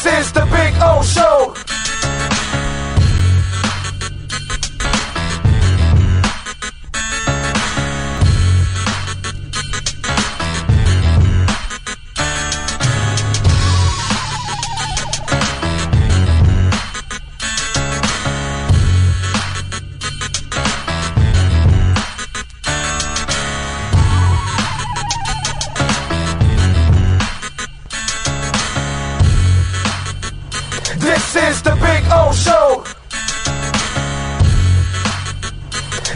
This is the Big O Show. This is the Big O Show.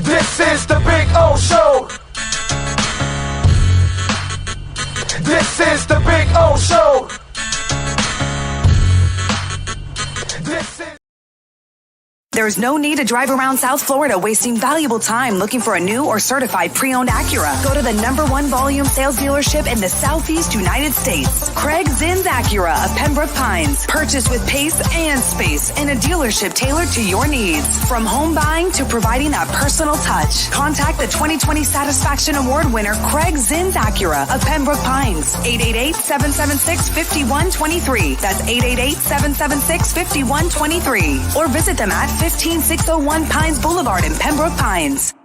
This is the Big O Show. This is the Big O Show. This is. There's no need to drive around South Florida wasting valuable time looking for a new or certified pre-owned Acura. Go to the #1 volume sales dealership in the Southeast United States. Craig Zinn's Acura of Pembroke Pines. Purchase with pace and space in a dealership tailored to your needs. From home buying to providing that personal touch. Contact the 2020 Satisfaction Award winner Craig Zinn's Acura of Pembroke Pines. 888-776-5123. That's 888-776-5123. Or visit them at 15601 Pines Boulevard in Pembroke Pines.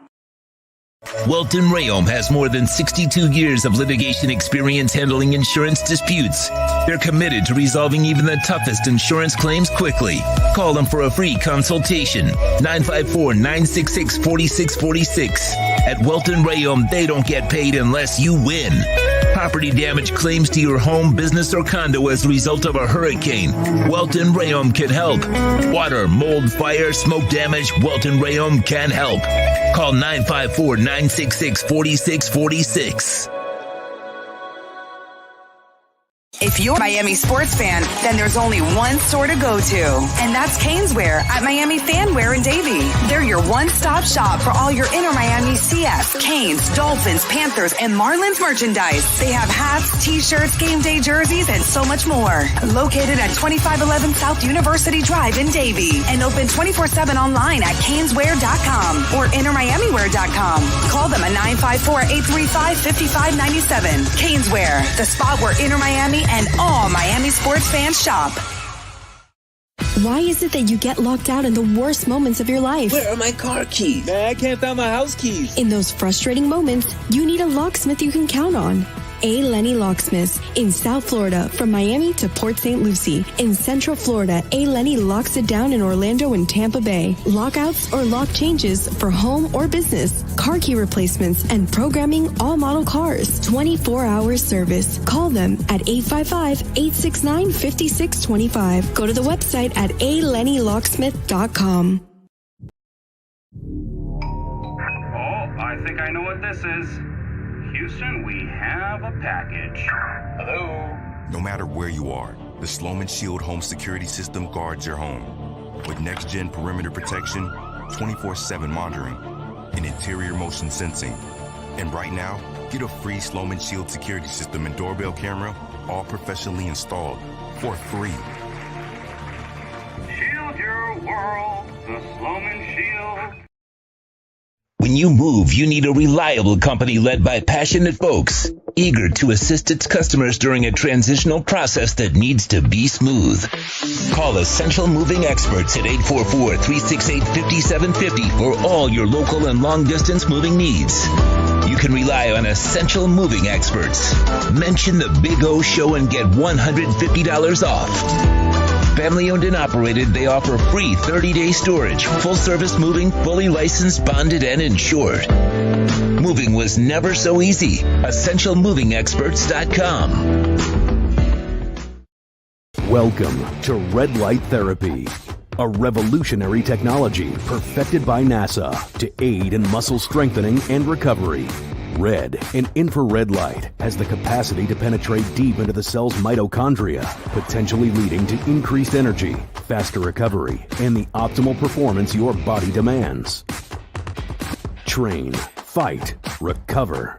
Welton Rayom has more than 62 years of litigation experience handling insurance disputes. They're committed to resolving even the toughest insurance claims quickly. Call them for a free consultation. 954-966-4646. At Welton Rayom, they don't get paid unless you win. Property damage claims to your home, business, or condo as a result of a hurricane. Welton Rayom can help. Water, mold, fire, smoke damage, Welton Rayom can help. Call 954-966-4646. If you're a Miami sports fan, then there's only one store to go to, and that's Caneswear at Miami Fanwear in Davie. They're your one-stop shop for all your inner Miami CF, Canes, Dolphins, Panthers, and Marlins merchandise. They have hats, t-shirts, game day jerseys, and so much more. Located at 2511 South University Drive in Davie, and open 24/7 online at caneswear.com or innermiamiwear.com. Call them at 954-835-5597. Caneswear, the spot where inner Miami and all Miami sports fans shop. Why is it that you get locked out in the worst moments of your life? Where are my car keys? Man, I can't find my house keys. In those frustrating moments, you need a locksmith you can count on. A. Lenny Locksmiths in South Florida, from Miami to Port St. Lucie. In Central Florida, A. Lenny locks it down in Orlando and Tampa Bay. Lockouts or lock changes for home or business, car key replacements, and programming all model cars. 24-hour service. Call them at 855-869-5625. Go to the website at alennylocksmith.com. Oh, I think I know what this is. Houston, we have a package. Hello? No matter where you are, the Sloman Shield home security system guards your home. With next-gen perimeter protection, 24/7 monitoring, and interior motion sensing. And right now, get a free Sloman Shield security system and doorbell camera, all professionally installed, for free. Shield your world, the Sloman Shield. When you move, you need a reliable company led by passionate folks, eager to assist its customers during a transitional process that needs to be smooth. Call Essential Moving Experts at 844-368-5750 for all your local and long-distance moving needs. You can rely on Essential Moving Experts. Mention the Big O Show and get $150 off. Family owned and operated, they offer free 30-day storage, full-service moving, fully licensed, bonded, and insured. Moving was never so easy. EssentialMovingExperts.com. Welcome to Red Light Therapy, a revolutionary technology perfected by NASA to aid in muscle strengthening and recovery. Red and infrared light has the capacity to penetrate deep into the cell's mitochondria, potentially leading to increased energy, faster recovery, and the optimal performance your body demands. Train, fight, recover.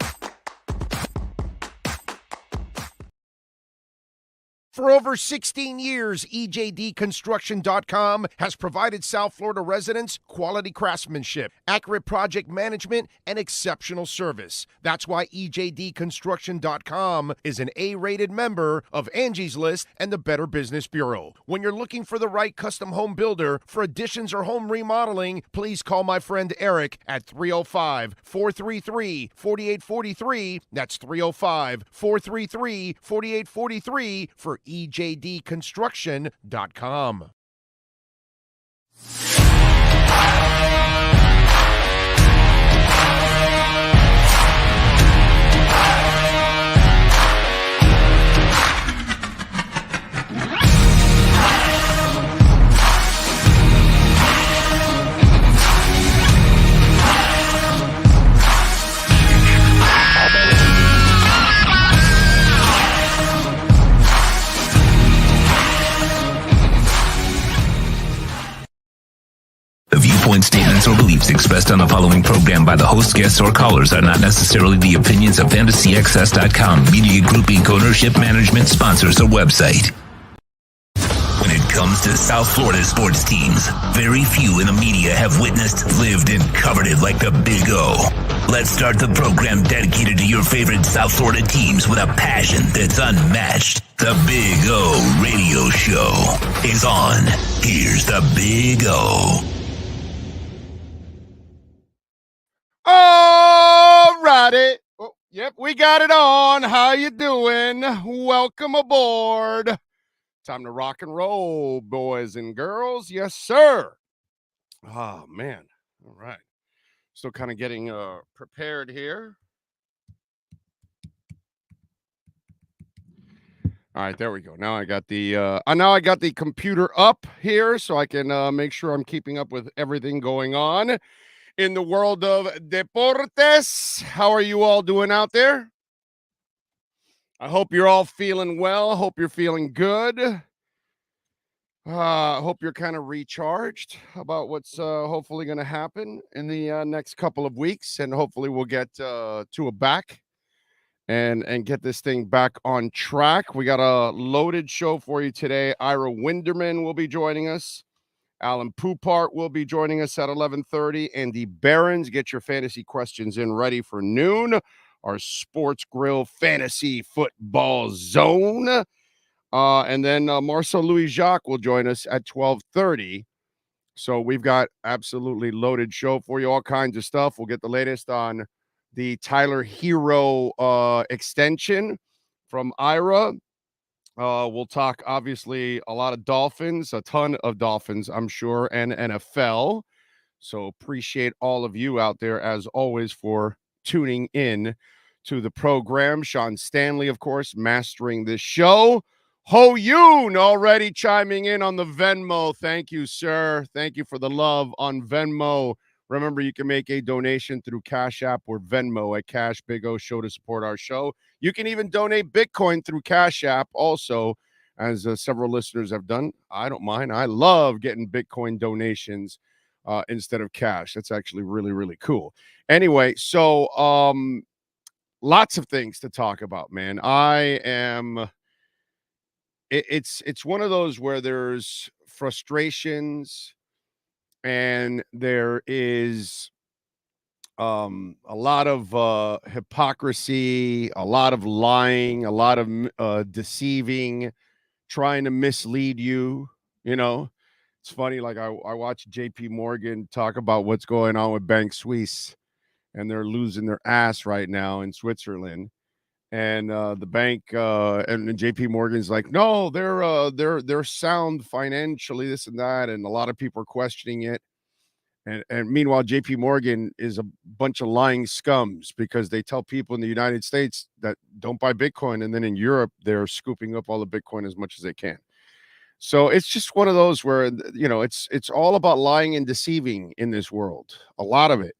For over 16 years, EJD Construction.com has provided South Florida residents quality craftsmanship, accurate project management, and exceptional service. That's why EJD Construction.com is an A-rated member of Angie's List and the Better Business Bureau. When you're looking for the right custom home builder for additions or home remodeling, please call my friend Eric at 305-433-4843. That's 305-433-4843 for EJDConstruction.com. The viewpoints, statements, or beliefs expressed on the following program by the host, guests, or callers are not necessarily the opinions of FantasyXS.com, Media Group Inc., ownership, management, sponsors, or website. When it comes to South Florida sports teams, very few in the media have witnessed, lived, and covered it like the Big O. Let's start the program dedicated to your favorite South Florida teams with a passion that's unmatched. The Big O Radio Show is on. Here's the Big O. All righty. Oh, yep, we got it on. How you doing? Welcome aboard. Time to rock and roll, boys and girls. Yes, sir. Oh, man. All right. Still kind of getting prepared here. All right, there we go. Now I got the computer up here so I can make sure I'm keeping up with everything going on in the world of deportes. How are you all doing out there? I hope you're all feeling well. I hope you're feeling good. I hope you're kind of recharged about what's hopefully going to happen in the next couple of weeks. And hopefully we'll get Tua back and get this thing back on track. We got a loaded show for you today. Ira Winderman will be joining us. Alan Poupart will be joining us at 11:30. Andy Behrens, get your fantasy questions in ready for noon. Our Sports Grill Fantasy Football Zone. And then Marcel Louis-Jacques will join us at 12:30. So we've got absolutely loaded show for you, all kinds of stuff. We'll get the latest on the Tyler Herro extension from Ira. We'll talk, obviously, a lot of Dolphins, a ton of Dolphins, I'm sure, and NFL. So appreciate all of you out there, as always, for tuning in to the program. Sean Stanley, of course, mastering this show. Ho Yoon already chiming in on the Venmo. Thank you, sir. Thank you for the love on Venmo. Remember, you can make a donation through Cash App or Venmo at Cash Big O Show to support our show. You can even donate Bitcoin through Cash App also, as several listeners have done. I don't mind. I love getting Bitcoin donations instead of cash. That's actually really, really cool. Anyway, so lots of things to talk about, man. It's one of those where there's frustrations and there is a lot of hypocrisy, a lot of lying, a lot of deceiving, trying to mislead you. You know, it's funny. Like I watched JP Morgan talk about what's going on with Bank Suisse, and they're losing their ass right now in Switzerland. And the bank and JP Morgan's like, no, they're sound financially, this and that, and a lot of people are questioning it. And meanwhile, JP Morgan is a bunch of lying scums because they tell people in the United States that don't buy Bitcoin, and then in Europe they're scooping up all the Bitcoin as much as they can. So it's just one of those where, you know, it's all about lying and deceiving in this world, a lot of it.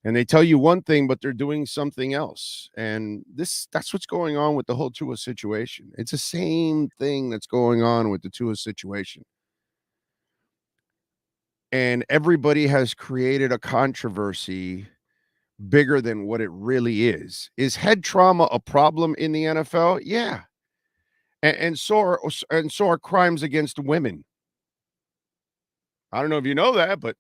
And they tell you one thing, but they're doing something else. And that's what's going on with the whole Tua situation. It's the same thing that's going on with the Tua situation. And everybody has created a controversy bigger than what it really is. Is head trauma a problem in the NFL? Yeah. and so are crimes against women. I don't know if you know that, but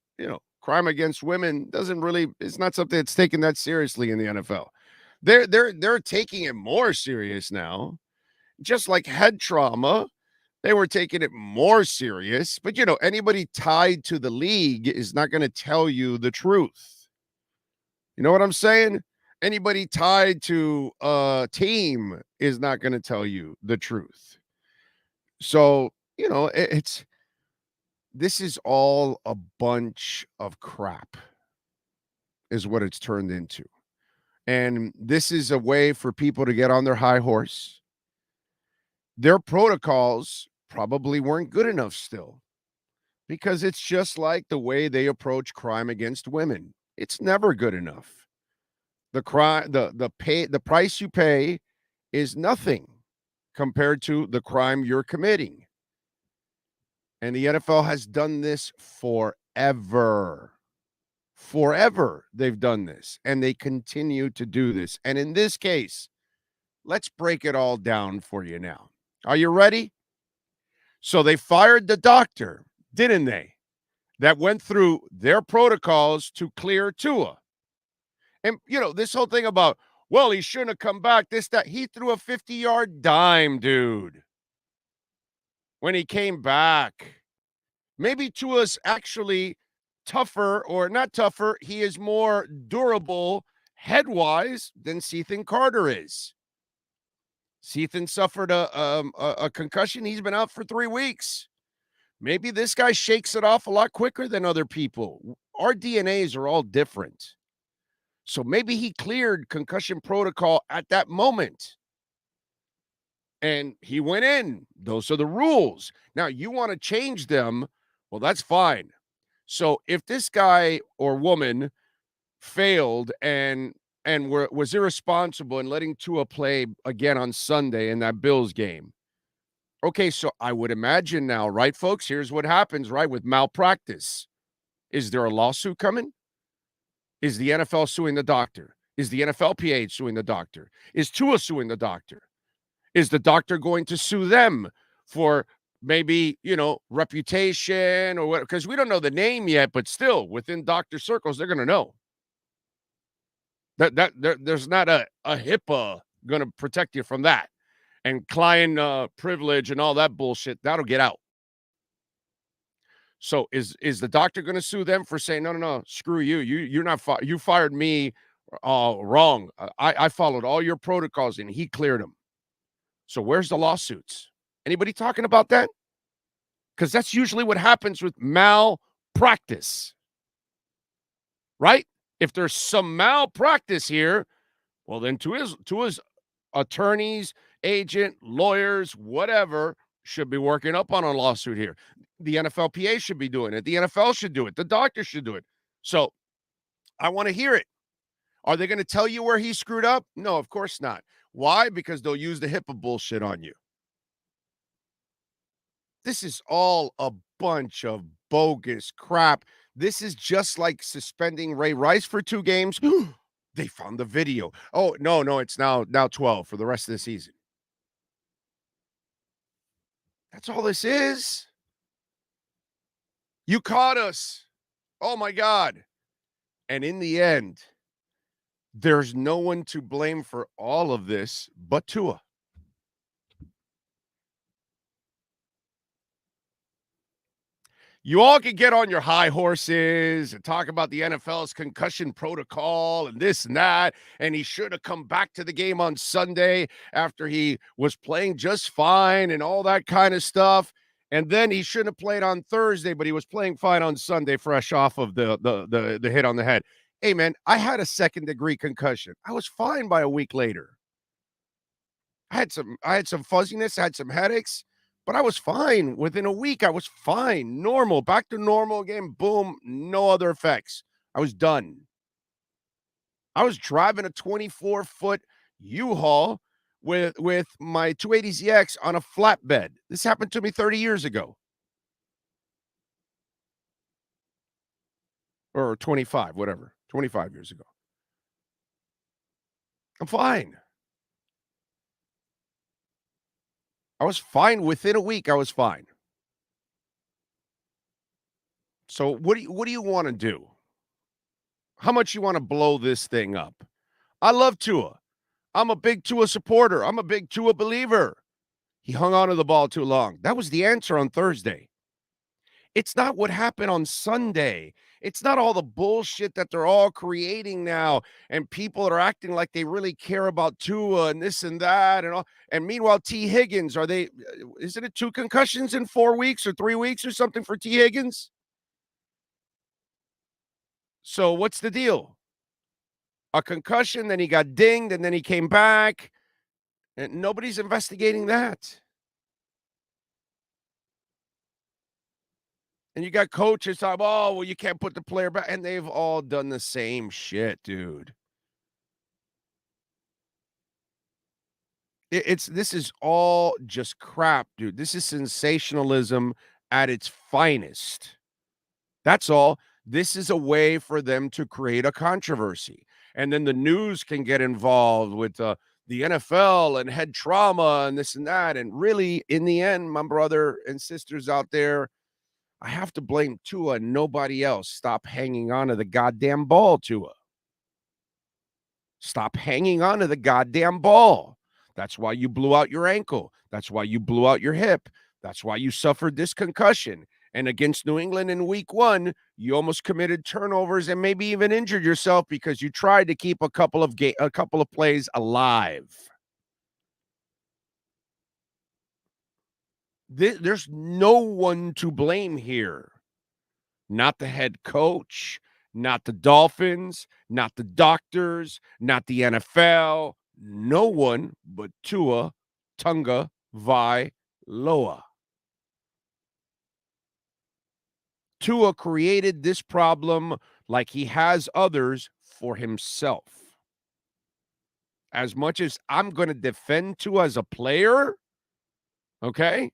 crime against women it's not something that's taken that seriously in the NFL. They're taking it more serious now. Just like head trauma, they were taking it more serious. But anybody tied to the league is not going to tell you the truth. You know what I'm saying? Anybody tied to a team is not going to tell you the truth. So, this is all a bunch of crap, is what it's turned into. And this is a way for people to get on their high horse. Their protocols probably weren't good enough still, because it's just like the way they approach crime against women. It's never good enough. The price you pay is nothing compared to the crime you're committing. And the NFL has done this forever. Forever they've done this, and they continue to do this. And in this case, let's break it all down for you now. Are you ready? So they fired the doctor, didn't they? That went through their protocols to clear Tua. And, this whole thing about, well, he shouldn't have come back, this, that. He threw a 50-yard dime, dude, when he came back. Maybe Tua's actually tougher, or not tougher. He is more durable head-wise than Ethan Carter is. Ethan suffered a concussion. He's been out for 3 weeks. Maybe this guy shakes it off a lot quicker than other people. Our DNAs are all different. So maybe he cleared concussion protocol at that moment. And he went in. Those are the rules. Now, you want to change them, well, that's fine. So if this guy or woman failed and was irresponsible in letting Tua play again on Sunday in that Bills game, okay, so I would imagine now, right, folks, here's what happens, right, with malpractice. Is there a lawsuit coming? Is the NFL suing the doctor? Is the NFLPA suing the doctor? Is Tua suing the doctor? Is the doctor going to sue them for maybe, reputation or what? Because we don't know the name yet, but still, within doctor circles, they're going to know. There's not a HIPAA going to protect you from that. And client privilege and all that bullshit, that'll get out. So is the doctor going to sue them for saying, no, screw you. You're not you fired me wrong. I followed all your protocols and he cleared them. So where's the lawsuits? Anybody talking about that? Because that's usually what happens with malpractice, right? If there's some malpractice here, well, then Tua's attorneys, agent, lawyers, whatever, should be working up on a lawsuit here. The NFLPA should be doing it. The NFL should do it. The doctor should do it. So I want to hear it. Are they going to tell you where he screwed up? No, of course not. Why? Because they'll use the HIPAA bullshit on you. This is all a bunch of bogus crap. This is just like suspending Ray Rice for 2 games. They found the video. Oh, no, it's now 12 for the rest of the season. That's all this is. You caught us. Oh, my God. And in the end, there's no one to blame for all of this but Tua. You all can get on your high horses and talk about the NFL's concussion protocol and this and that, and he should have come back to the game on Sunday after he was playing just fine and all that kind of stuff. And then he shouldn't have played on Thursday, but he was playing fine on Sunday, fresh off of the hit on the head. Hey, man, I had a 2nd-degree concussion. I was fine by a week later. I had some fuzziness, I had some headaches, but I was fine. Within a week, I was fine, normal, back to normal again. Boom, no other effects. I was done. I was driving a 24-foot U-Haul with my 280ZX on a flatbed. This happened to me 30 years ago. Or 25, whatever, 25 years ago. I'm fine. I was fine. Within a week, I was fine. So what do you want to do? How much you want to blow this thing up? I love Tua. I'm a big Tua supporter. I'm a big Tua believer. He hung on to the ball too long. That was the answer on Thursday. It's not what happened on Sunday. It's not all the bullshit that they're all creating now, and people are acting like they really care about Tua and this and that and all. And meanwhile, T. Higgins, isn't it 2 concussions in 4 weeks or 3 weeks or something for T. Higgins? So what's the deal? A concussion, then he got dinged, and then he came back, and nobody's investigating that. And you got coaches talking, oh, well, you can't put the player back. And they've all done the same shit, dude. This is all just crap, dude. This is sensationalism at its finest. That's all. This is a way for them to create a controversy. And then the news can get involved with the NFL and head trauma and this and that. And really, in the end, my brother and sisters out there, I have to blame Tua and nobody else. Stop hanging on to the goddamn ball, Tua. Stop hanging on to the goddamn ball. That's why you blew out your ankle. That's why you blew out your hip. That's why you suffered this concussion. And against New England in week 1, you almost committed turnovers and maybe even injured yourself because you tried to keep a couple of plays alive. There's no one to blame here. Not the head coach, not the Dolphins, not the doctors, not the NFL. No one but Tua Tagovailoa. Tua created this problem like he has others for himself. As much as I'm going to defend Tua as a player, okay?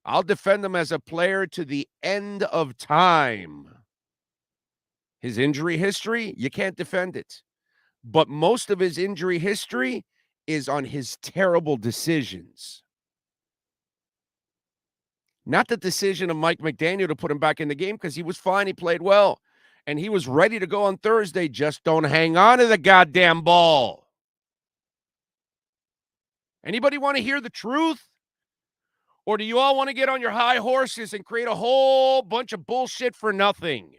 I'll defend him as a player to the end of time. His injury history, you can't defend it. But most of his injury history is on his terrible decisions. Not the decision of Mike McDaniel to put him back in the game because he was fine. He played well. And he was ready to go on Thursday. Just don't hang on to the goddamn ball. Anybody want to hear the truth? Or do you all want to get on your high horses and create a whole bunch of bullshit for nothing?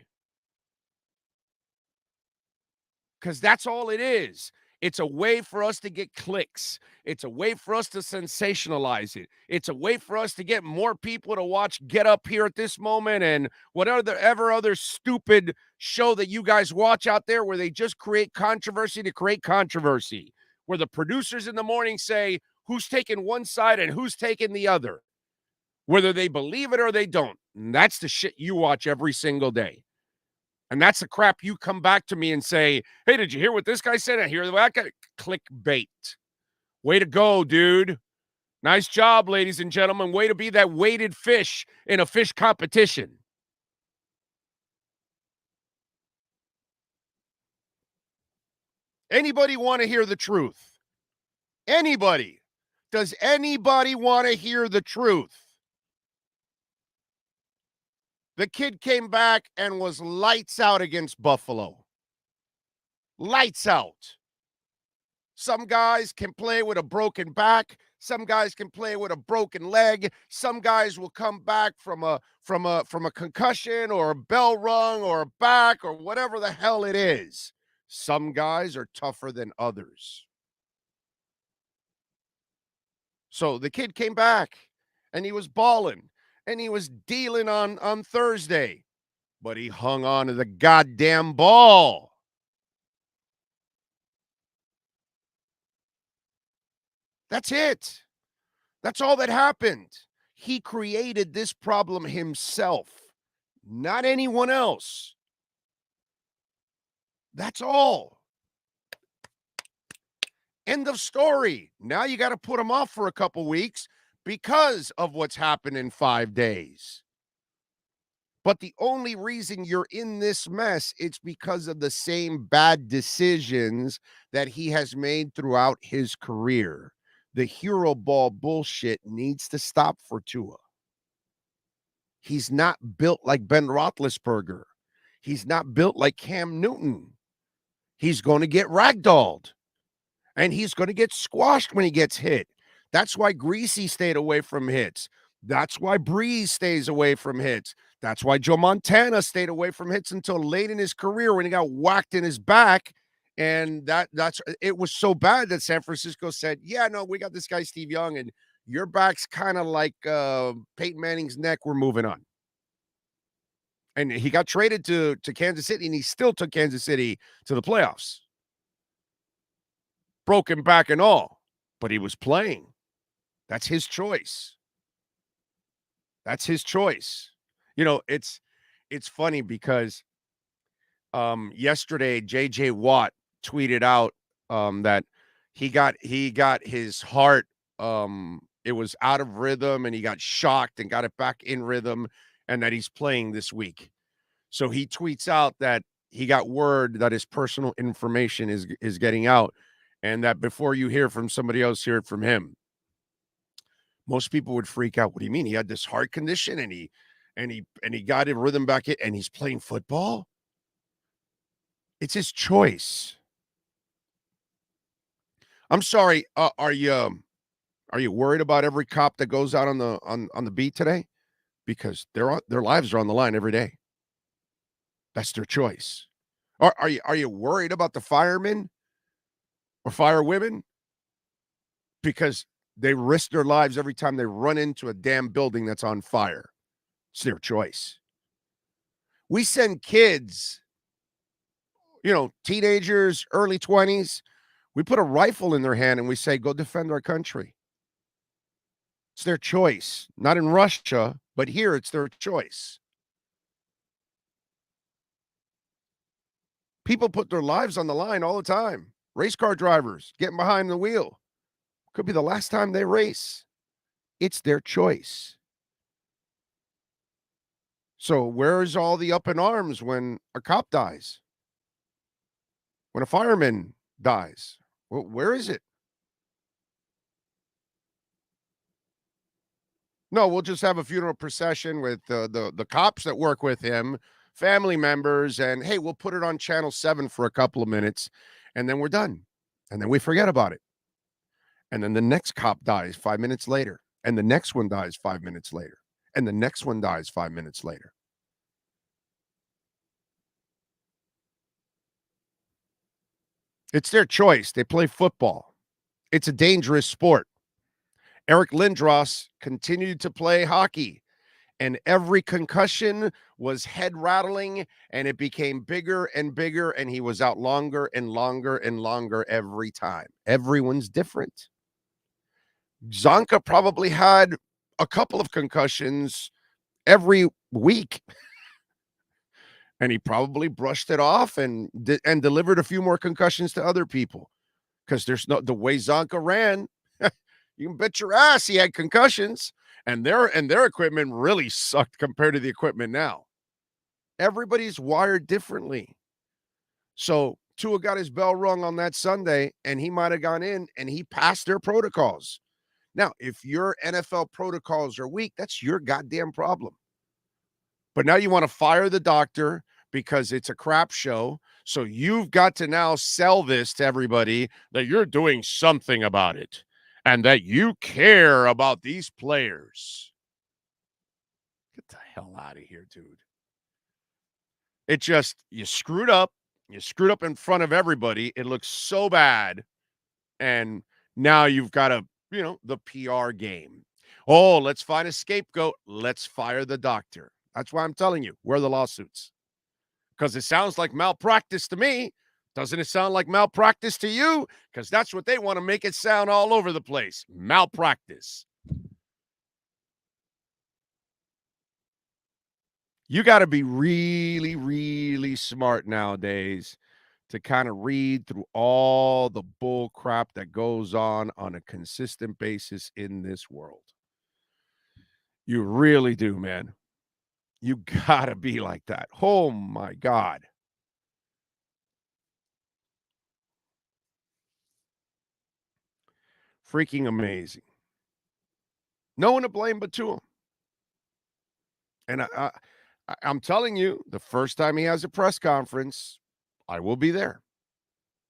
Because that's all it is. It's a way for us to get clicks. It's a way for us to sensationalize it. It's a way for us to get more people to watch Get Up Here at This Moment and whatever other stupid show that you guys watch out there where they just create controversy to create controversy, where the producers in the morning say who's taking one side and who's taking the other, whether they believe it or they don't. And that's the shit you watch every single day. And that's the crap you come back to me and say, hey, did you hear what this guy said? I hear that guy. Clickbait. Way to go, dude. Nice job, ladies and gentlemen. Way to be that weighted fish in a fish competition. Anybody want to hear the truth? Anybody? Does anybody want to hear the truth? The kid came back and was lights out against Buffalo. Lights out. Some guys can play with a broken back. Some guys can play with a broken leg. Some guys will come back from a concussion or a bell rung or a back or whatever the hell it is. Some guys are tougher than others. So the kid came back and he was balling. And he was dealing on Thursday, but he hung on to the goddamn ball. That's it. That's all that happened. He created this problem himself, not anyone else. That's all. End of story. Now you got to put him off for a couple weeks because of what's happened in 5 days. But the only reason you're in this mess, it's because of the same bad decisions that he has made throughout his career. The hero ball bullshit needs to stop for Tua. He's not built like Ben Roethlisberger. He's not built like Cam Newton. He's going to get ragdolled. And he's going to get squashed when he gets hit. That's why Greasy stayed away from hits. That's why Breeze stays away from hits. That's why Joe Montana stayed away from hits until late in his career when he got whacked in his back. And that's it was so bad that San Francisco said, yeah, no, we got this guy, Steve Young, and your back's kind of like Peyton Manning's neck. We're moving on. And he got traded to Kansas City, and he still took Kansas City to the playoffs. Broken back and all, but he was playing. That's his choice. That's his choice. You know, it's funny because yesterday JJ Watt tweeted out that he got his heart it was out of rhythm and he got shocked and got it back in rhythm and that he's playing this week. So he tweets out that he got word that his personal information is getting out and that before you hear from somebody else, hear it from him. Most people would freak out. What do you mean? He had this heart condition and he got his rhythm back in and he's playing football? It's his choice. I'm sorry. Are you worried about every cop that goes out on the beat today? Because their lives are on the line every day. That's their choice. Are you worried about the firemen or firewomen? Because they risk their lives every time they run into a damn building that's on fire. It's their choice. We send kids, teenagers, early 20s, we put a rifle in their hand and we say, go defend our country. It's their choice. Not in Russia, but here it's their choice. People put their lives on the line all the time. Race car drivers getting behind the wheel. Could be the last time they race. It's their choice. So where's all the up in arms when a cop dies? When a fireman dies? Well, where is it? No, we'll just have a funeral procession with the cops that work with him, family members, and hey, we'll put it on Channel 7 for a couple of minutes, and then we're done. And then we forget about it. And then the next cop dies 5 minutes later. And the next one dies 5 minutes later. And the next one dies 5 minutes later. It's their choice. They play football. It's a dangerous sport. Eric Lindros continued to play hockey. And every concussion was head rattling, and it became bigger and bigger, and he was out longer and longer and longer every time. Everyone's different. Zonka probably had a couple of concussions every week. And he probably brushed it off and delivered a few more concussions to other people. Because there's no the way Zonka ran, you can bet your ass he had concussions. And their equipment really sucked compared to the equipment now. Everybody's wired differently. So Tua got his bell rung on that Sunday, and he might have gone in and he passed their protocols. Now, if your NFL protocols are weak, that's your goddamn problem. But now you want to fire the doctor because it's a crap show. So you've got to now sell this to everybody that you're doing something about it and that you care about these players. Get the hell out of here, dude. It just, you screwed up. You screwed up in front of everybody. It looks so bad. And now you've got the PR game. Oh, let's find a scapegoat. Let's fire the doctor. That's why I'm telling you, where are the lawsuits? Because it sounds like malpractice to me. Doesn't it sound like malpractice to you? Because that's what they want to make it sound all over the place. Malpractice. You got to be really, really smart nowadays to kind of read through all the bull crap that goes on a consistent basis in this world. You really do, man. You got to be like that. Oh, my God. Freaking amazing. No one to blame but Tua. And I'm telling you, the first time he has a press conference, I will be there.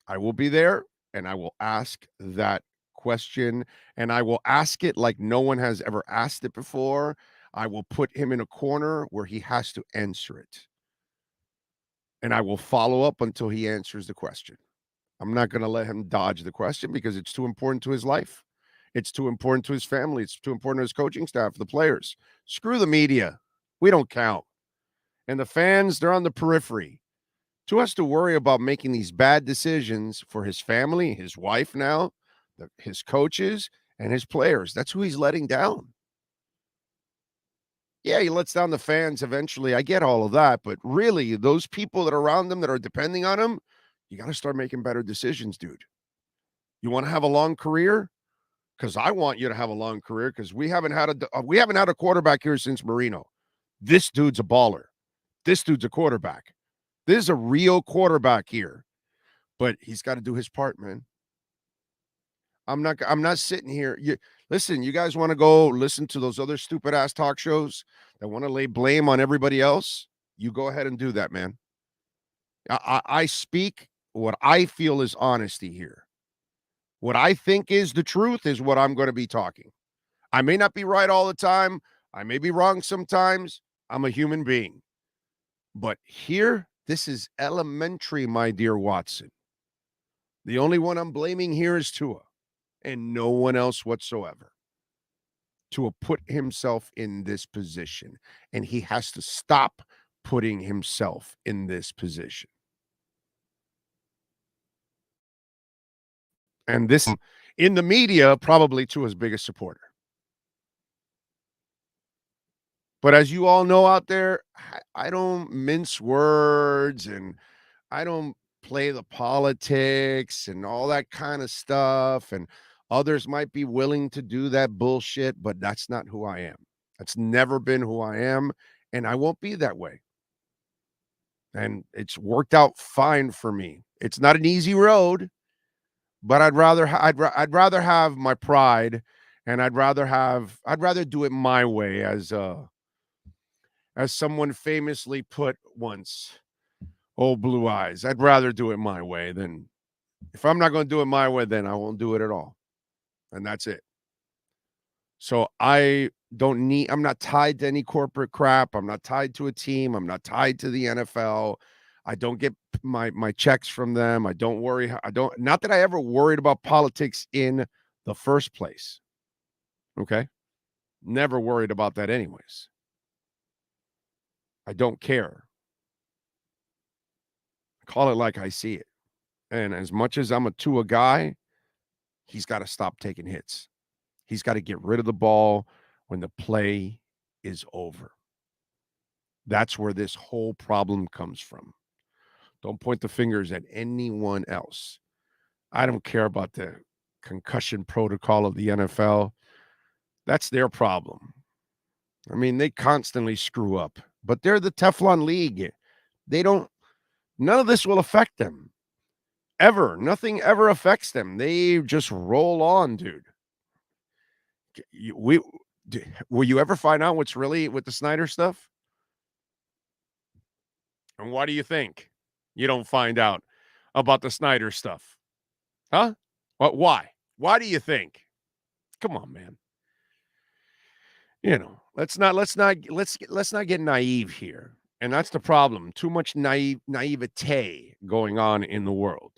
I will be there, and I will ask that question, and I will ask it like no one has ever asked it before. I will put him in a corner where he has to answer it. And I will follow up until he answers the question. I'm not going to let him dodge the question because it's too important to his life. It's too important to his family. It's too important to his coaching staff, the players. Screw the media. We don't count. And the fans, they're on the periphery. Tua has to worry about making these bad decisions for his family, his wife now, his coaches, and his players. That's who he's letting down. Yeah, he lets down the fans eventually. I get all of that. But really, those people that are around him that are depending on him, you got to start making better decisions, dude. You want to have a long career? Because I want you to have a long career because we haven't had a quarterback here since Marino. This dude's a baller. This dude's a quarterback. This is a real quarterback here. But he's got to do his part, man. I'm not sitting here. Listen, you guys want to go listen to those other stupid ass talk shows that want to lay blame on everybody else? You go ahead and do that, man. I speak what I feel is honesty here. What I think is the truth is what I'm going to be talking. I may not be right all the time. I may be wrong sometimes. I'm a human being. But here, this is elementary, my dear Watson. The only one I'm blaming here is Tua, and no one else whatsoever. Tua put himself in this position, and he has to stop putting himself in this position. And this, in the media, probably Tua's biggest supporter. But as you all know out there, I don't mince words and I don't play the politics and all that kind of stuff. And others might be willing to do that bullshit, but that's not who I am. That's never been who I am, and I won't be that way. And it's worked out fine for me. It's not an easy road, but I'd rather have my pride, and I'd rather do it my way, as someone famously put once. Old Blue Eyes. I'd rather do it my way than, if I'm not going to do it my way, then I won't do it at all. And that's it. So I'm not tied to any corporate crap. I'm not tied to a team. I'm not tied to the NFL. I don't get my checks from them. I don't worry. Not that I ever worried about politics in the first place. Okay. Never worried about that anyways. I don't care. Call it like I see it. And as much as I'm a Tua guy, he's got to stop taking hits. He's got to get rid of the ball when the play is over. That's where this whole problem comes from. Don't point the fingers at anyone else. I don't care about the concussion protocol of the NFL. That's their problem. I mean, they constantly screw up, but they're the Teflon League. None of this will affect them. Ever. Nothing ever affects them. They just roll on, dude. Will you ever find out what's really with the Snyder stuff? And why do you think you don't find out about the Snyder stuff? Huh? Why? Why do you think? Come on, man. Let's not get naive here. And that's the problem. Too much naivete going on in the world.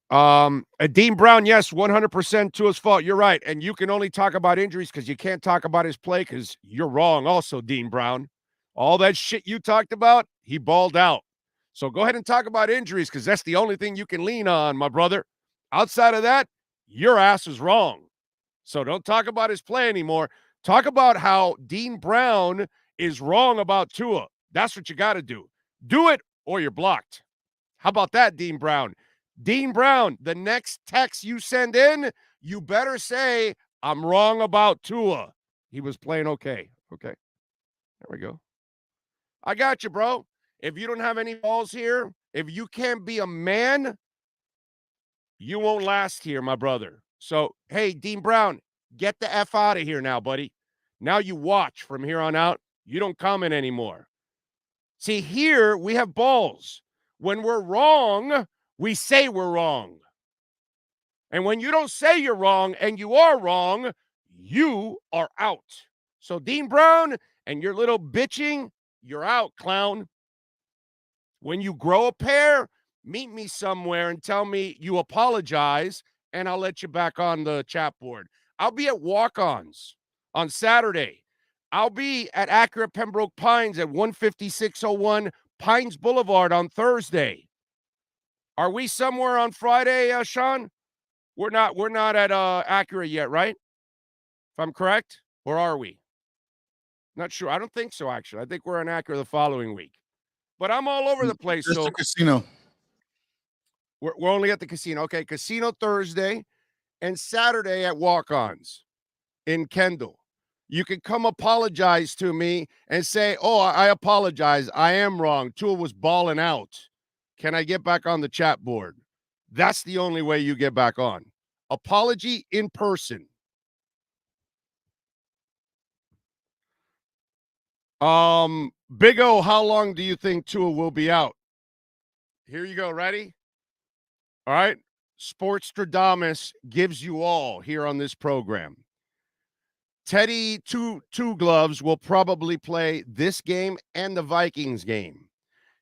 Dean Brown, yes, 100% Tua's fault. You're right. And you can only talk about injuries because you can't talk about his play because you're wrong also, Dean Brown. All that shit you talked about, he balled out. So go ahead and talk about injuries because that's the only thing you can lean on, my brother. Outside of that, your ass is wrong. So don't talk about his play anymore. Talk about how Dean Brown is wrong about Tua. That's what you got to do. Do it or you're blocked. How about that, Dean Brown? Dean Brown, the next text you send in, you better say, I'm wrong about Tua. He was playing okay. Okay. There we go. I got you, bro. If you don't have any balls here, if you can't be a man, You won't last here, my brother. So, hey, Dean Brown, get the F out of here now, buddy. Now you watch from here on out. You don't comment anymore. See, here we have balls. When we're wrong, we say we're wrong. And when you don't say you're wrong and you are wrong, you are out. So, Dean Brown and your little bitching, you're out, clown. When you grow a pair, meet me somewhere and tell me you apologize, and I'll let you back on the chat board. I'll be at Walk-Ons on Saturday. I'll be at Acura Pembroke Pines at 15601 Pines Boulevard on Thursday. Are we somewhere on Friday, Sean? We're not at Acura yet, right? If I'm correct, or are we? Not sure. I don't think so, actually. I think we're on Acura the following week. But I'm all over the place. Just so the casino. We're only at the casino. Okay, casino Thursday and Saturday at Walk-Ons in Kendall. You can come apologize to me and say, oh, I apologize. I am wrong. Tua was balling out. Can I get back on the chat board? That's the only way you get back on. Apology in person. Big O, how long do you think Tua will be out? Here you go. Ready? All right. Sportstradamus gives you all here on this program. Teddy two gloves will probably play this game and the Vikings game.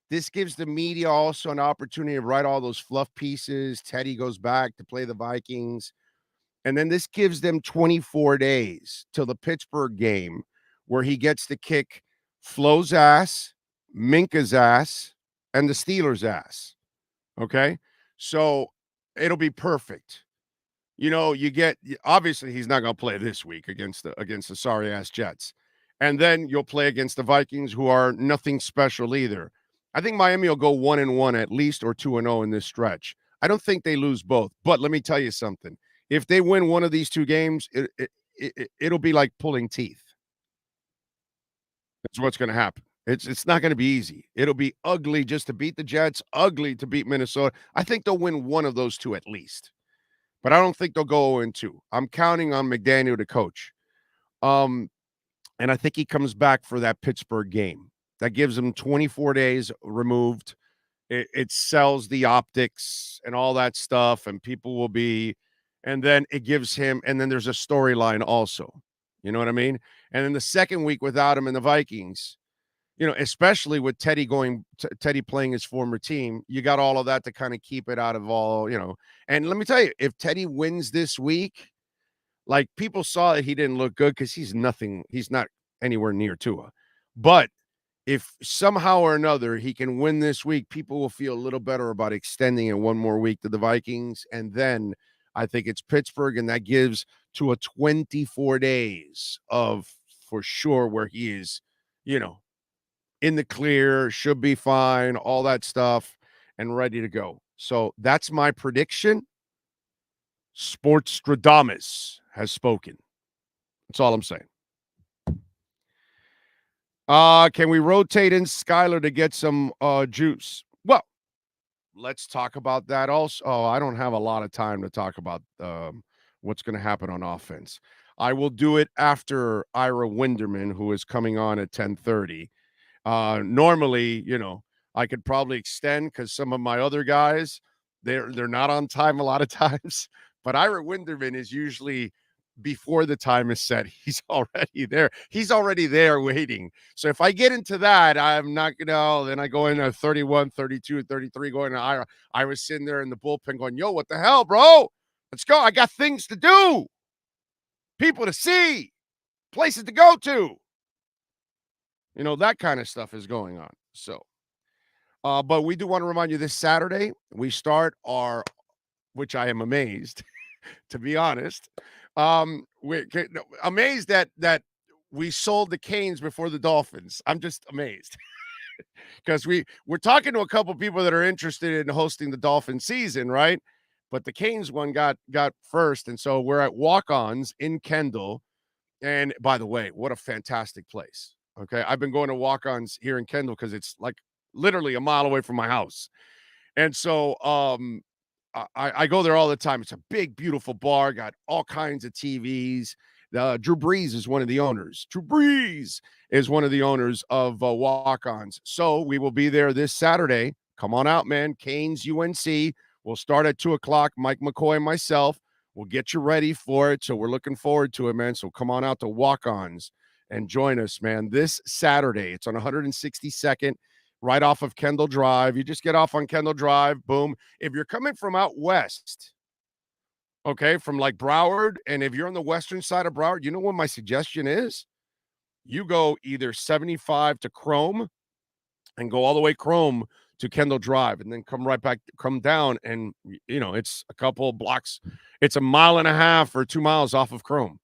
This gives the media also an opportunity to write all those fluff pieces. Teddy goes back to play the Vikings. And then this gives them 24 days till the Pittsburgh game where he gets to kick Flo's ass, Minka's ass, and the Steelers' ass. Okay? So it'll be perfect. You know, you get, obviously he's not going to play this week against the sorry ass Jets. And then you'll play against the Vikings, who are nothing special either. I think Miami will go 1-1 at least, or 2-0 in this stretch. I don't think they lose both. But let me tell you something. If they win one of these two games, it'll be like pulling teeth. That's what's going to happen. It's not going to be easy. It'll be ugly just to beat the Jets, ugly to beat Minnesota. I think they'll win one of those two at least. But I don't think they'll go 0-2. I'm counting on McDaniel to coach. And I think he comes back for that Pittsburgh game. That gives him 24 days removed. It sells the optics and all that stuff, and people will be, and then it gives him, and then there's a storyline also. You know what I mean? And then the second week without him in the Vikings, you know, especially with Teddy playing his former team, you got all of that to kind of keep it out of all, you know. And let me tell you, if Teddy wins this week, like, people saw that he didn't look good because he's not anywhere near Tua. But if somehow or another he can win this week, people will feel a little better about extending it one more week to the Vikings. And then I think it's Pittsburgh, and that gives Tua 24 days of, for sure, where he is, you know, in the clear, should be fine, all that stuff, and ready to go. So that's my prediction. Sportstradamus has spoken. That's all I'm saying. Can we rotate in Skyler to get some juice? Well, let's talk about that also. Oh, I don't have a lot of time to talk about what's going to happen on offense. I will do it after Ira Winderman, who is coming on at 10:30. Normally, you know, I could probably extend because some of my other guys, they're not on time a lot of times. But Ira Winderman is usually, before the time is set, he's already there. He's already there waiting. So if I get into that, I'm not going to, then I go in at 31, 32, 33, going to Ira. I was sitting there in the bullpen going, yo, what the hell, bro? Let's go. I got things to do. People to see. Places to go to. You know, that kind of stuff is going on. So, but we do want to remind you, this Saturday, we start our, which I am amazed, to be honest. We're amazed that we sold the Canes before the Dolphins. I'm just amazed because we're talking to a couple people that are interested in hosting the Dolphin season, right? But the Canes one got first, and so we're at Walk-Ons in Kendall. And by the way, what a fantastic place. Okay, I've been going to Walk-Ons here in Kendall because it's like literally a mile away from my house. And so I go there all the time. It's a big, beautiful bar, got all kinds of TVs. Drew Brees is one of the owners. Drew Brees is one of the owners of Walk-Ons. So we will be there this Saturday. Come on out, man. Canes, UNC. We'll start at 2 o'clock. Mike McCoy and myself will get you ready for it. So we're looking forward to it, man. So come on out to Walk-Ons and join us, man, this Saturday. It's on 162nd, right off of Kendall Drive. You just get off on Kendall Drive, boom. If you're coming from out west, okay, from like Broward, and if you're on the western side of Broward, you know what my suggestion is? You go either 75 to Chrome and go all the way Chrome to Kendall Drive, and then come down, and, you know, it's a couple of blocks. It's a mile and a half or 2 miles off of Chrome.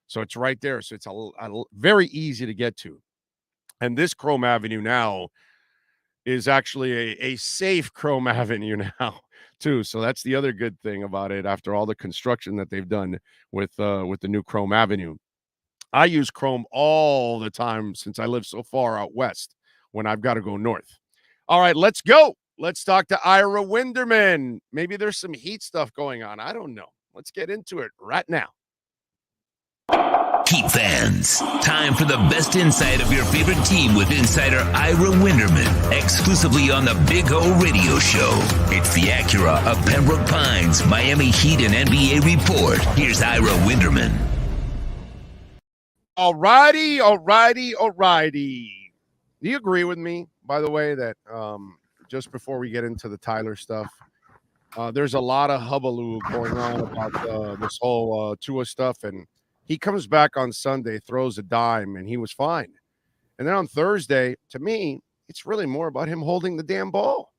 So it's right there. So it's a very easy to get to. And this Chrome Avenue now is actually a safe Chrome Avenue now, too. So that's the other good thing about it after all the construction that they've done with the new Chrome Avenue. I use Chrome all the time since I live so far out west when I've got to go north. All right, let's go. Let's talk to Ira Winderman. Maybe there's some heat stuff going on. I don't know. Let's get into it right now. Heat fans, time for the best insight of your favorite team with insider Ira Winderman, exclusively on the Big O Radio Show. It's the Acura of Pembroke Pines, Miami Heat and NBA report. Here's Ira Winderman. All righty. Do you agree with me, by the way, that just before we get into the Tyler stuff, there's a lot of hullabaloo going on about this whole Tua stuff, and he comes back on Sunday, throws a dime, and he was fine. And then on Thursday, to me, it's really more about him holding the damn ball.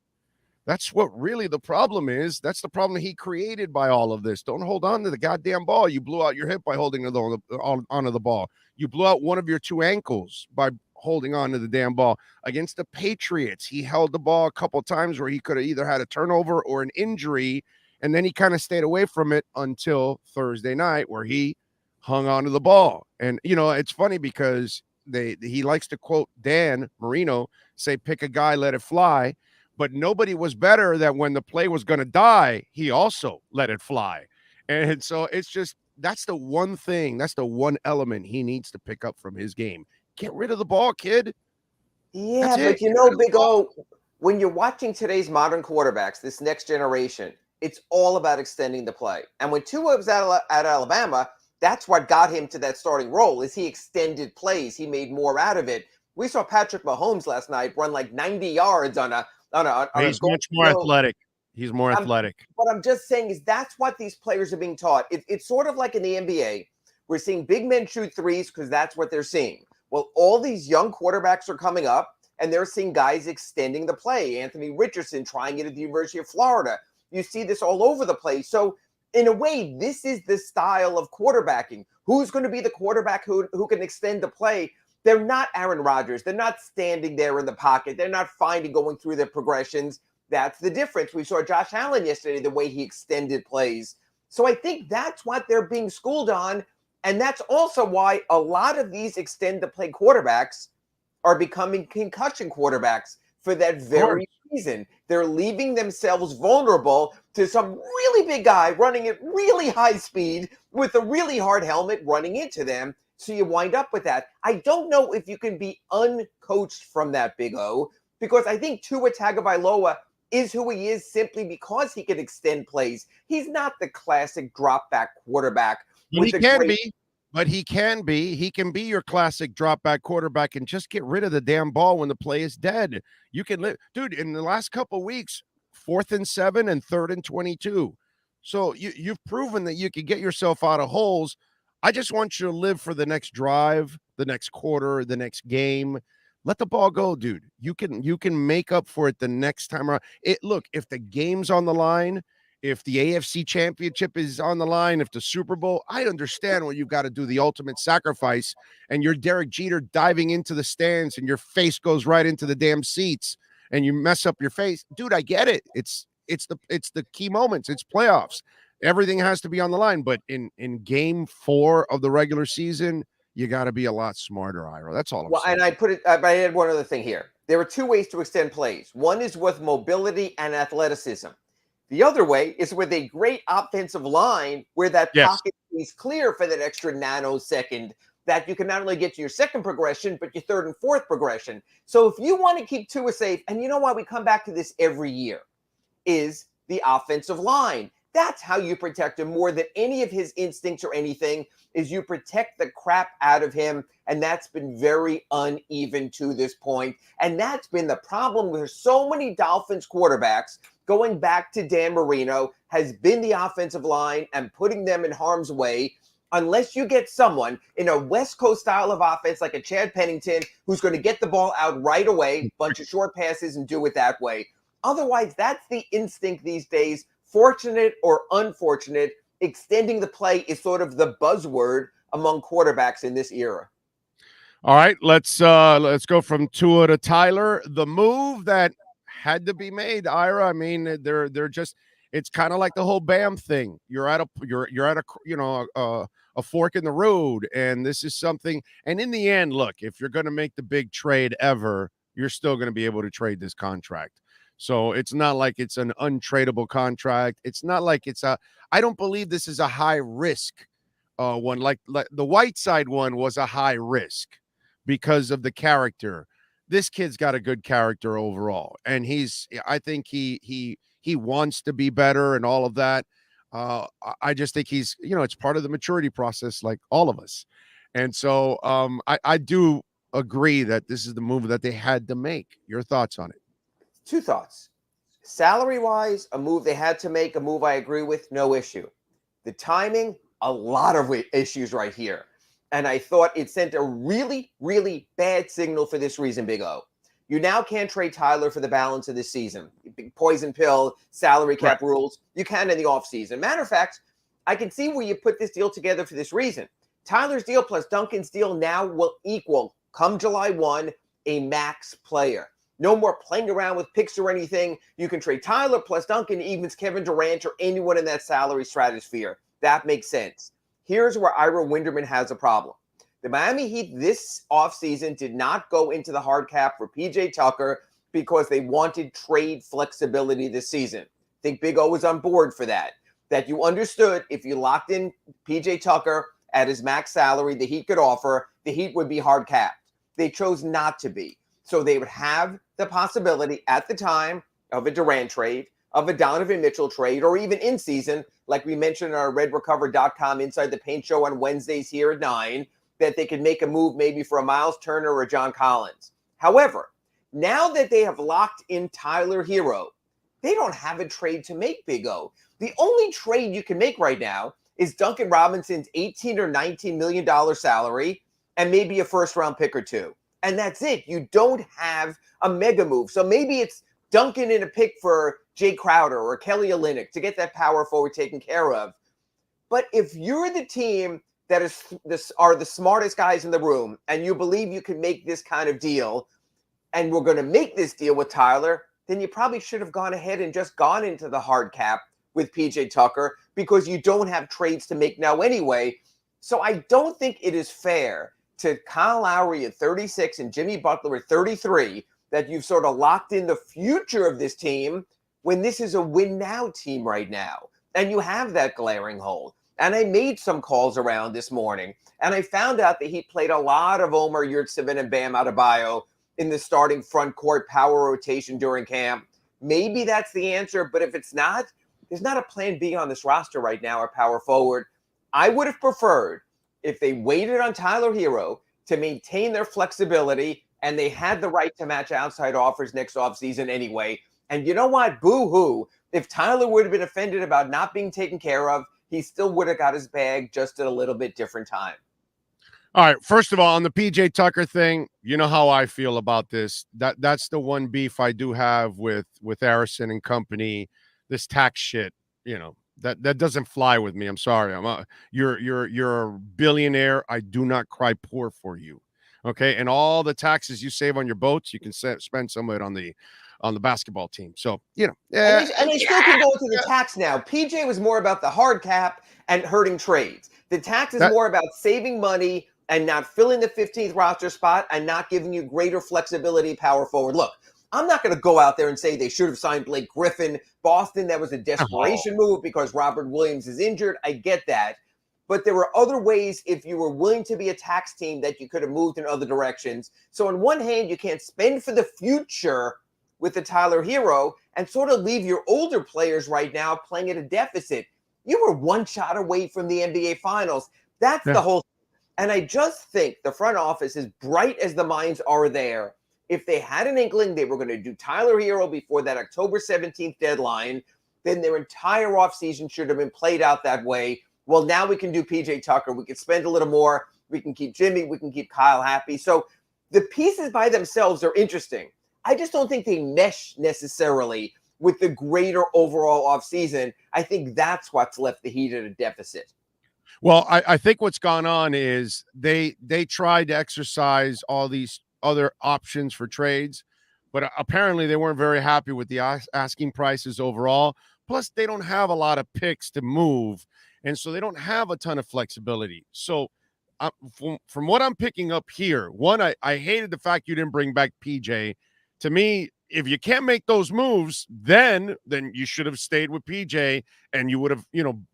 That's what really the problem is. That's the problem he created by all of this. Don't hold on to the goddamn ball. You blew out your hip by holding onto the ball. You blew out one of your two ankles by holding on to the damn ball. Against the Patriots, he held the ball a couple times where he could have either had a turnover or an injury, and then he kind of stayed away from it until Thursday night where he hung on to the ball. And, you know, it's funny because he likes to quote Dan Marino, say, pick a guy, let it fly. But nobody was better that when the play was going to die, he also let it fly. And so it's just, that's the one thing, that's the one element he needs to pick up from his game. Get rid of the ball, kid. Yeah, but you know, Big O, when you're watching today's modern quarterbacks, this next generation, it's all about extending the play. And when Tua was at Alabama, that's what got him to that starting role, is he extended plays. He made more out of it. We saw Patrick Mahomes last night run like 90 yards on a He's much more athletic. He's more athletic. What I'm just saying is that's what these players are being taught. It's sort of like in the NBA. We're seeing big men shoot threes because that's what they're seeing. Well, all these young quarterbacks are coming up, and they're seeing guys extending the play. Anthony Richardson trying it at the University of Florida. You see this all over the place. So in a way, this is the style of quarterbacking. Who's going to be the quarterback who can extend the play? They're not Aaron Rodgers. They're not standing there in the pocket. They're not going through their progressions. That's the difference. We saw Josh Allen yesterday, the way he extended plays. So I think that's what they're being schooled on. And that's also why a lot of these extend the play quarterbacks are becoming concussion quarterbacks for that very reason. They're leaving themselves vulnerable to some really big guy running at really high speed with a really hard helmet running into them. So you wind up with that. I don't know if you can be uncoached from that, Big O, because I think Tua Tagovailoa is who he is simply because he can extend plays. He's not the classic drop back quarterback. He can be. But he can be. He can be your classic drop back quarterback and just get rid of the damn ball when the play is dead. You can live. Dude, in the last couple of weeks, 4th and 7 and 3rd and 22. So you've proven that you can get yourself out of holes. I just want you to live for the next drive, the next quarter, the next game. Let the ball go, dude. You can make up for it the next time around. Look, if the game's on the line, if the AFC championship is on the line, if the Super Bowl, I understand when you've got to do the ultimate sacrifice and you're Derek Jeter diving into the stands and your face goes right into the damn seats and you mess up your face. Dude, I get it. It's the key moments. It's playoffs. Everything has to be on the line. But in game 4 of the regular season, you got to be a lot smarter, Ira. That's all I'm saying. And I add one other thing here. There are 2 ways to extend plays. One is with mobility and athleticism. The other way is with a great offensive line where that pocket is clear for that extra nanosecond that you can not only get to your second progression, but your third and fourth progression. So if you want to keep Tua safe, and you know why we come back to this every year, is the offensive line. That's how you protect him more than any of his instincts or anything, is you protect the crap out of him. And that's been very uneven to this point. And that's been the problem with so many Dolphins quarterbacks going back to Dan Marino, has been the offensive line and putting them in harm's way. Unless you get someone in a West Coast style of offense like a Chad Pennington who's going to get the ball out right away, bunch of short passes and do it that way. Otherwise, that's the instinct these days. Fortunate or unfortunate, extending the play is sort of the buzzword among quarterbacks in this era. All right, let's go from Tua to Tyler. The move that had to be made, Ira. I mean, they're just. It's kind of like the whole Bam thing. You're at a fork in the road, and this is something. And in the end, look, if you're going to make the big trade ever, you're still going to be able to trade this contract. So it's not like it's an untradeable contract. It's not like it's a. I don't believe this is a high risk one. Like the Whiteside one was a high risk because of the character. This kid's got a good character overall, and I think he wants to be better and all of that. I just think he's, it's part of the maturity process, like all of us. And so I do agree that this is the move that they had to make. Your thoughts on it? Two thoughts. Salary-wise, a move they had to make, a move I agree with, no issue. The timing, a lot of issues right here. And I thought it sent a really, really bad signal for this reason, Big O. You now can't trade Tyler for the balance of this season. Big poison pill, salary cap rules. You can in the offseason. Matter of fact, I can see where you put this deal together for this reason. Tyler's deal plus Duncan's deal now will equal, come July 1, a max player. No more playing around with picks or anything. You can trade Tyler plus Duncan evens Kevin Durant or anyone in that salary stratosphere. That makes sense. Here's where Ira Winderman has a problem. The Miami Heat this offseason did not go into the hard cap for P.J. Tucker because they wanted trade flexibility this season. I think Big O was on board for that. That you understood if you locked in P.J. Tucker at his max salary the Heat could offer, the Heat would be hard capped. They chose not to be. So they would have the possibility at the time of a Durant trade, of a Donovan Mitchell trade, or even in season, like we mentioned in our RedRecover.com Inside the Paint show on Wednesdays here at 9, that they could make a move maybe for a Miles Turner or a John Collins. However, now that they have locked in Tyler Herro, they don't have a trade to make, Big O. The only trade you can make right now is Duncan Robinson's $18 or $19 million salary and maybe a first-round pick or two. And that's it. You don't have a mega move. So maybe it's Duncan in a pick for Jay Crowder or Kelly Olynyk to get that power forward taken care of. But if you're the team that are the smartest guys in the room and you believe you can make this kind of deal and we're going to make this deal with Tyler, then you probably should have gone ahead and just gone into the hard cap with PJ Tucker because you don't have trades to make now anyway. So I don't think it is fair to Kyle Lowry at 36 and Jimmy Butler at 33 that you've sort of locked in the future of this team when this is a win now team right now. And you have that glaring hole. And I made some calls around this morning, and I found out that he played a lot of Omer Yurtseven and Bam Adebayo in the starting front court power rotation during camp. Maybe that's the answer, but if it's not, there's not a plan B on this roster right now or power forward. I would have preferred if they waited on Tyler Herro to maintain their flexibility and they had the right to match outside offers next offseason anyway. And you know what? Boo-hoo. If Tyler would have been offended about not being taken care of, he still would have got his bag just at a little bit different time. All right. First of all, on the PJ Tucker thing, you know how I feel about this. That's the one beef I do have with Harrison and company. This tax shit, that doesn't fly with me. I'm sorry. You're a billionaire. I do not cry poor for you. Okay. And all the taxes you save on your boats, you can spend some of it on the basketball team. So, And they still can go into the tax now. PJ was more about the hard cap and hurting trades. The tax is more about saving money and not filling the 15th roster spot and not giving you greater flexibility power forward. Look, I'm not going to go out there and say they should have signed Blake Griffin. Boston, that was a desperation move because Robert Williams is injured. I get that. But there were other ways, if you were willing to be a tax team, that you could have moved in other directions. So on one hand, you can't spend for the future with the Tyler Herro and sort of leave your older players right now playing at a deficit. You were one shot away from the NBA Finals. That's the whole. And I just think the front office, as bright as the minds are there, if they had an inkling they were going to do Tyler Herro before that October 17th deadline, then their entire offseason should have been played out that way. Well, now we can do PJ Tucker. We can spend a little more. We can keep Jimmy. We can keep Kyle happy. So the pieces by themselves are interesting. I just don't think they mesh necessarily with the greater overall offseason. I think that's what's left the Heat at a deficit. Well, I think what's gone on is they tried to exercise all these other options for trades, but apparently they weren't very happy with the asking prices overall. Plus, they don't have a lot of picks to move, and so they don't have a ton of flexibility. So from what I'm picking up here, one, I hated the fact you didn't bring back PJ. To me, if you can't make those moves, then you should have stayed with PJ, and you would have,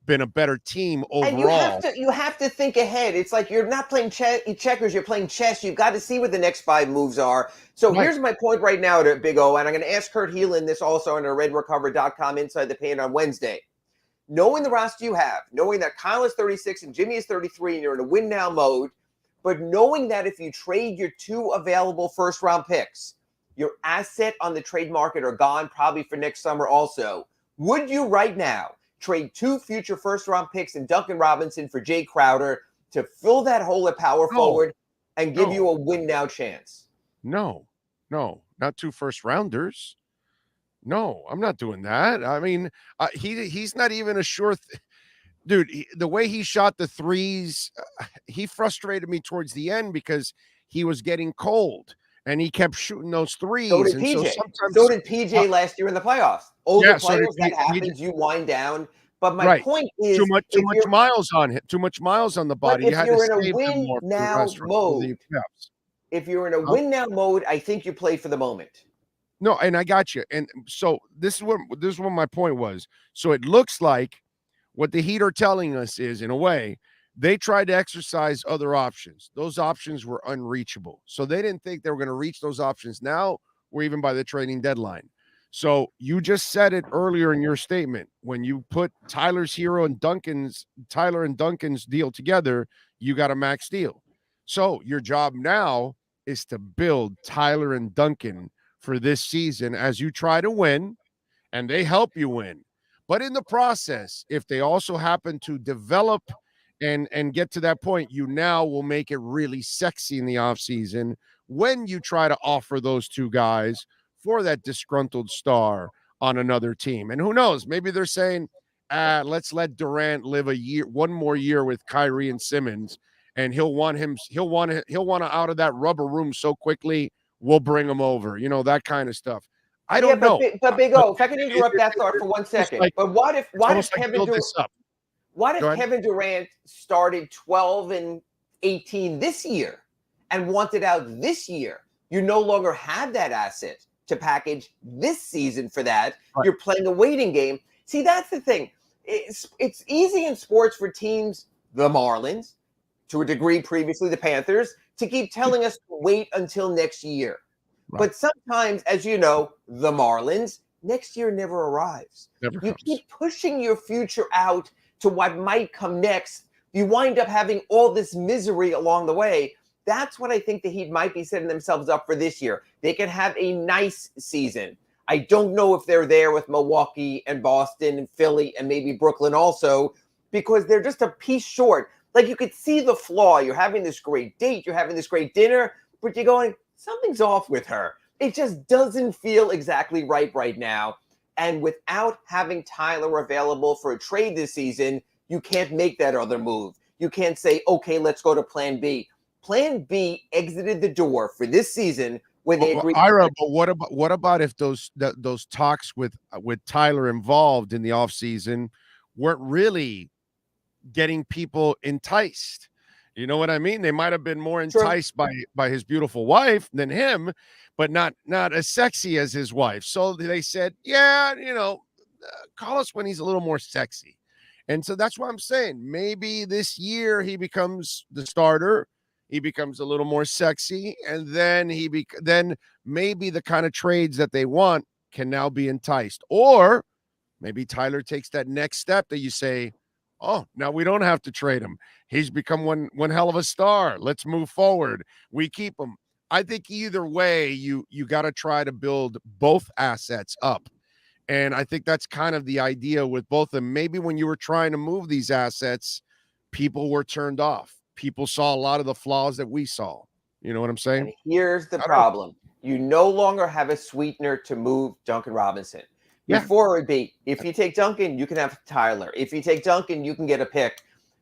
been a better team overall. And you have to think ahead. It's like you're not playing checkers, you're playing chess. You've got to see what the next 5 moves are. So here's my point right now to Big O, and I'm going to ask Kurt Heelan this also on our RedRecover.com Inside the Paint on Wednesday. Knowing the roster you have, knowing that Kyle is 36 and Jimmy is 33, and you're in a win now mode, but knowing that if you trade your 2 available first-round picks, your asset on the trade market are gone probably for next summer also. Would you right now trade 2 future first-round picks in Duncan Robinson for Jay Crowder to fill that hole at power forward and give you a win-now chance? No, not 2 first-rounders. No, I'm not doing that. I mean, he's not even a sure dude, the way he shot the threes, he frustrated me towards the end because he was getting cold. And he kept shooting those threes. So did PJ. So did PJ last year in the playoffs. Older players, that happens. You wind down. But my point is, too much miles on him. Too much miles on the body. If you're in a win now mode, if you're in a win now mode, I think you play for the moment. No, and I got you. And so this is what my point was. So it looks like what the Heat are telling us is, in a way, they tried to exercise other options. Those options were unreachable. So they didn't think they were going to reach those options now or even by the trading deadline. So you just said it earlier in your statement. When you put Tyler and Duncan's deal together, you got a max deal. So your job now is to build Tyler and Duncan for this season as you try to win, and they help you win. But in the process, if they also happen to develop and get to that point, you now will make it really sexy in the offseason when you try to offer those 2 guys for that disgruntled star on another team. And who knows, maybe they're saying, let's let Durant live one more year with Kyrie and Simmons, and he'll want out of that rubber room so quickly, we'll bring him over, that kind of stuff. I don't know. But Big O, if I can interrupt that thought for 1 second. But what if Kevin Durant started 12-18 this year and wanted out this year? You no longer have that asset to package this season for that. Right. You're playing a waiting game. See, that's the thing. It's easy in sports for teams, the Marlins, to a degree previously the Panthers, to keep telling us to wait until next year. Right. But sometimes, as you know, the Marlins, next year never arrives. You keep pushing your future out to what might come next. You wind up having all this misery along the way. That's what I think the Heat might be setting themselves up for this year. They can have a nice season. I don't know if they're there with Milwaukee and Boston and Philly and maybe Brooklyn also, because they're just a piece short. Like, you could see the flaw. You're having this great date. You're having this great dinner, but you're going, something's off with her. It just doesn't feel exactly right now. And without having Tyler available for a trade this season, you can't make that other move. You can't say, okay, let's go to plan B. Plan B exited the door for this season when they agreed. Ira, but what about if those talks with Tyler involved in the offseason weren't really getting people enticed? You know what I mean? They might have been more True. enticed by his beautiful wife than him, but not as sexy as his wife. So they said, yeah, call us when he's a little more sexy. And so that's what I'm saying. Maybe this year he becomes the starter. He becomes a little more sexy, and then then maybe the kind of trades that they want can now be enticed. Or maybe Tyler takes that next step that you say, oh, now we don't have to trade him. He's become one hell of a star. Let's move forward. We keep him. I think either way, you got to try to build both assets up. And I think that's kind of the idea with both of them. Maybe when you were trying to move these assets, people were turned off. People saw a lot of the flaws that we saw. You know what I'm saying? And here's the problem. You no longer have a sweetener to move Duncan Robinson. Before it would be, if you take Duncan, you can have Tyler. If you take Duncan, you can get a pick.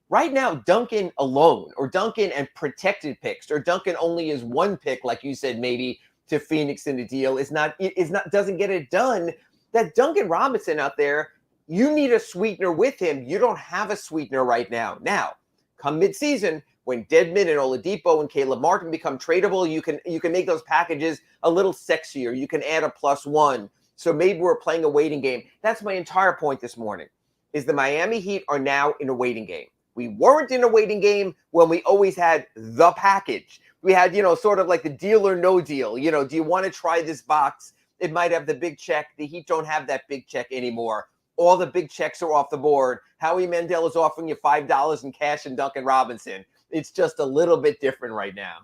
Right now, Duncan alone, or Duncan and protected picks, or Duncan only is one pick, like you said, maybe to Phoenix in the deal, doesn't get it done. That Duncan Robinson out there, you need a sweetener with him. You don't have a sweetener right now. Now, come midseason, when Dedmon and Oladipo and Caleb Martin become tradable, you can make those packages a little sexier. You can add a +1. So maybe we're playing a waiting game. That's my entire point this morning, is the Miami Heat are now in a waiting game. We weren't in a waiting game when we always had the package. We had, sort of like the deal or no deal. Do you want to try this box? It might have the big check. The Heat don't have that big check anymore. All the big checks are off the board. Howie Mandel is offering you $5 in cash and Duncan Robinson. It's just a little bit different right now.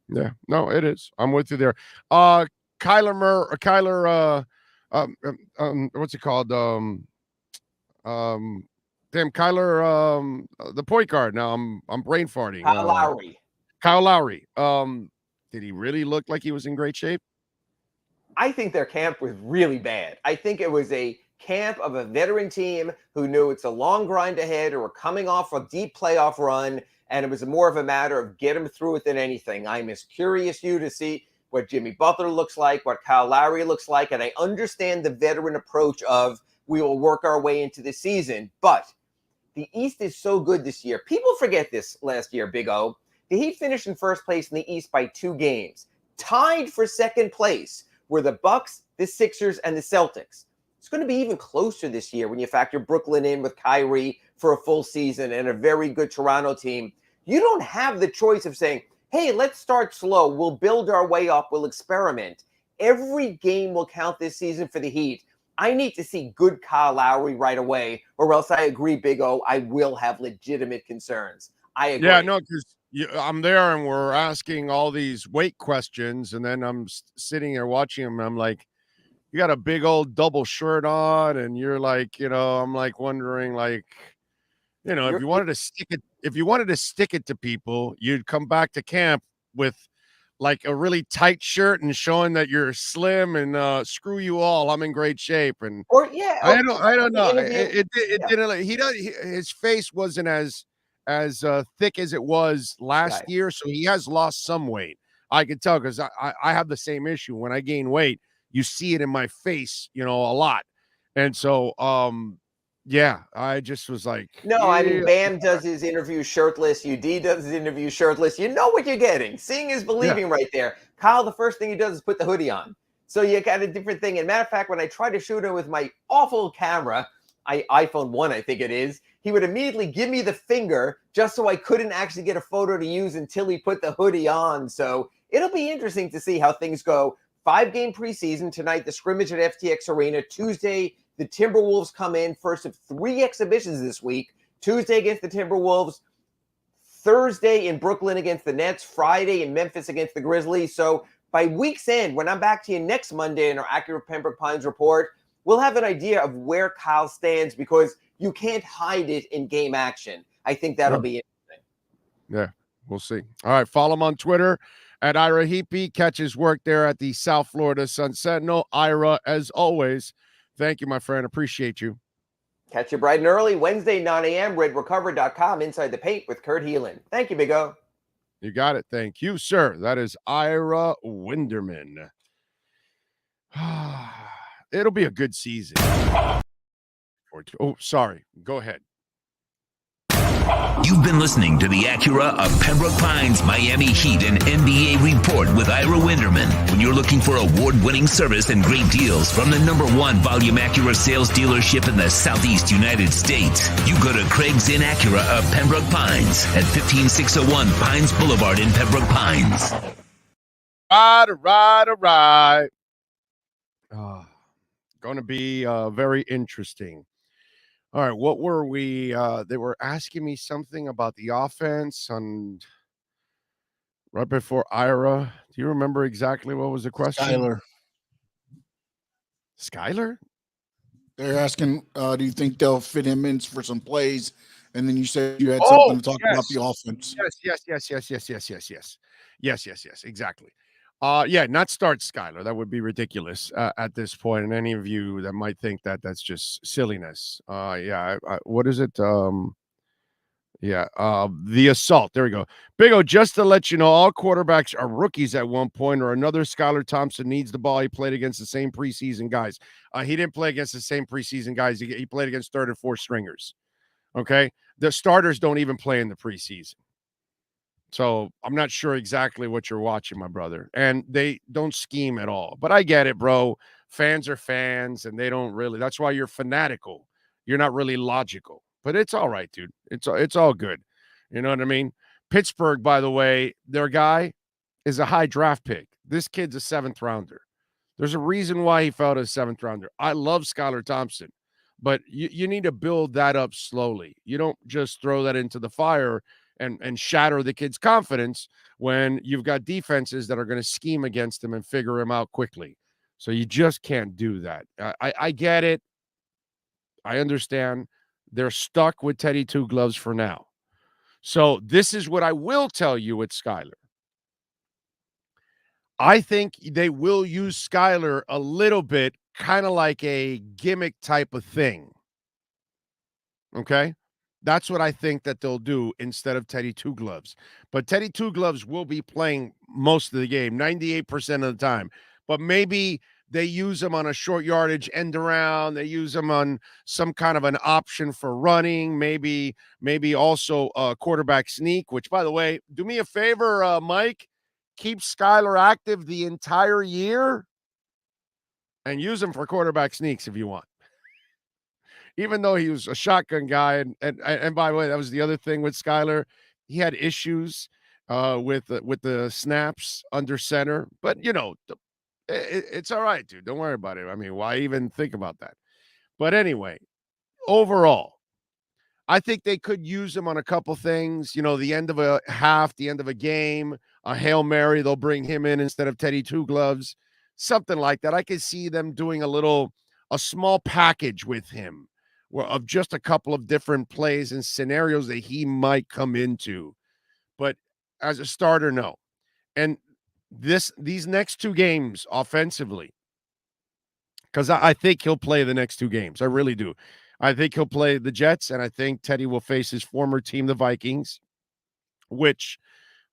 Yeah, no, it is. I'm with you there. Kyler, what's it called? Kyler, the point guard. Now I'm brain farting. Kyle Lowry. Did he really look like he was in great shape? I think their camp was really bad. I think it was a camp of a veteran team who knew it's a long grind ahead, or were coming off a deep playoff run, and it was more of a matter of get them through it than anything. I'm as curious to see what Jimmy Butler looks like, what Kyle Lowry looks like, and I understand the veteran approach of we will work our way into the season, but the East is so good this year. People forget this last year, Big O. The Heat finished in first place in the East by 2 games. Tied for second place were the Bucks, the Sixers, and the Celtics. It's going to be even closer this year when you factor Brooklyn in with Kyrie for a full season and a very good Toronto team. You don't have the choice of saying, hey, let's start slow. We'll build our way up. We'll experiment. Every game will count this season for the Heat. I need to see good Kyle Lowry right away, or else I agree, Big O, I will have legitimate concerns. I agree. Yeah, no, because I'm there and we're asking all these weight questions, and then I'm sitting there watching him, and I'm like, you got a big old double shirt on, and you're like, I'm like wondering, like, if you wanted to stick it to people, you'd come back to camp with like a really tight shirt and showing that you're slim, and screw you all, I'm in great shape. And I don't know. His face wasn't as thick as it was last year, so he has lost some weight. I can tell, because I have the same issue. When I gain weight, you see it in my face, a lot. And so yeah, I just was like, I mean, Bam does his interview shirtless. UD does his interview shirtless. You know what you're getting. Seeing is believing right there. Kyle, the first thing he does is put the hoodie on. So you got a different thing. And matter of fact, when I tried to shoot him with my awful camera, iPhone 1, I think it is, he would immediately give me the finger just so I couldn't actually get a photo to use until he put the hoodie on. So it'll be interesting to see how things go. 5-game preseason tonight, the scrimmage at FTX Arena. Tuesday, the Timberwolves come in, first of 3 exhibitions this week. Tuesday against the Timberwolves, Thursday in Brooklyn against the Nets, Friday in Memphis against the Grizzlies. So by week's end, when I'm back to you next Monday in our Acura Pembroke Pines report, we'll have an idea of where Kyle stands, because you can't hide it in game action. I think that'll be interesting. Yeah, we'll see. All right, follow him on Twitter at Ira Heapy. Catch his work there at the South Florida Sun Sentinel. Ira, as always, thank you, my friend. Appreciate you. Catch you bright and early, Wednesday, 9 a.m., redrecover.com, Inside the Paint with Kurt Heelan. Thank you, Big O. You got it. Thank you, sir. That is Ira Winderman. It'll be a good season. Oh, sorry. Go ahead. You've been listening to the Acura of Pembroke Pines Miami Heat and NBA Report with Ira Winderman. When you're looking for award-winning service and great deals from the #1 volume Acura sales dealership in the Southeast United States, you go to Craig's Inn Acura of Pembroke Pines at 15601 Pines Boulevard in Pembroke Pines. All right. Going to be very interesting. All right, what were we? They were asking me something about the offense and right before Ira. Do you remember exactly what was the question? Skyler? They're asking, do you think they'll fit him in for some plays? And then you said you had something to talk about the offense. Yes. Exactly. Not start Skyler. That would be ridiculous at this point. And any of you that might think that that's just silliness. What is it? The assault. There we go. Big O, just to let you know, all quarterbacks are rookies at one point or another. Skylar Thompson needs the ball. He played against the same preseason guys. He didn't play against the same preseason guys. He played against third and fourth stringers. Okay. The starters don't even play in the preseason. So I'm not sure exactly what you're watching, my brother. And they don't scheme at all. But I get it, bro. Fans are fans, and they don't really. That's why you're fanatical. You're not really logical. But it's all right, dude. It's all good. You know what I mean? Pittsburgh, by the way, their guy is a high draft pick. This kid's a 7th rounder. There's a reason why he fell to a 7th rounder. I love Skylar Thompson, but you need to build that up slowly. You don't just throw that into the fire and shatter the kid's confidence when you've got defenses that are going to scheme against him and figure him out quickly. So you just can't do that. I get it. I understand. They're stuck with Teddy Two Gloves for now. So this is what I will tell you with Skyler. I think they will use Skyler a little bit, kind of like a gimmick type of thing. Okay? That's what I think that they'll do instead of Teddy Two Gloves. But Teddy Two Gloves will be playing most of the game, 98% of the time. But maybe they use him on a short yardage end around. They use him on some kind of an option for running. Maybe also a quarterback sneak, which, by the way, do me a favor, Mike. Keep Skyler active the entire year and use him for quarterback sneaks if you want. Even though he was a shotgun guy, and by the way, that was the other thing with Skyler. He had issues with the snaps under center, but it's all right, dude. Don't worry about it. I mean, why even think about that? But anyway, overall, I think they could use him on a couple things. The end of a half, the end of a game, a Hail Mary. They'll bring him in instead of Teddy Two Gloves, something like that. I could see them doing a small package with him, of just a couple of different plays and scenarios that he might come into. But as a starter, no. And these next 2 games offensively, because I think he'll play the next 2 games. I really do. I think he'll play the Jets, and I think Teddy will face his former team, the Vikings, which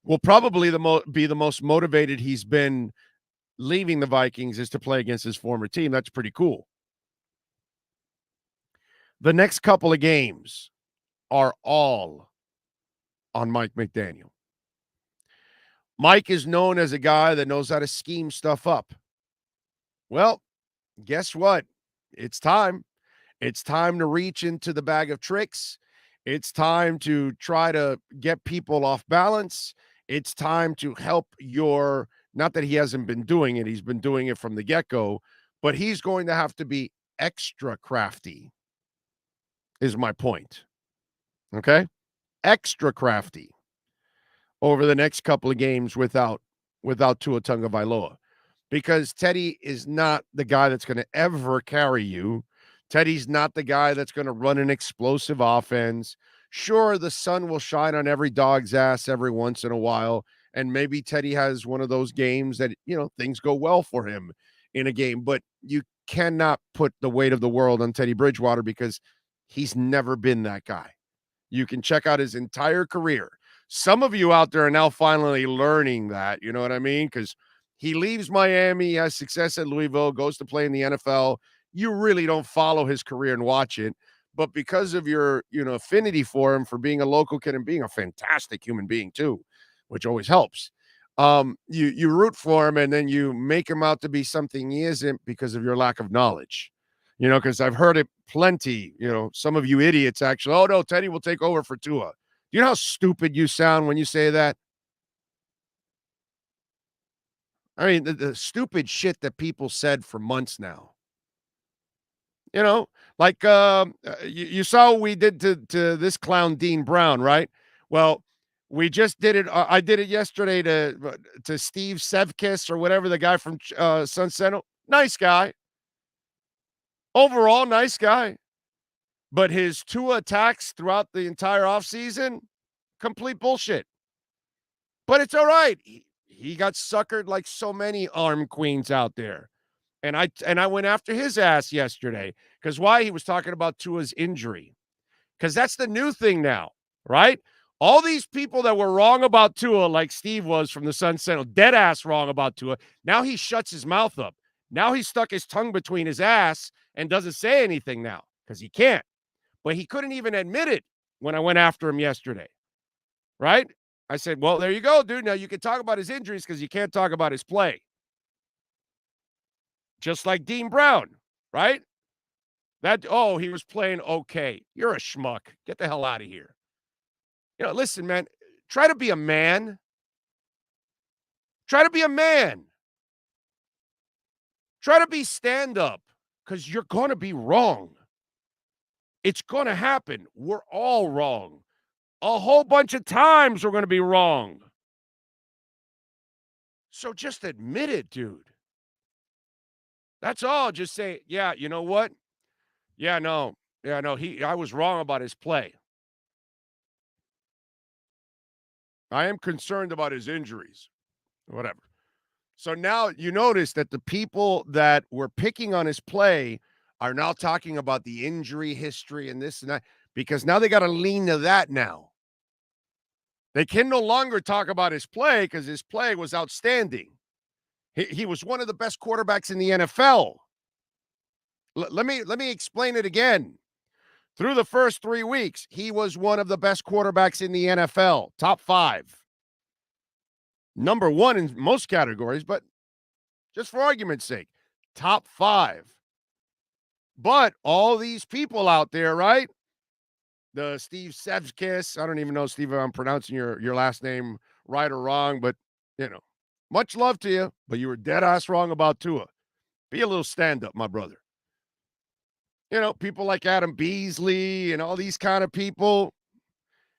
will probably be the most motivated he's been leaving the Vikings is to play against his former team. That's pretty cool. The next couple of games are all on Mike McDaniel. Mike is known as a guy that knows how to scheme stuff up. Well, guess what? It's time. It's time to reach into the bag of tricks. It's time to try to get people off balance. It's time to help not that he hasn't been doing it. He's been doing it from the get-go, but he's going to have to be extra crafty. Is my point. Okay? Extra crafty over the next couple of games without Tua Tagovailoa. Because Teddy is not the guy that's going to ever carry you. Teddy's not the guy that's going to run an explosive offense. Sure, the sun will shine on every dog's ass every once in a while, and maybe Teddy has one of those games that, things go well for him in a game, but you cannot put the weight of the world on Teddy Bridgewater because he's never been that guy. You can check out his entire career. Some of you out there are now finally learning that, you know what I mean? Because he leaves Miami, has success at Louisville, goes to play in the NFL. You really don't follow his career and watch it. but because of your, affinity for him, for being a local kid and being a fantastic human being too, which always helps. You root for him and then you make him out to be something he isn't because of your lack of knowledge. Because I've heard it plenty. Some of you idiots actually, oh no, Teddy will take over for Tua. Do you know how stupid you sound when you say that? I mean, the stupid shit that people said for months now. Like you saw what we did to this clown Dean Brown, right? Well, we just did it. I did it yesterday to Steve Sevkis or whatever, the guy from Sun Sentinel. Nice guy. Overall, nice guy. But his Tua attacks throughout the entire offseason, complete bullshit. But it's all right. He got suckered like so many arm queens out there. And I went after his ass yesterday. Because why? He was talking about Tua's injury. Because that's the new thing now, right? All these people that were wrong about Tua, like Steve was from the Sun Sentinel, dead ass wrong about Tua. Now he shuts his mouth up. Now he stuck his tongue between his ass and doesn't say anything now because he can't. But he couldn't even admit it when I went after him yesterday, right? I said, well, there you go, dude. Now you can talk about his injuries because you can't talk about his play. Just like Dean Brown, right? He was playing okay. You're a schmuck. Get the hell out of here. Listen, man, try to be a man. Try to be a man. Try to be stand-up because you're going to be wrong. It's going to happen. We're all wrong. A whole bunch of times we're going to be wrong. So just admit it, dude. That's all. Just say, yeah, you know what? Yeah, no. I was wrong about his play. I am concerned about his injuries. Whatever. So now you notice that the people that were picking on his play are now talking about the injury history and this and that, because now they got to lean to that now. They can no longer talk about his play because his play was outstanding. He was one of the best quarterbacks in the NFL. Let me explain it again. Through the first 3 weeks, he was one of the best quarterbacks in the NFL, top 5. Number 1 in most categories, but just for argument's sake, top 5. But all these people out there, right? The Steve Sevkis, I don't even know, Steve, if I'm pronouncing your last name right or wrong, but, much love to you, but you were dead ass wrong about Tua. Be a little stand-up, my brother. People like Adam Beasley and all these kind of people.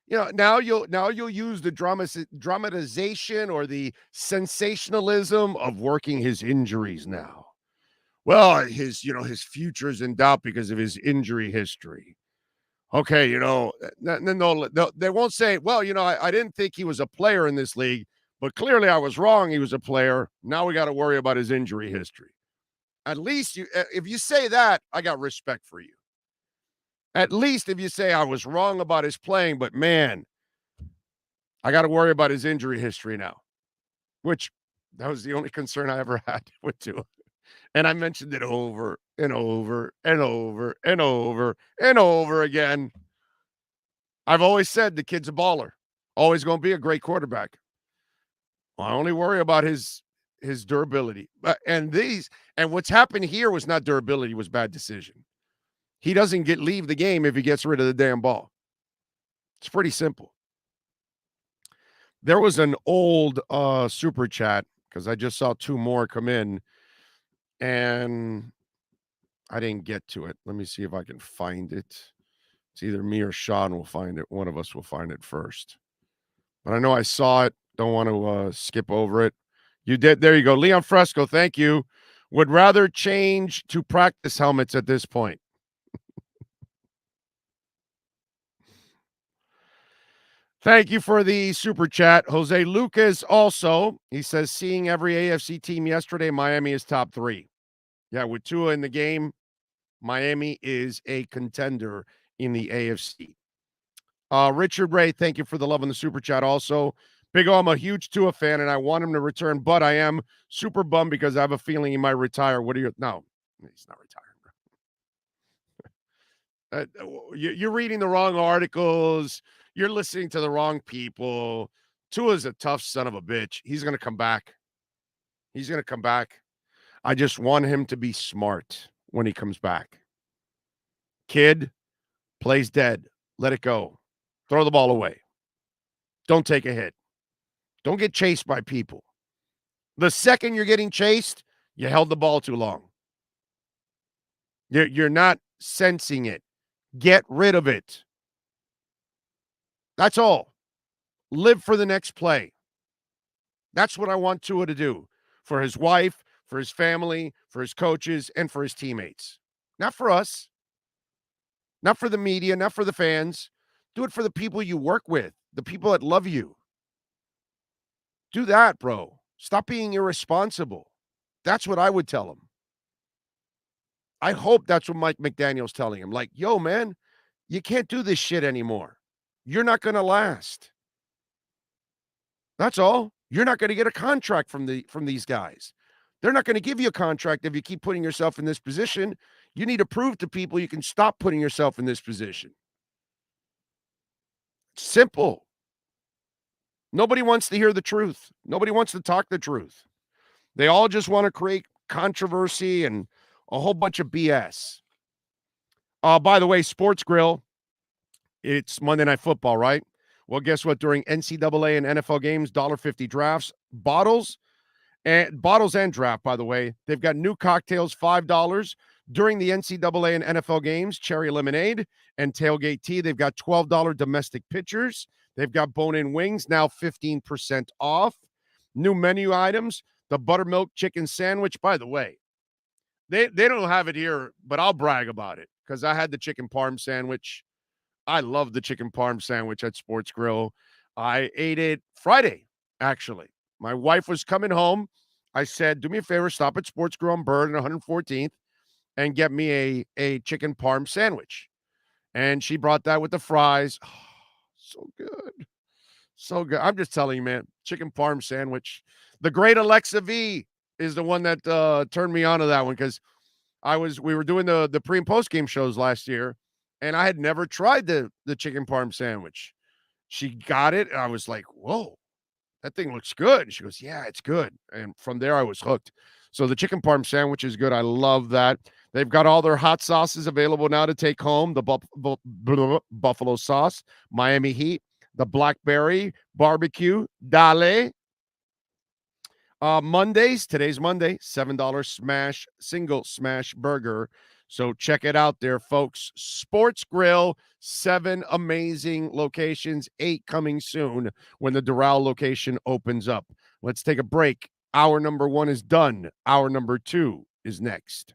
Now you'll use the dramatization or the sensationalism of working his injuries now. Well, his future's in doubt because of his injury history. Okay, they won't say, well, I didn't think he was a player in this league, but clearly I was wrong. He was a player. Now we got to worry about his injury history. At least if you say that, I got respect for you. At least if you say I was wrong about his playing, but man, I got to worry about his injury history now, which that was the only concern I ever had with Tua. And I mentioned it over and over and over and over and over again. I've always said the kid's a baller, always going to be a great quarterback. I only worry about his durability. And what's happened here was not durability, was bad decision. He doesn't leave the game if he gets rid of the damn ball. It's pretty simple. There was an old super chat because I just saw 2 more come in and I didn't get to it. Let me see if I can find it. It's either me or Sean will find it. One of us will find it first. But I know I saw it. Don't want to skip over it. You did. There you go. Leon Fresco, thank you. Would rather change to practice helmets at this point. Thank you for the super chat. Jose Lucas also, he says, seeing every AFC team yesterday, Miami is top 3. Yeah, with Tua in the game, Miami is a contender in the AFC. Richard Ray, thank you for the love in the super chat also. Big O, I'm a huge Tua fan, and I want him to return, but I am super bummed because I have a feeling he might retire. No, he's not retiring. You're reading the wrong articles. You're listening to the wrong people. Tua's a tough son of a bitch. He's going to come back. He's going to come back. I just want him to be smart when he comes back. Kid, plays dead. Let it go. Throw the ball away. Don't take a hit. Don't get chased by people. The second you're getting chased, you held the ball too long. You're not sensing it. Get rid of it. That's all. Live for the next play. That's what I want Tua to do for his wife, for his family, for his coaches, and for his teammates. Not for us. Not for the media, not for the fans. Do it for the people you work with, the people that love you. Do that, bro. Stop being irresponsible. That's what I would tell him. I hope that's what Mike McDaniel's telling him. Like, yo, man, you can't do this shit anymore. You're not going to last. That's all. You're not going to get a contract from these guys. They're not going to give you a contract if you keep putting yourself in this position. You need to prove to people you can stop putting yourself in this position. Simple. Nobody wants to hear the truth. Nobody wants to talk the truth. They all just want to create controversy and a whole bunch of BS. By the way, Sports Grill, it's Monday Night Football, right? Well, guess what? During NCAA and NFL games, $1.50 drafts, bottles and draft, by the way. They've got new cocktails, $5. During the NCAA and NFL games, cherry lemonade and tailgate tea. They've got $12 domestic pitchers. They've got bone-in wings, now 15% off. New menu items, the buttermilk chicken sandwich. By the way, they don't have it here, but I'll brag about it because I had the chicken parm sandwich. I love the chicken parm sandwich at Sports Grill. I ate it Friday, actually. My wife was coming home. I said, do me a favor, stop at Sports Grill on Bird and 114th and get me a chicken parm sandwich. And she brought that with the fries. Oh, so good. So good. I'm just telling you, man, chicken parm sandwich. The great Alexa V is the one that turned me on to that one because we were doing the pre and post game shows last year, and I had never tried the chicken parm sandwich. She got it, and I was like, whoa, that thing looks good. And she goes, yeah, it's good. And from there, I was hooked. So the chicken parm sandwich is good. I love that. They've got all their hot sauces available now to take home. The buffalo sauce, Miami Heat, the blackberry barbecue, Dale. Mondays, today's Monday, $7 single smash burger. So check it out there, folks. Sports Grill, 7 amazing locations, 8 coming soon when the Doral location opens up. Let's take a break. Hour number 1 is done. Hour number 2 is next.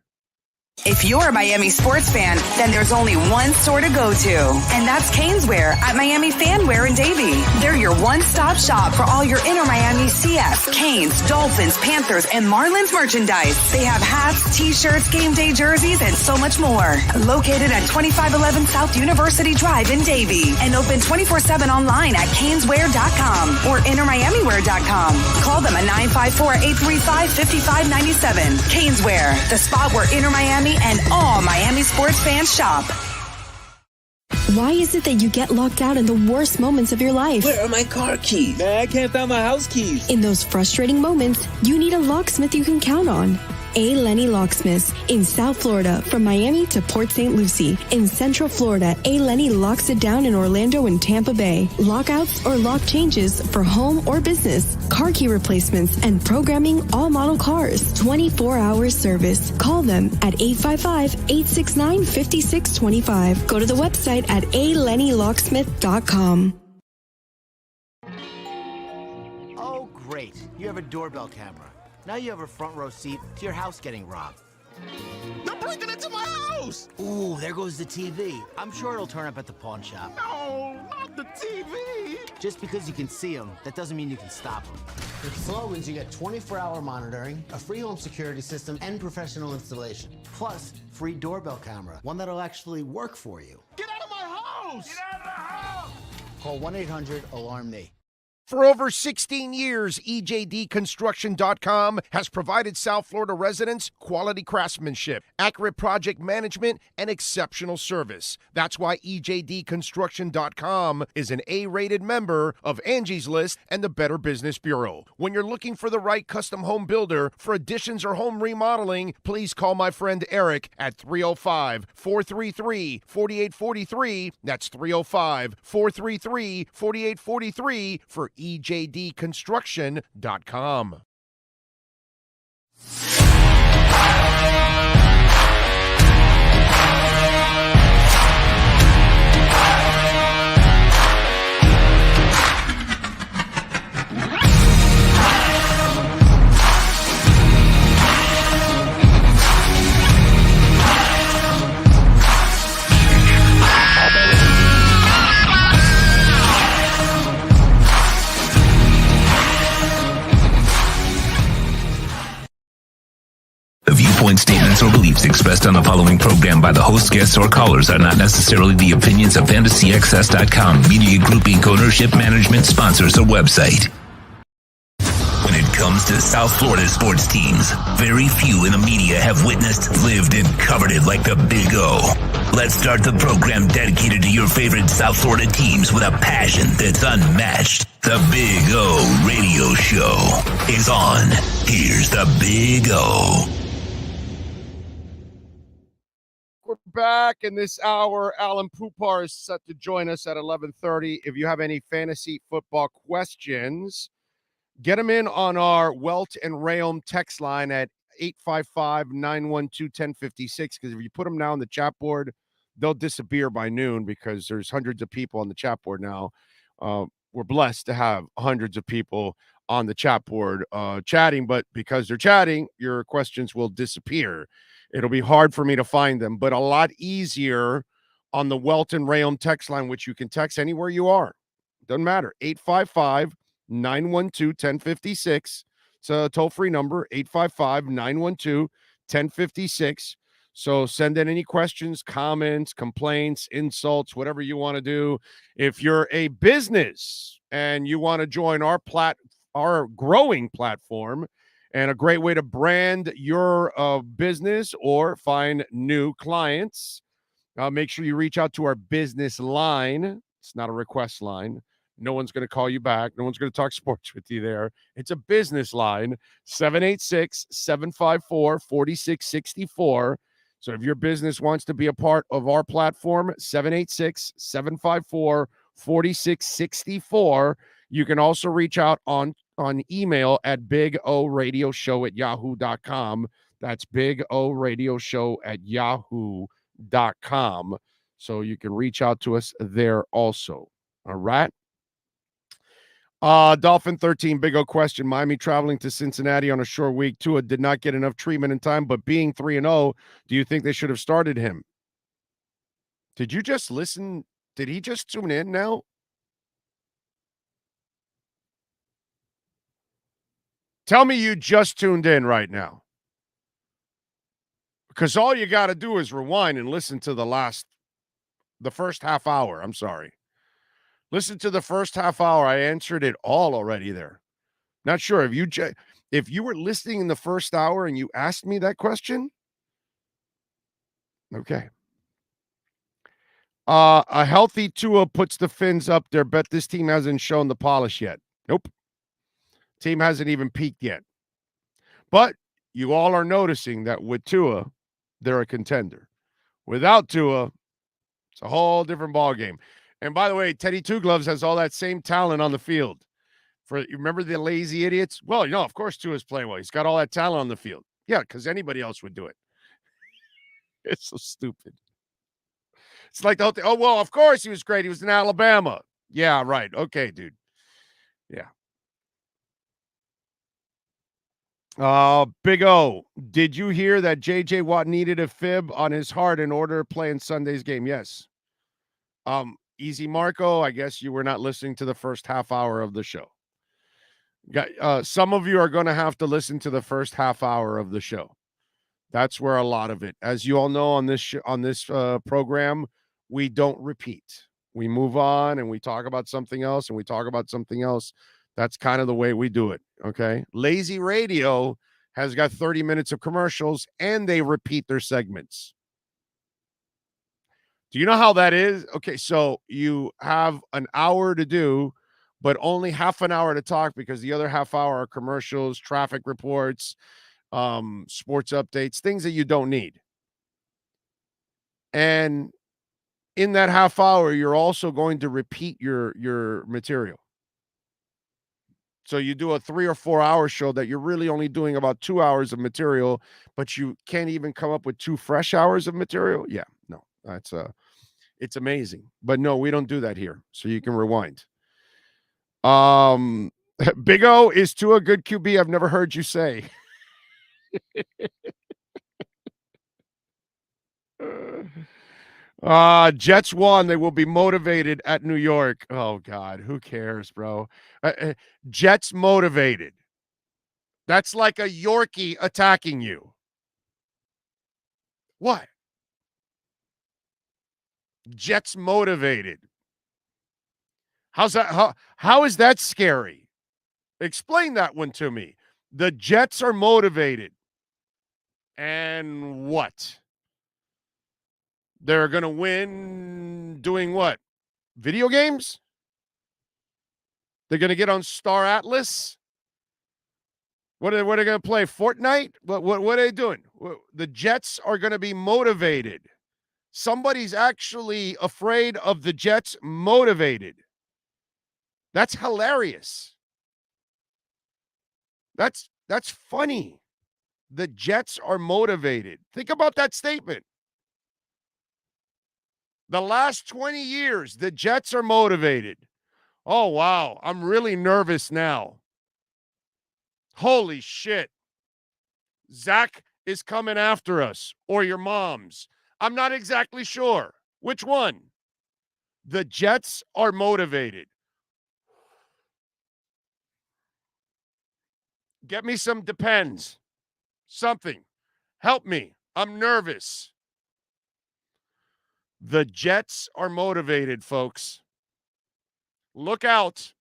If you're a Miami sports fan, then there's only one store to go to, and that's Caneswear at Miami Fanwear in Davie. They're your one-stop shop for all your inner Miami CF, Canes, Dolphins, Panthers, and Marlins merchandise. They have hats, t-shirts, game day jerseys, and so much more. Located at 2511 South University Drive in Davie, and open 24/7 online at caneswear.com or innermiamiwear.com. Call them at 954-835-5597. Caneswear, the spot where inner Miami and all Miami sports fans shop. Why is it that you get locked out in the worst moments of your life? Where are my car keys? Man, I can't find my house keys. In those frustrating moments, you need a locksmith you can count on. A. Lenny Locksmiths in South Florida, from Miami to Port St. Lucie. In Central Florida, A. Lenny locks it down in Orlando and Tampa Bay. Lockouts or lock changes for home or business. Car key replacements and programming all model cars. 24-hour service. Call them at 855-869-5625. Go to the website at alennylocksmith.com. Oh, great. You have a doorbell camera. Now you have a front row seat to your house getting robbed. They're breaking into my house! Ooh, there goes the TV. I'm sure it'll turn up at the pawn shop. No, not the TV! Just because you can see them, that doesn't mean you can stop them. With Slogans, you get 24-hour monitoring, a free home security system, and professional installation. Plus, free doorbell camera, one that'll actually work for you. Get out of my house! Get out of the house! Call 1-800-ALARM-ME. For over 16 years, EJDConstruction.com has provided South Florida residents quality craftsmanship, accurate project management, and exceptional service. That's why EJDConstruction.com is an A-rated member of Angie's List and the Better Business Bureau. When you're looking for the right custom home builder for additions or home remodeling, please call my friend Eric at 305-433-4843. That's 305-433-4843 for EJDConstruction.com. The viewpoints, statements, or beliefs expressed on the following program by the host, guests, or callers are not necessarily the opinions of FantasyXS.com, Media Group Inc. ownership, management, sponsors, or website. When it comes to South Florida sports teams, very few in the media have witnessed, lived, and covered it like the Big O. Let's start the program dedicated to your favorite South Florida teams with a passion that's unmatched. The Big O Radio Show is on. Here's the Big O. We're back in this hour. Alan Poupar is set to join us at 11:30. If you have any fantasy football questions, get them in on our Welt and Rayom text line at 855-912-1056, because if you put them now on the chat board, they'll disappear by noon because there's hundreds of people on the chat board now. We're blessed to have hundreds of people on the chat board chatting, but because they're chatting, your questions will disappear. It'll be hard for me to find them, but a lot easier on the Welton Rayom text line, which you can text anywhere you are. Doesn't matter. 855-912-1056. It's a toll-free number, 855-912-1056. So send in any questions, comments, complaints, insults, whatever you want to do. If you're a business and you want to join our growing platform, and a great way to brand your business or find new clients, make sure you reach out to our business line. It's not a request line. No one's going to call you back. No one's going to talk sports with you there. It's a business line, 786-754-4664. So if your business wants to be a part of our platform, 786-754-4664. You can also reach out on email at bigoradioshow@yahoo.com. That's bigoradioshow@yahoo.com. So you can reach out to us there also. All right. Dolphin 13, Big O question. Miami traveling to Cincinnati on a short week. Tua did not get enough treatment in time, but being 3-0, do you think they should have started him? Did you just listen? Did he just tune in now? Tell me you just tuned in right now. Because all you got to do is rewind and listen to the first half hour. I'm sorry. Listen to the first half hour. I answered it all already there. Not sure if you were listening in the first hour and you asked me that question. Okay. A healthy Tua puts the Fins up there. Bet this team hasn't shown the polish yet. Nope. Team hasn't even peaked yet. But you all are noticing that with Tua, they're a contender. Without Tua, it's a whole different ballgame. And by the way, Teddy Two Gloves has all that same talent on the field. You remember the lazy idiots? Well, of course Tua's playing well. He's got all that talent on the field. Yeah, because anybody else would do it. It's so stupid. It's like the whole thing. Oh, well, of course he was great. He was in Alabama. Yeah, right. Okay, dude. Yeah. Big O, did you hear that J.J. Watt needed a fib on his heart in order to play in Sunday's game? Yes. Easy Marco, I guess you were not listening to the first half hour of the show. Some of you are going to have to listen to the first half hour of the show. That's where a lot of it. As you all know on this program, we don't repeat. We move on and we talk about something else and we talk about something else. That's kind of the way we do it, okay? Lazy Radio has got 30 minutes of commercials and they repeat their segments. Do you know how that is? Okay, so you have an hour to do, but only half an hour to talk because the other half hour are commercials, traffic reports, sports updates, things that you don't need. And in that half hour, you're also going to repeat your material. So you do a 3 or 4 hour show that you're really only doing about 2 hours of material, but you can't even come up with 2 fresh hours of material. Yeah, no, it's amazing. But no, we don't do that here. So you can rewind. Big O, is Tua a good QB? I've never heard you say. Jets won. They will be motivated at New York. Oh, God. Who cares, bro? Jets motivated. That's like a Yorkie attacking you. What? Jets motivated. How's that? How is that scary? Explain that one to me. The Jets are motivated. And what? They're going to win doing what? Video games? They're going to get on Star Atlas? What are they going to play? Fortnite? What are they doing? The Jets are going to be motivated. Somebody's actually afraid of the Jets motivated. That's hilarious. That's funny. The Jets are motivated. Think about that statement. The last 20 years, the Jets are motivated. Oh, wow. I'm really nervous now. Holy shit. Zach is coming after us, or your mom's. I'm not exactly sure. Which one? The Jets are motivated. Get me some Depends. Something. Help me. I'm nervous. The Jets are motivated, folks. Look out.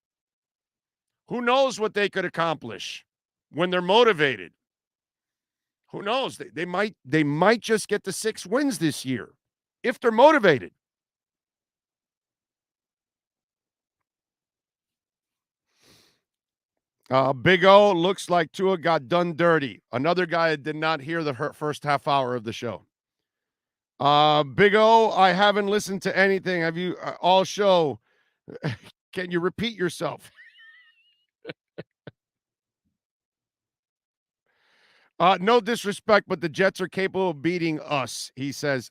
Who knows what they could accomplish when they're motivated? Who knows? They might just get the 6 wins this year if they're motivated. Big O, looks like Tua got done dirty. Another guy that did not hear the first half hour of the show. Big O, I haven't listened to anything. Have you all show? Can you repeat yourself? No disrespect, but the Jets are capable of beating us, he says.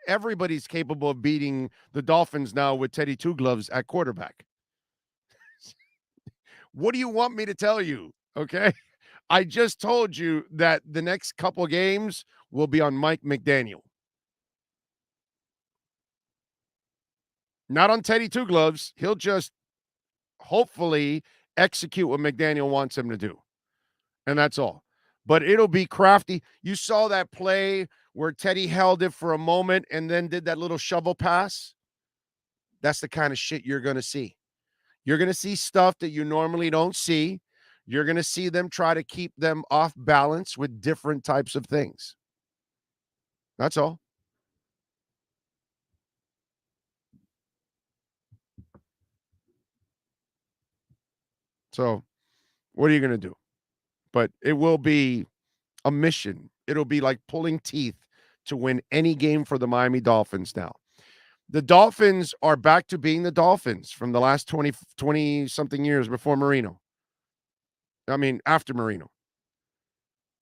Everybody's capable of beating the Dolphins now with Teddy Two Gloves at quarterback. What do you want me to tell you? Okay. I just told you that the next couple games will be on Mike McDaniel. Not on Teddy Two Gloves. He'll just hopefully execute what McDaniel wants him to do. And that's all. But it'll be crafty. You saw that play where Teddy held it for a moment and then did that little shovel pass. That's the kind of shit you're going to see. You're going to see stuff that you normally don't see. You're going to see them try to keep them off balance with different types of things. That's all. So, what are you going to do? But it will be a mission. It'll be like pulling teeth to win any game for the Miami Dolphins now. The Dolphins are back to being the Dolphins from the last 20-something years before Marino. I mean, after Marino.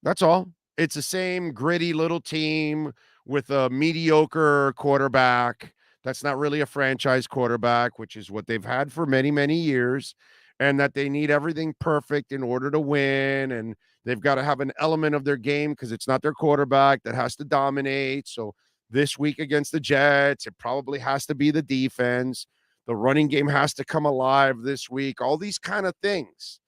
That's all. It's the same gritty little team with a mediocre quarterback. That's not really a franchise quarterback, which is what they've had for many, many years, and that they need everything perfect in order to win. And they've got to have an element of their game because it's not their quarterback that has to dominate. So this week against the Jets, it probably has to be the defense. The running game has to come alive this week. All these kind of things.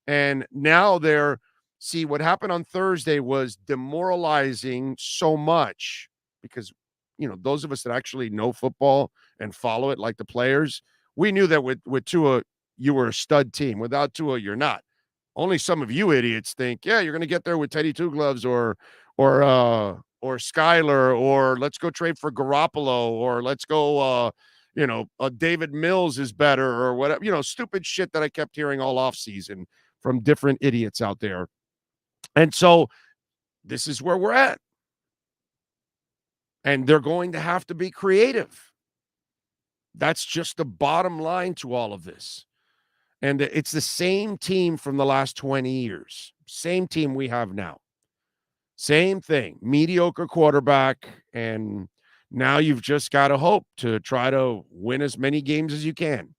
And now what happened on Thursday was demoralizing so much because, those of us that actually know football and follow it like the players, we knew that with Tua, you were a stud team. Without Tua, you're not. Only some of you idiots think, yeah, you're going to get there with Teddy Two Gloves or Skyler, or let's go trade for Garoppolo, or let's go, David Mills is better, or whatever, stupid shit that I kept hearing all off season from different idiots out there. And so this is where we're at. And they're going to have to be creative. That's just the bottom line to all of this. And it's the same team from the last 20 years. Same team we have now. Same thing. Mediocre quarterback. And now you've just got to hope to try to win as many games as you can.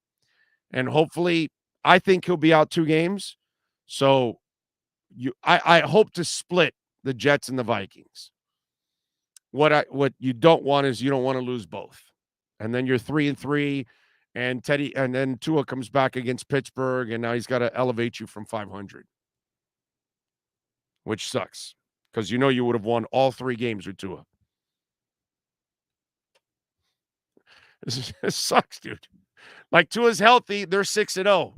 And hopefully, I think he'll be out 2 games. So I hope to split the Jets and the Vikings. What you don't want is you don't want to lose both. And then you're 3-3, and then Tua comes back against Pittsburgh, and now he's got to elevate you from 500, which sucks because you would have won all 3 games with Tua. This sucks, dude. Like, Tua's healthy, they're 6-0.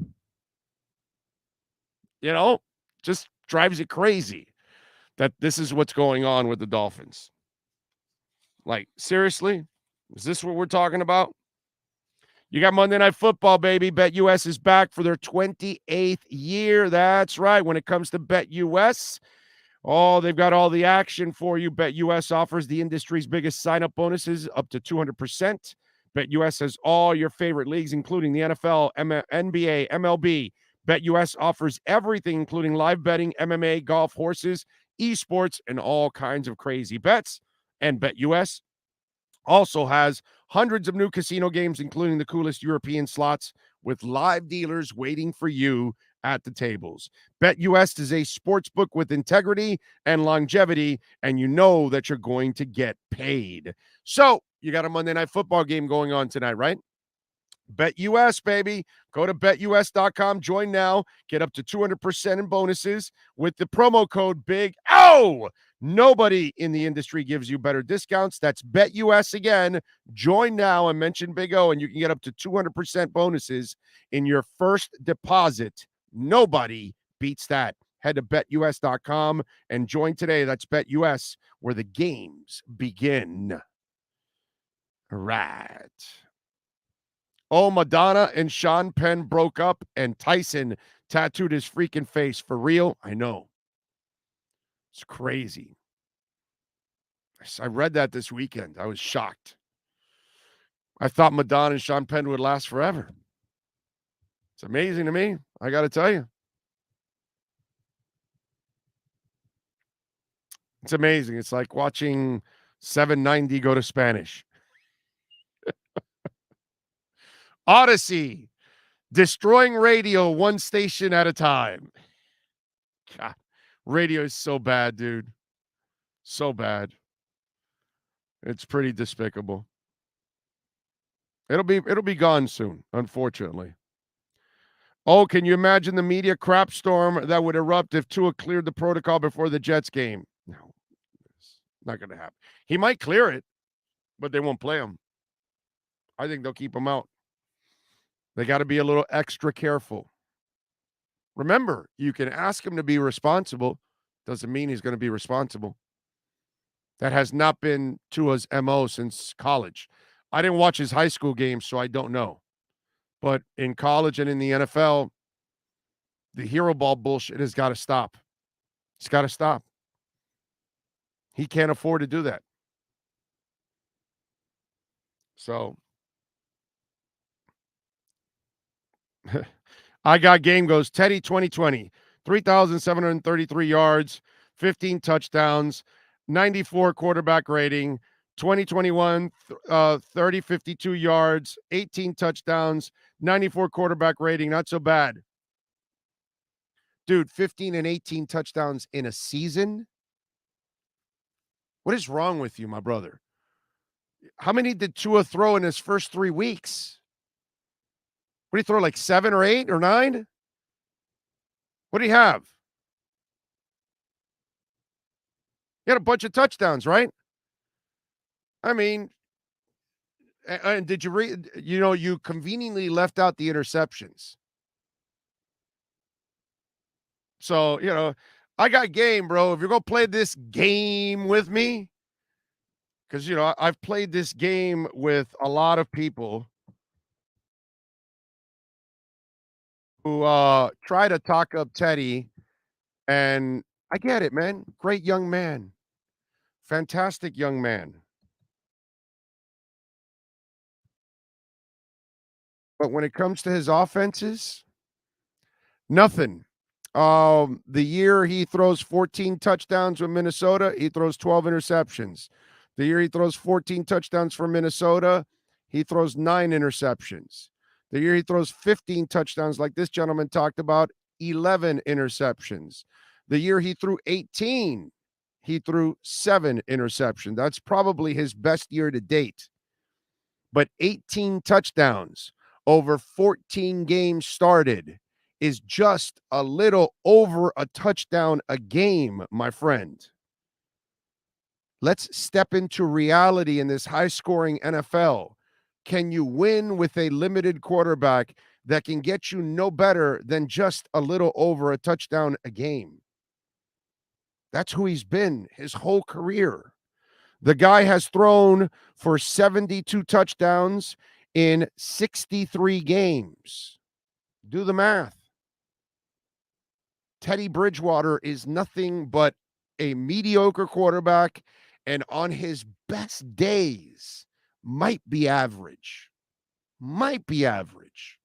Just drives you crazy that this is what's going on with the Dolphins. Like, seriously? Is this what we're talking about? You got Monday Night Football, baby. BetUS is back for their 28th year. That's right. When it comes to BetUS, they've got all the action for you. BetUS offers the industry's biggest sign-up bonuses, up to 200%. BetUS has all your favorite leagues, including the NFL, NBA, MLB. BetUS offers everything, including live betting, MMA, golf, horses, esports, and all kinds of crazy bets. And BetUS also has hundreds of new casino games, including the coolest European slots, with live dealers waiting for you at the tables. BetUS is a sports book with integrity and longevity, and you know that you're going to get paid. So you got a Monday Night Football game going on tonight, right? BetUS, baby. Go to BetUS.com. Join now. Get up to 200% in bonuses with the promo code Big O. Nobody in the industry gives you better discounts. That's BetUS again. Join now and mention Big O, and you can get up to 200% bonuses in your first deposit. Nobody beats that. Head to BetUS.com and join today. That's BetUS, where the games begin. All right. Oh, Madonna and Sean Penn broke up, and Tyson tattooed his freaking face. For real? I know. It's crazy. I read that this weekend. I was shocked. I thought Madonna and Sean Penn would last forever. It's amazing to me. I got to tell you. It's amazing. It's like watching 790 go to Spanish. Odyssey, destroying radio one station at a time. God, radio is so bad, dude. So bad. It's pretty despicable. It'll be gone soon, unfortunately. Oh, can you imagine the media crap storm that would erupt if Tua cleared the protocol before the Jets game? No, it's not going to happen. He might clear it, but they won't play him. I think they'll keep him out. They got to be a little extra careful. Remember, you can ask him to be responsible. Doesn't mean he's going to be responsible. That has not been Tua's MO since college. I didn't watch his high school games, so I don't know. But in college and in the NFL, the hero ball bullshit has got to stop. It's got to stop. He can't afford to do that. So I got game goes Teddy 2020, 3,733 yards, 15 touchdowns, 94 quarterback rating. 2021, 52 yards, 18 touchdowns, 94 quarterback rating. Not so bad. Dude, 15 and 18 touchdowns in a season? What is wrong with you, my brother? How many did Tua throw in his first 3 weeks? What did he throw, like 7 or 8 or 9? What did he have? He had a bunch of touchdowns, right? I mean, and did you read? You conveniently left out the interceptions. So, I got game, bro. If you're going to play this game with me, because, I've played this game with a lot of people who try to talk up Teddy, and I get it, man. Great young man. Fantastic young man. But when it comes to his offenses, nothing. The year he throws 14 touchdowns with Minnesota, he throws 12 interceptions. The year he throws 14 touchdowns for Minnesota, he throws 9 interceptions. The year he throws 15 touchdowns, like this gentleman talked about, 11 interceptions. The year he threw 18, he threw 7 interceptions. That's probably his best year to date. But 18 touchdowns over 14 games started is just a little over a touchdown a game, my friend. Let's step into reality in this high-scoring NFL. Can you win with a limited quarterback that can get you no better than just a little over a touchdown a game? That's who he's been his whole career. The guy has thrown for 72 touchdowns in 63 games. Do the math. Teddy Bridgewater is nothing but a mediocre quarterback, and on his best days, might be average. Might be average.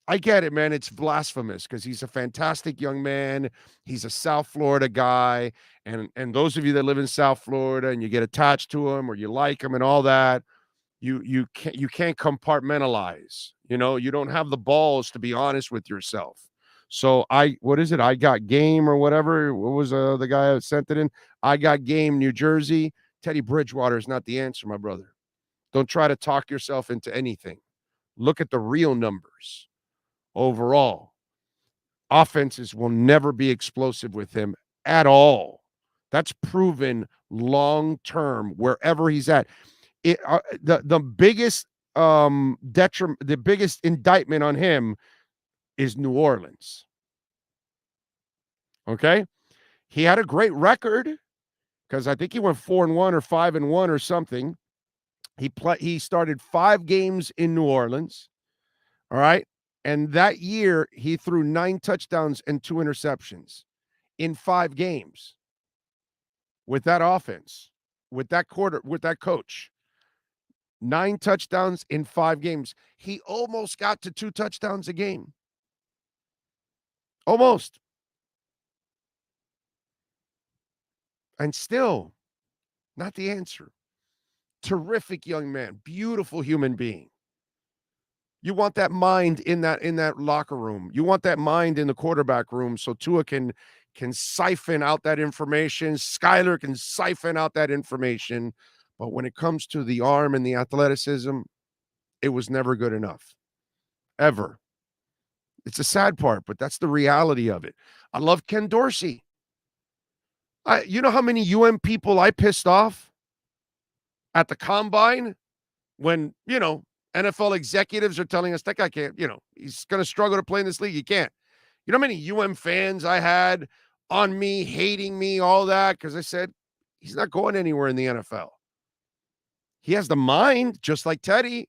I get it, man. It's blasphemous because he's a fantastic young man. He's a South Florida guy. And those of you that live in South Florida and you get attached to him or you like him and all that, you can't compartmentalize. You don't have the balls to be honest with yourself. So what is it? I got game or whatever. What was the guy that sent it in? I got game, New Jersey. Teddy Bridgewater is not the answer, my brother. Don't try to talk yourself into anything. Look at the real numbers. Overall, offenses will never be explosive with him at all. That's proven long-term wherever he's at. The biggest detriment, the biggest indictment on him is New Orleans. Okay? He had a great record because I think he went 4-1 or 5-1 or something. He started 5 games in New Orleans. All right? And that year, he threw 9 touchdowns and 2 interceptions in 5 games with that offense, with that coach. 9 touchdowns in 5 games. He almost got to 2 touchdowns a game. Almost. And still, not the answer. Terrific young man. Beautiful human being. You want that mind in that locker room. You want that mind in the quarterback room so Tua can siphon out that information. Skyler can siphon out that information. But when it comes to the arm and the athleticism, it was never good enough. Ever. It's a sad part, but that's the reality of it. I love Ken Dorsey. You know how many people I pissed off at the combine when, NFL executives are telling us that guy can't, he's going to struggle to play in this league. He can't. You know how many fans I had on me, hating me, all that, because I said, he's not going anywhere in the NFL. He has the mind, just like Teddy,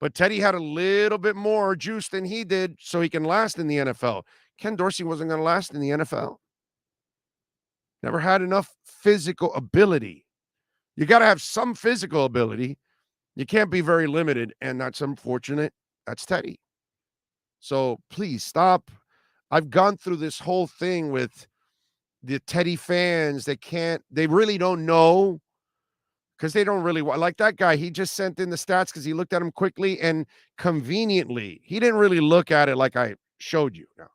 but Teddy had a little bit more juice than he did so he can last in the NFL. Ken Dorsey wasn't going to last in the NFL. Never had enough physical ability. You got to have some physical ability. You can't be very limited, and that's unfortunate. That's Teddy. So please stop. I've gone through this whole thing with the Teddy fans. They really don't know because they don't really like that guy. He just sent in the stats because he looked at them quickly and conveniently. He didn't really look at it like I showed you. No.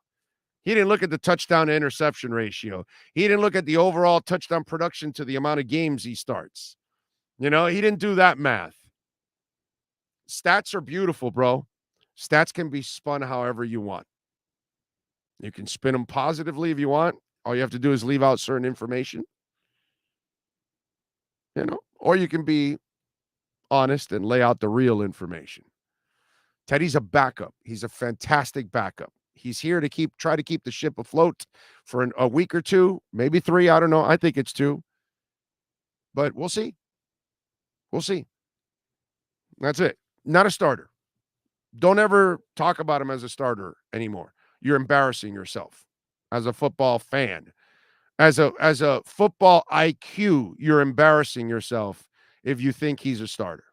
He didn't look at the touchdown to interception ratio. He didn't look at the overall touchdown production to the amount of games he starts. He didn't do that math. Stats are beautiful, bro. Stats can be spun however you want. You can spin them positively if you want. All you have to do is leave out certain information. or you can be honest and lay out the real information. Teddy's a backup. He's a fantastic backup. He's here to try to keep the ship afloat for a week or two, maybe 3. I don't know. I think it's 2. But we'll see. We'll see. That's it. Not a starter. Don't ever talk about him as a starter anymore. You're embarrassing yourself as a football fan. As a football IQ, you're embarrassing yourself if you think he's a starter.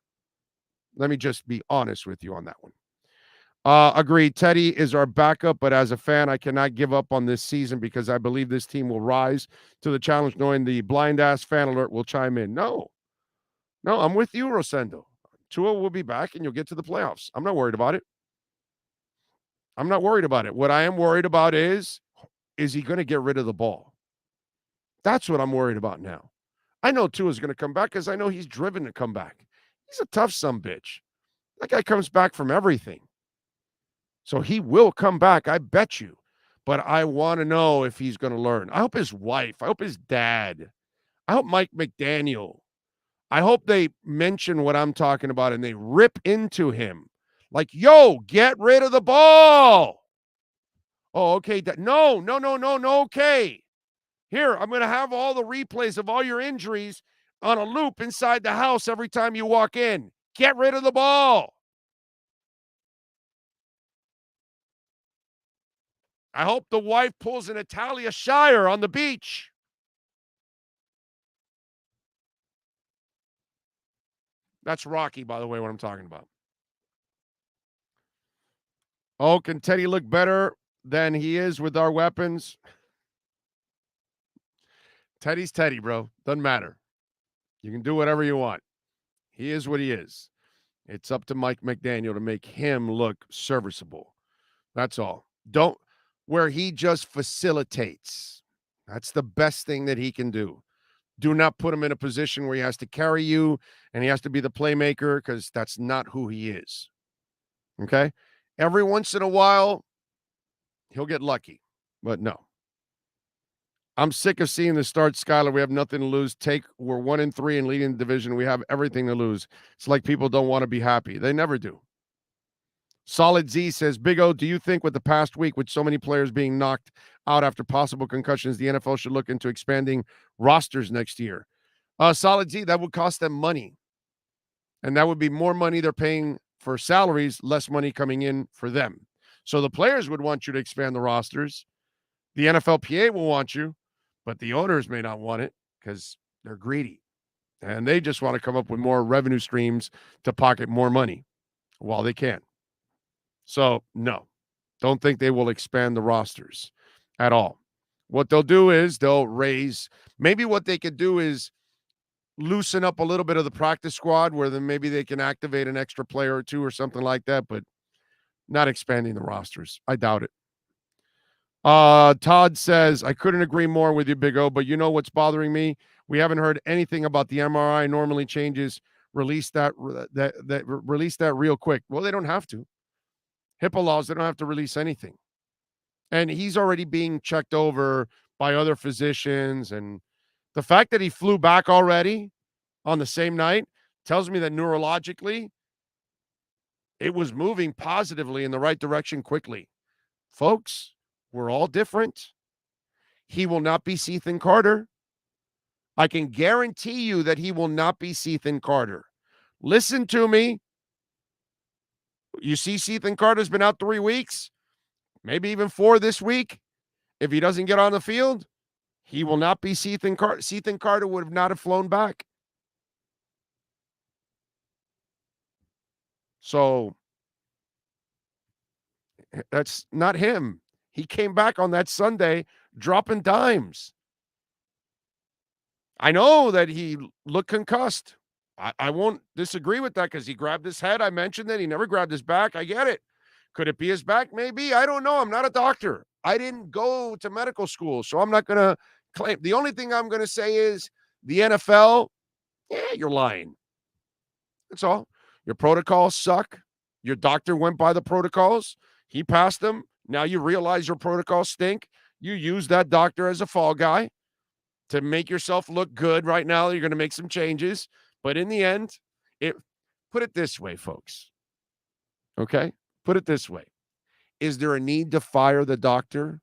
Let me just be honest with you on that one. Agreed. Teddy is our backup, but as a fan, I cannot give up on this season because I believe this team will rise to the challenge, knowing the blind-ass fan alert will chime in. No, I'm with you, Rosendo. Tua will be back, and you'll get to the playoffs. I'm not worried about it. What I am worried about is he going to get rid of the ball? That's what I'm worried about now. I know Tua's going to come back because I know he's driven to come back. He's a tough sumbitch. That guy comes back from everything. So he will come back, I bet you. But I want to know if he's going to learn. I hope his wife, I hope his dad, I hope Mike McDaniel, I hope they mention what I'm talking about and they rip into him. Like, yo, get rid of the ball. Oh, okay. No, okay. Here, I'm going to have all the replays of all your injuries on a loop inside the house every time you walk in. Get rid of the ball. I hope the wife pulls an Italia Shire on the beach. That's Rocky, by the way, what I'm talking about. Oh, can Teddy look better than he is with our weapons? Teddy's Teddy, bro. Doesn't matter. You can do whatever you want. He is what he is. It's up to Mike McDaniel to make him look serviceable. That's all. Where he just facilitates. That's the best thing that he can do. Do not put him in a position where he has to carry you and he has to be the playmaker because that's not who he is. Okay? Every once in a while, he'll get lucky. But no. I'm sick of seeing the start, Skyler. We have nothing to lose. We're 1-3 and leading the division. We have everything to lose. It's like people don't want to be happy. They never do. Solid Z says, Big O, do you think with the past week, with so many players being knocked out after possible concussions, the NFL should look into expanding rosters next year? Solid Z, that would cost them money. And that would be more money they're paying for salaries, less money coming in for them. So the players would want you to expand the rosters. The NFLPA will want you, but the owners may not want it because they're greedy. And they just want to come up with more revenue streams to pocket more money while they can. So, no, don't think they will expand the rosters at all. What they'll do is they'll raise, maybe what they could do is loosen up a little bit of the practice squad where then maybe they can activate an extra player or two or something like that, but not expanding the rosters. I doubt it. Todd says, I couldn't agree more with you, Big O, but you know what's bothering me? We haven't heard anything about the MRI normally changes. Release that real quick. Well, they don't have to. HIPAA laws, they don't have to release anything. And he's already being checked over by other physicians. And the fact that he flew back already on the same night tells me that neurologically, it was moving positively in the right direction quickly. Folks, we're all different. He will not be Ethan Carter. I can guarantee you that he will not be Ethan Carter. Listen to me. You see, Ethan Carter's been out 3 weeks, maybe even 4 this week. If he doesn't get on the field, he will not be Ethan Carter. Ethan Carter would not have flown back. So that's not him. He came back on that Sunday dropping dimes. I know that he looked concussed. I won't disagree with that because he grabbed his head. I mentioned that he never grabbed his back. I get it. Could it be his back? Maybe. I don't know. I'm not a doctor. I didn't go to medical school, so I'm not going to claim. The only thing I'm going to say is the NFL, you're lying. That's all. Your protocols suck. Your doctor went by the protocols. He passed them. Now you realize your protocols stink. You use that doctor as a fall guy. to make yourself look good right now. You're going to make some changes. But in the end, put it this way, folks. Okay? Put it this way. Is there a need to fire the doctor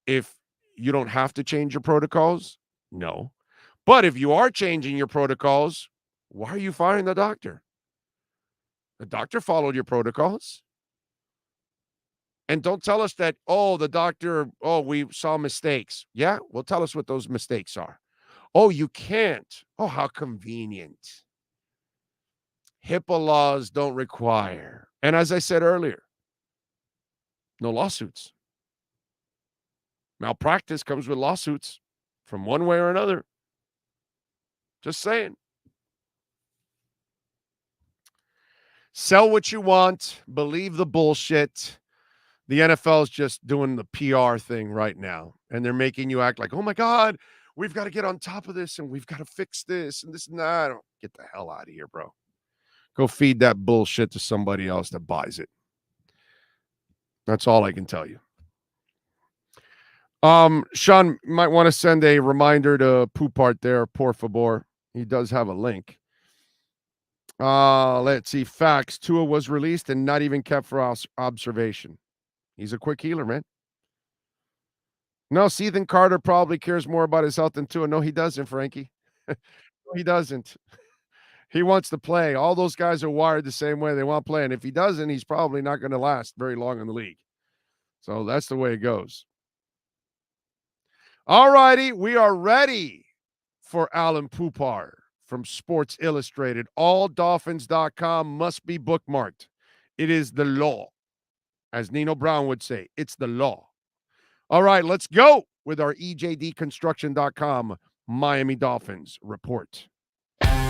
if you don't have to change your protocols? No. But if you are changing your protocols, why are you firing the doctor? The doctor followed your protocols. And don't tell us that, the doctor, we saw mistakes. Yeah, well, tell us what those mistakes are. Oh, you can't. Oh, how convenient. HIPAA laws don't require. And as I said earlier, no lawsuits. Malpractice comes with lawsuits from one way or another. Just saying. Sell what you want. Believe the bullshit. The NFL is just doing the PR thing right now. And they're making you act like, oh, my God, we've got to get on top of this and we've got to fix this and this and that. Get the hell out of here, bro. Go feed that bullshit to somebody else that buys it. That's all I can tell you. Sean might want to send a reminder to Poupart there, por favor. He does have a link. Let's see. Facts. Tua was released and not even kept for observation. He's a quick healer, man. No, Ethan Carter probably cares more about his health than Tua. No, he doesn't, Frankie. He doesn't. He wants to play. All those guys are wired the same way. They want to play. And if he doesn't, he's probably not going to last very long in the league. So that's the way it goes. All righty. We are ready for Alan Poupart from Sports Illustrated. AllDolphins.com must be bookmarked. It is the law. As Nino Brown would say, it's the law. All right, let's go with our EJDConstruction.com Miami Dolphins report.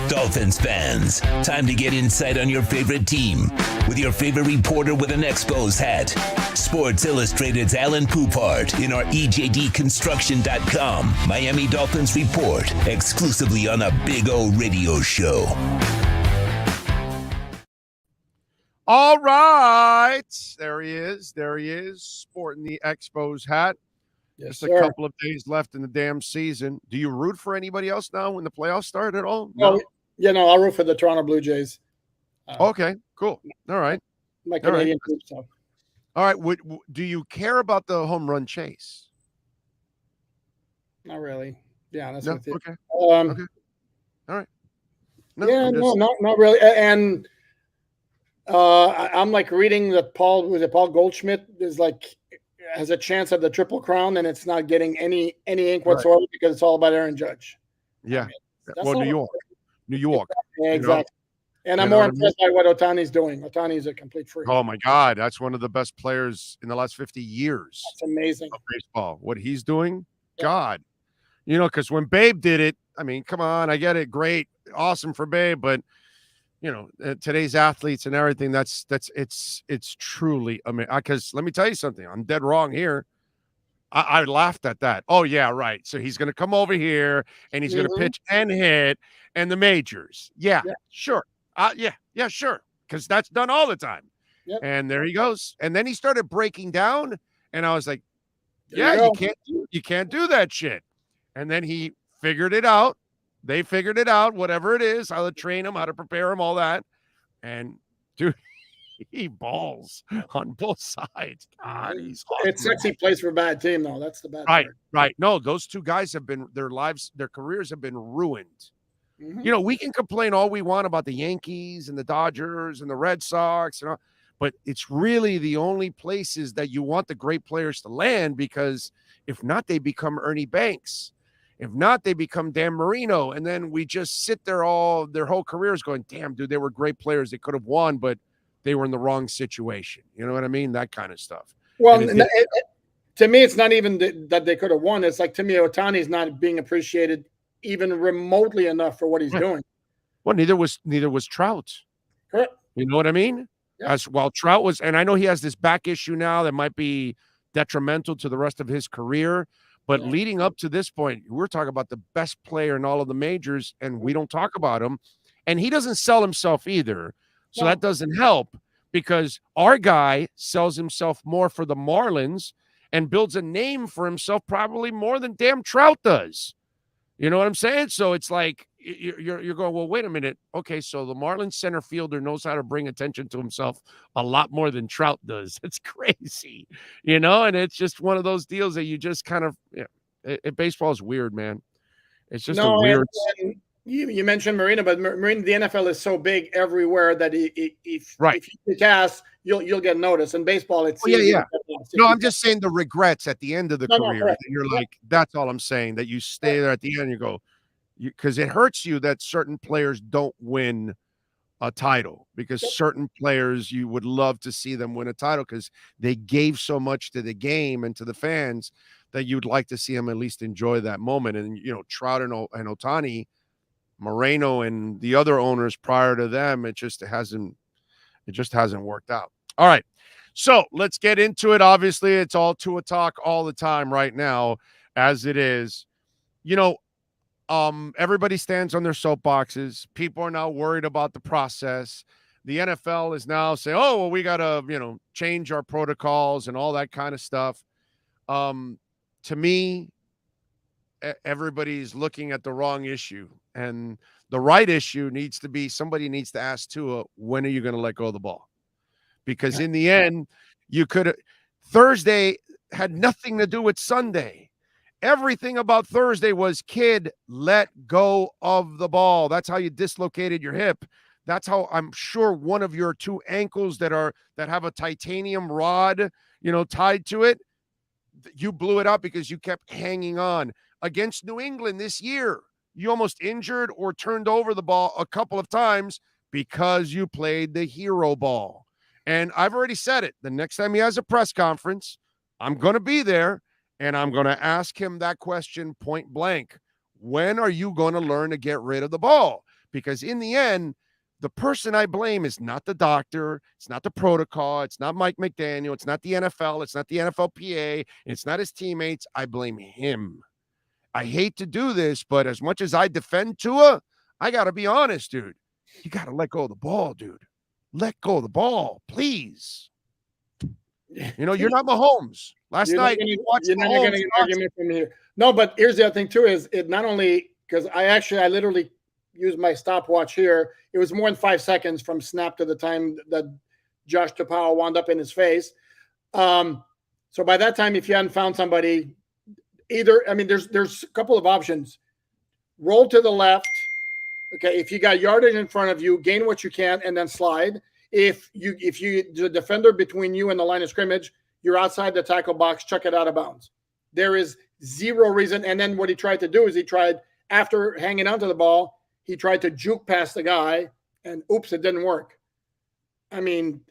Dolphins fans, time to get insight on your favorite team with your favorite reporter with an Expos hat. Sports Illustrated's Alan Poupart in our EJDConstruction.com Miami Dolphins report, exclusively on a Big O radio show. All right. There he is, sporting the Expos hat. Yes, Just a couple of days left in the damn season. Do you root for anybody else now when the playoffs start at all? No. I'll root for the Toronto Blue Jays. Okay, cool. All right. My Canadian group, so. All right. Do you care about the home run chase? Not really. Yeah, that's with you. Okay. Okay. All right. Not really. And I'm like reading that Paul Goldschmidt is like has a chance at the Triple Crown, and it's not getting any ink whatsoever because it's all about Aaron Judge. Yeah. New York. Yeah, exactly. And I'm more impressed by what Ohtani's doing. Ohtani's a complete freak. Oh, my God. That's one of the best players in the last 50 years. That's amazing. Of baseball. What he's doing, God. Because when Babe did it, I mean, come on, I get it. Great. Awesome for Babe. But, today's athletes and everything, it's truly amazing. Because let me tell you something. I'm dead wrong here. I laughed at that. Oh, yeah, right. So he's going to come over here and he's going to pitch and hit and the majors. Yeah. Sure. Sure. Because that's done all the time. Yep. And there he goes. And then he started breaking down. And I was like, you can't do that shit. And then he figured it out. They figured it out, whatever it is, how to train him, how to prepare him, all that. And dude, he balls on both sides. God, he's awesome. It's sexy place for a bad team, though. That's the bad part. Right. No, those two guys have been, their careers have been ruined. Mm-hmm. We can complain all we want about the Yankees and the Dodgers and the Red Sox, but it's really the only places that you want the great players to land, because if not, they become Ernie Banks. If not, they become Dan Marino. And then we just sit there their whole careers going, damn, dude, they were great players. They could have won, but they were in the wrong situation. You know what I mean? That kind of stuff. Well, to me, it's not even that they could have won. It's like, to me, Ohtani's not being appreciated even remotely enough for what he's doing. Well, neither was Trout. Correct. You know what I mean? Yeah. As well, Trout was, and I know he has this back issue now that might be detrimental to the rest of his career. But leading up to this point, we're talking about the best player in all of the majors, and we don't talk about him. And he doesn't sell himself either. So that doesn't help, because our guy sells himself more for the Marlins, and builds a name for himself probably more than damn Trout does. You know what I'm saying? So it's like you're going, well, wait a minute. Okay, so the Marlins center fielder knows how to bring attention to himself a lot more than Trout does. It's crazy, and it's just one of those deals that you just kind of baseball is weird, man. It's just a weird. And you mentioned Marina, but Marina, the NFL is so big everywhere that if you cast, you'll get noticed. In baseball, it's No, I'm just saying the regrets at the end of the career. That you're like, that's all I'm saying. That you stay there at the end, you go, because it hurts you that certain players don't win a title, because certain players you would love to see them win a title because they gave so much to the game and to the fans that you'd like to see them at least enjoy that moment. And Trout and Ohtani, Moreno, and the other owners prior to them, it just hasn't worked out. All right, so let's get into it. Obviously, it's all Tua talk all the time right now, as it is. Everybody stands on their soapboxes. People are now worried about the process. The NFL is now saying, oh, well, we got to, change our protocols and all that kind of stuff. To me, everybody's looking at the wrong issue, and the right issue needs to be somebody needs to ask Tua, when are you going to let go of the ball? Because in the end, Thursday had nothing to do with Sunday. Everything about Thursday was, kid, let go of the ball. That's how you dislocated your hip. That's how I'm sure one of your two ankles that have a titanium rod, tied to it, you blew it up because you kept hanging on. Against New England this year, you almost injured or turned over the ball a couple of times because you played the hero ball. And I've already said it. The next time he has a press conference, I'm going to be there. And I'm going to ask him that question point blank. When are you going to learn to get rid of the ball? Because in the end, the person I blame is not the doctor. It's not the protocol. It's not Mike McDaniel. It's not the NFL. It's not the NFLPA. It's not his teammates. I blame him. I hate to do this, but as much as I defend Tua, I got to be honest, dude. You got to let go of the ball, dude. Let go of the ball, please. You're not Mahomes. Last night, you're not going to get an argument from here. No, but here's the other thing too: is it not only because I literally used my stopwatch here. It was more than 5 seconds from snap to the time that Josh Tapao wound up in his face. So by that time, if you hadn't found somebody, there's a couple of options: roll to the left. Okay, if you got yardage in front of you, gain what you can, and then slide. If the defender between you and the line of scrimmage, you're outside the tackle box, chuck it out of bounds. There is zero reason. And then what he tried to do is after hanging onto the ball, he tried to juke past the guy, and oops, it didn't work. I mean,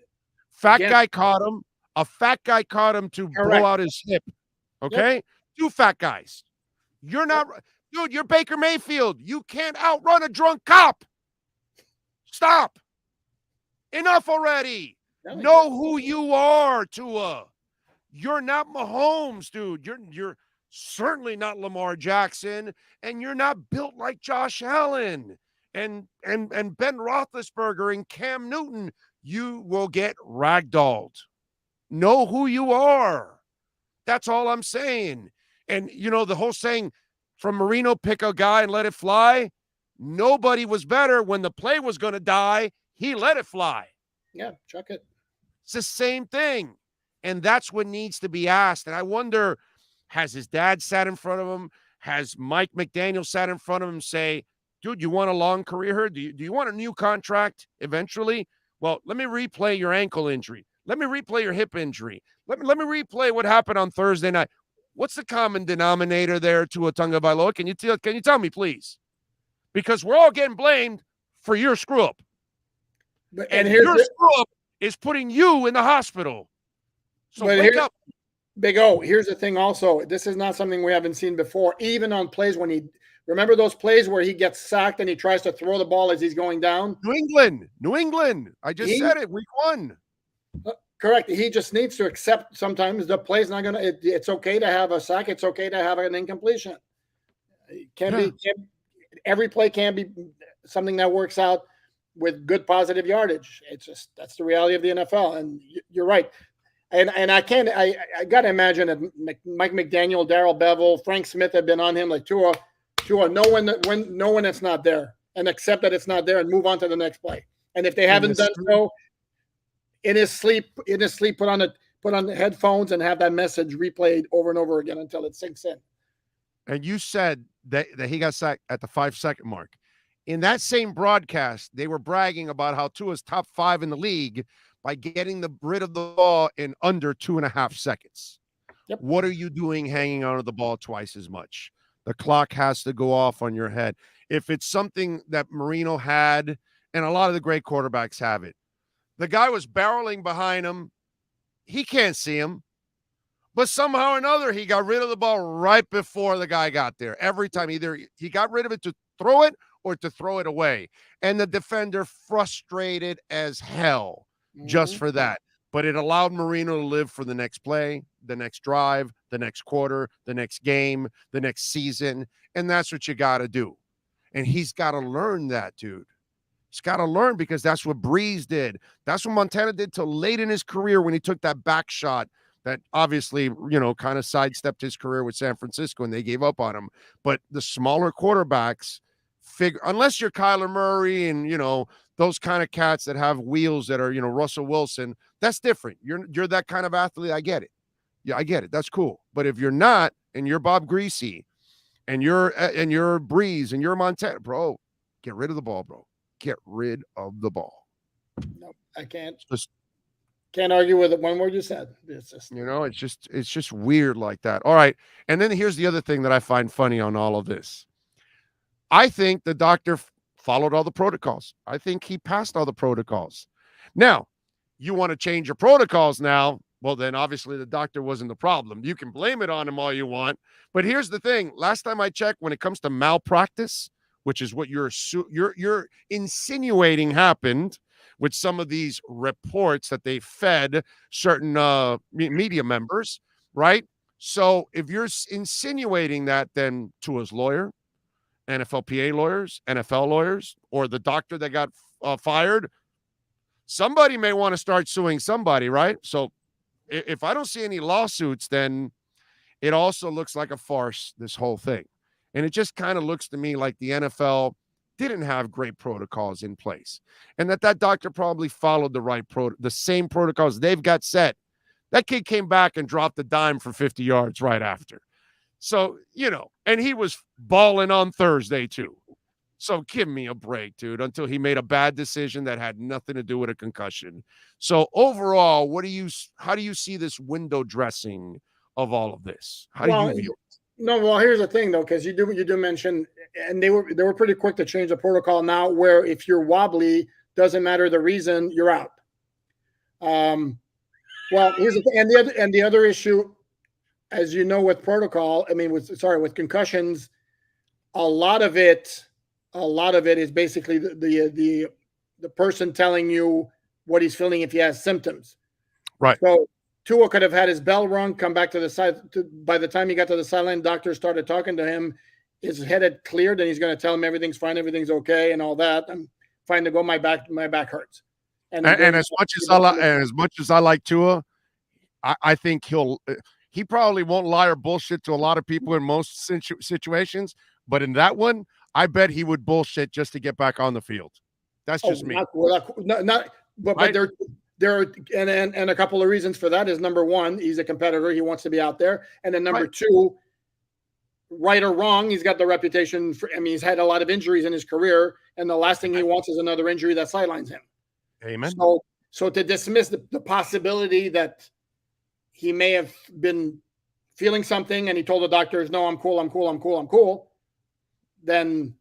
guy caught him. A fat guy caught him to blow out his hip. Okay? Yep. Two fat guys. You're not, dude, you're Baker Mayfield. You can't outrun a drunk cop. Stop. Enough already. Know who you are, Tua. You're not Mahomes, dude. You're certainly not Lamar Jackson, and you're not built like Josh Allen and Ben Roethlisberger and Cam Newton. You will get ragdolled. Know who you are. That's all I'm saying. And, the whole saying from Marino, pick a guy and let it fly. Nobody was better when the play was going to die. He let it fly. Yeah, chuck it. It's the same thing. And that's what needs to be asked. And I wonder, has his dad sat in front of him? Has Mike McDaniel sat in front of him and say, dude, you want a long career here? Do you want a new contract eventually? Well, let me replay your ankle injury. Let me replay your hip injury. Let me replay what happened on Thursday night. What's the common denominator there, Tua Tagovailoa? Can you tell me, please? Because we're all getting blamed for your screw-up. And your screw-up is putting you in the hospital. So wake up. Big O, here's the thing also. This is not something we haven't seen before. Even on plays when remember those plays where he gets sacked and he tries to throw the ball as he's going down? New England. I just said it, week 1. Correct. He just needs to accept sometimes the play's not going to, it's okay to have a sack. It's okay to have an incompletion. Every play can be something that works out with good positive yardage. It's just, that's the reality of the NFL. And you're right. And I can't. I got to imagine that Mike McDaniel, Darrell Bevel, Frank Smith have been on him like Tua, know when it's not there, and accept that it's not there, and move on to the next play. And if they haven't done so, in his sleep, put on the headphones and have that message replayed over and over again until it sinks in. And you said that he got sacked at the 5-second mark. In that same broadcast, they were bragging about how Tua's top 5 in the league by getting rid of the ball in under 2.5 seconds. Yep. What are you doing hanging onto the ball twice as much? The clock has to go off on your head. If it's something that Marino had, and a lot of the great quarterbacks have it, the guy was barreling behind him. He can't see him. But somehow or another, he got rid of the ball right before the guy got there. Every time, either he got rid of it to throw it or to throw it away. And the defender frustrated as hell just for that. But it allowed Marino to live for the next play, the next drive, the next quarter, the next game, the next season. And that's what you got to do. And he's got to learn that, dude. He's got to learn, because that's what Breeze did. That's what Montana did till late in his career when he took that back shot that obviously, kind of sidestepped his career with San Francisco and they gave up on him. But the smaller quarterbacks unless you're Kyler Murray and, those kind of cats that have wheels that are, Russell Wilson, that's different. You're that kind of athlete. I get it. Yeah, I get it. That's cool. But if you're not, and you're Bob Greasy and you're Breeze and you're Montana, bro, get rid of the ball, bro. Get rid of the ball. No, I can't. Can't argue with it. One word you said. It's just, it's just weird like that. All right. And then here's the other thing that I find funny on all of this. I think the doctor followed all the protocols. I think he passed all the protocols. Now, you want to change your protocols now? Well, then obviously the doctor wasn't the problem. You can blame it on him all you want. But here's the thing. Last time I checked, when it comes to malpractice, which is what you're insinuating happened with some of these reports that they fed certain media members, right? So if you're insinuating that, then Tua's lawyer, NFLPA lawyers, NFL lawyers, or the doctor that got fired, somebody may want to start suing somebody, right? So if I don't see any lawsuits, then it also looks like a farce, this whole thing. And it just kind of looks to me like the NFL didn't have great protocols in place, and that doctor probably followed the same protocols they've got set. That kid came back and dropped a dime for 50 yards right after. So, and he was balling on Thursday too. So give me a break, dude, until he made a bad decision that had nothing to do with a concussion. So overall, how do you see this window dressing of all of this? How do you view it? No, well, here's the thing, though, because you do mention, and they were pretty quick to change the protocol now, where if you're wobbly, doesn't matter the reason, you're out. Well, here's the thing, and the other issue, as you know, with protocol, with concussions, a lot of it is basically the person telling you what he's feeling if he has symptoms. Right. So Tua could have had his bell rung, come back to the side. By the time he got to the sideline, doctor started talking to him. His head had cleared, and he's going to tell him everything's fine, everything's okay, and all that. I'm fine to go. My back hurts. And as much as I like Tua, I think he probably won't lie or bullshit to a lot of people in most situations, but in that one, I bet he would bullshit just to get back on the field. That's just me. But there are and a couple of reasons for that is, number one, he's a competitor. He wants to be out there. And then number two, right or wrong, he's got the reputation for, he's had a lot of injuries in his career, and the last thing he wants is another injury that sidelines him. Amen. So to dismiss the possibility that he may have been feeling something and he told the doctors, no, I'm cool. Then,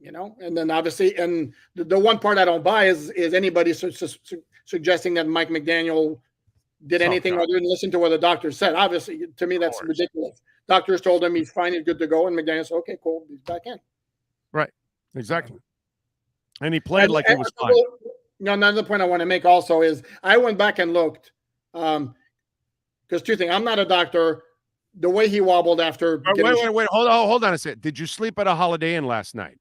and then obviously, and the one part I don't buy is anybody suggesting that Mike McDaniel did anything other than listen to what the doctor said. Obviously, to me, that's ridiculous. Doctors told him he's fine, he's good to go, and McDaniel said, okay, cool, he's back in. Right, exactly. And he played like he was fine. Another point I want to make also is I went back and looked, because two things. I'm not a doctor. The way he wobbled after. Wait. Hold on a second. Did you sleep at a Holiday Inn last night?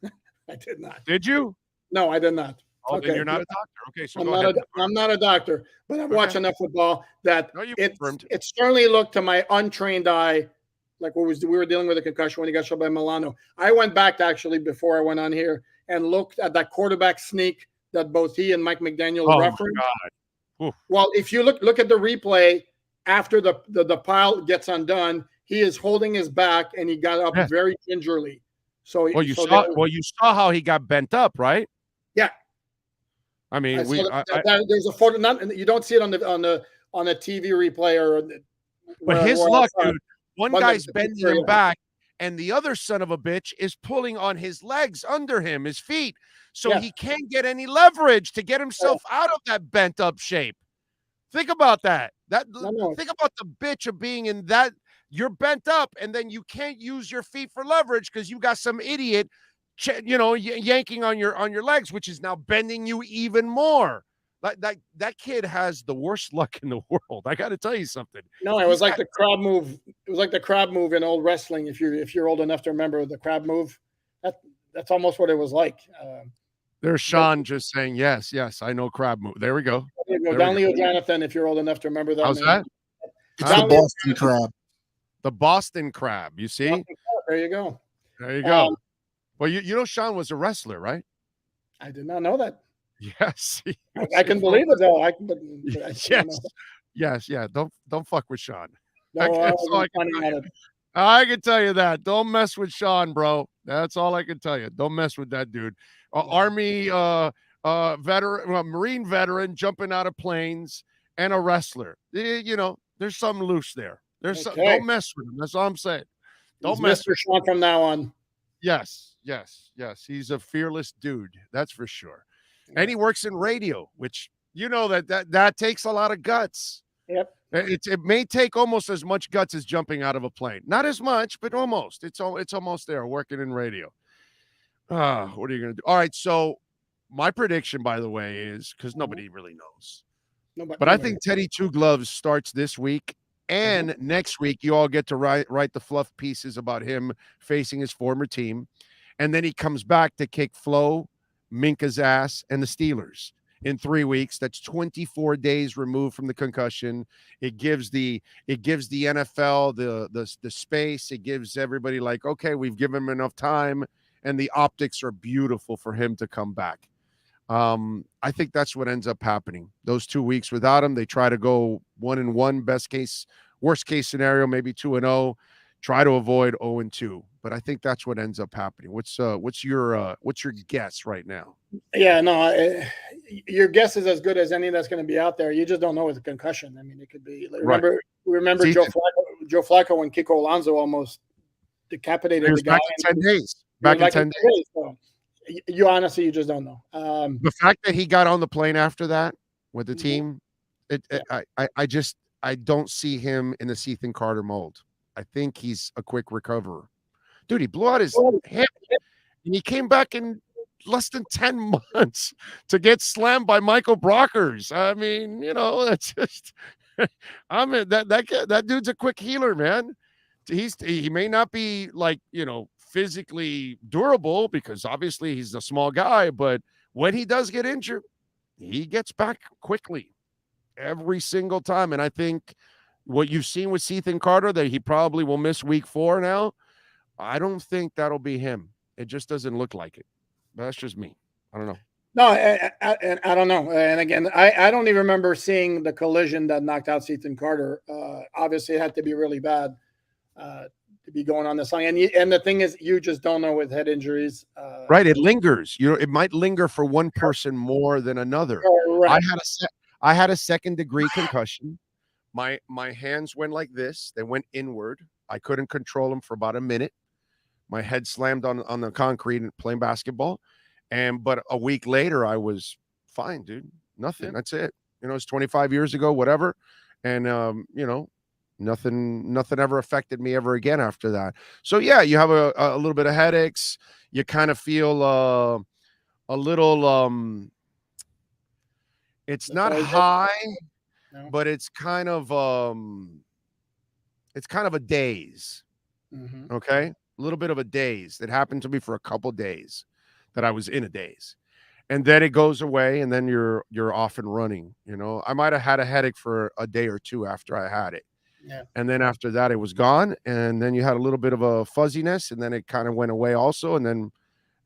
I did not. Did you? No, I did not. Oh, Okay. then you're not a doctor. Okay, so I'm go not ahead. I'm not a doctor, but I've watched enough football that it certainly looked to my untrained eye like we were dealing with a concussion when he got shot by Milano. I went back to actually before I went on here and looked at that quarterback sneak that both he and Mike McDaniel referenced. Well, if you look at the replay after the pile gets undone, he is holding his back and he got up very gingerly. So you saw how he got bent up, right? Yeah. I mean, there's a photo. You don't see it on the TV replay or. But his luck, dude. One guy's bending him back, and the other son of a bitch is pulling on his legs under him, his feet, so he can't get any leverage to get himself out of that bent up shape. Think about that. Think about the bitch of being in that. You're bent up, and then you can't use your feet for leverage because you got some idiot, yanking on your legs, which is now bending you even more. That kid has the worst luck in the world. I got to tell you something. No, it was like the crab move. It was like the crab move in old wrestling. If you're old enough to remember the crab move, that's almost what it was like. There's Sean just saying yes, I know crab move. There we go. There you go. Don Leo Jonathan, if you're old enough to remember that. How's that? It's the Boston crab. The Boston crab. You see? There you go. There you go. Well, you know Sean was a wrestler, right? I did not know that. Yes, I can believe it though. Yes. Don't fuck with Sean. No, I can tell you that. Don't mess with Sean, bro. That's all I can tell you. Don't mess with that dude. Army veteran, Marine veteran, jumping out of planes, and a wrestler. There's something loose there. Don't mess with him. That's all I'm saying. Don't mess with Sean from now on. Yes. He's a fearless dude. That's for sure. And he works in radio, which that takes a lot of guts. Yep. It may take almost as much guts as jumping out of a plane. Not as much, but almost. It's almost there, working in radio. What are you going to do? All right, so my prediction, by the way, is because nobody really knows. But I think Teddy Two Gloves starts this week, and next week you all get to write the fluff pieces about him facing his former team, and then he comes back to kick Flo, Minka's ass, and the Steelers in 3 weeks. That's 24 days removed from the concussion. It gives the NFL the space. It gives everybody like, okay, we've given him enough time, and the optics are beautiful for him to come back. I think that's what ends up happening. Those 2 weeks without him, they try to go 1-1, worst case scenario, maybe 2-0. Try to avoid 0-2, but I think that's what ends up happening. What's your guess right now? Yeah, no, your guess is as good as any that's going to be out there. You just don't know with a concussion. I mean, it could be. Remember Joe Flacco when Kiko Alonso almost decapitated the guy. Back in 10 days. So you honestly, you just don't know. The fact that he got on the plane after that with the team, I don't see him in the Ethan Carter mold. I think he's a quick recoverer. Dude, he blew out his hip, and he came back in less than 10 months to get slammed by Michael Brockers. I mean, that's just that dude's a quick healer, man. He may not be like, physically durable because obviously he's a small guy, but when he does get injured, he gets back quickly every single time. And I think what you've seen with Ethan Carter, that he probably will miss week 4 now, I don't think that'll be him. It just doesn't look like it. That's just me. I don't know. No, I don't know. And again, I don't even remember seeing the collision that knocked out Ethan Carter. Obviously, it had to be really bad to be going on this long. And the thing is, you just don't know with head injuries. Right. It lingers. It might linger for one person more than another. Right. I had a second-degree concussion. My hands went like this. They went inward. I couldn't control them for about a minute. My head slammed on the concrete and playing basketball. But a week later, I was fine, dude. Nothing. Yeah. That's it. It's 25 years ago, whatever. And, nothing ever affected me ever again after that. So, yeah, you have a little bit of headaches. You kind of feel a little it's not high, but it's kind of a daze. Mm-hmm. Okay? A little bit of a daze that happened to me for a couple days, that I was in a daze. and then it goes away, and then you're off and running. I might have had a headache for a day or two after I had it. Yeah. And then after that, it was gone. And then you had a little bit of a fuzziness, and then it kind of went away also. And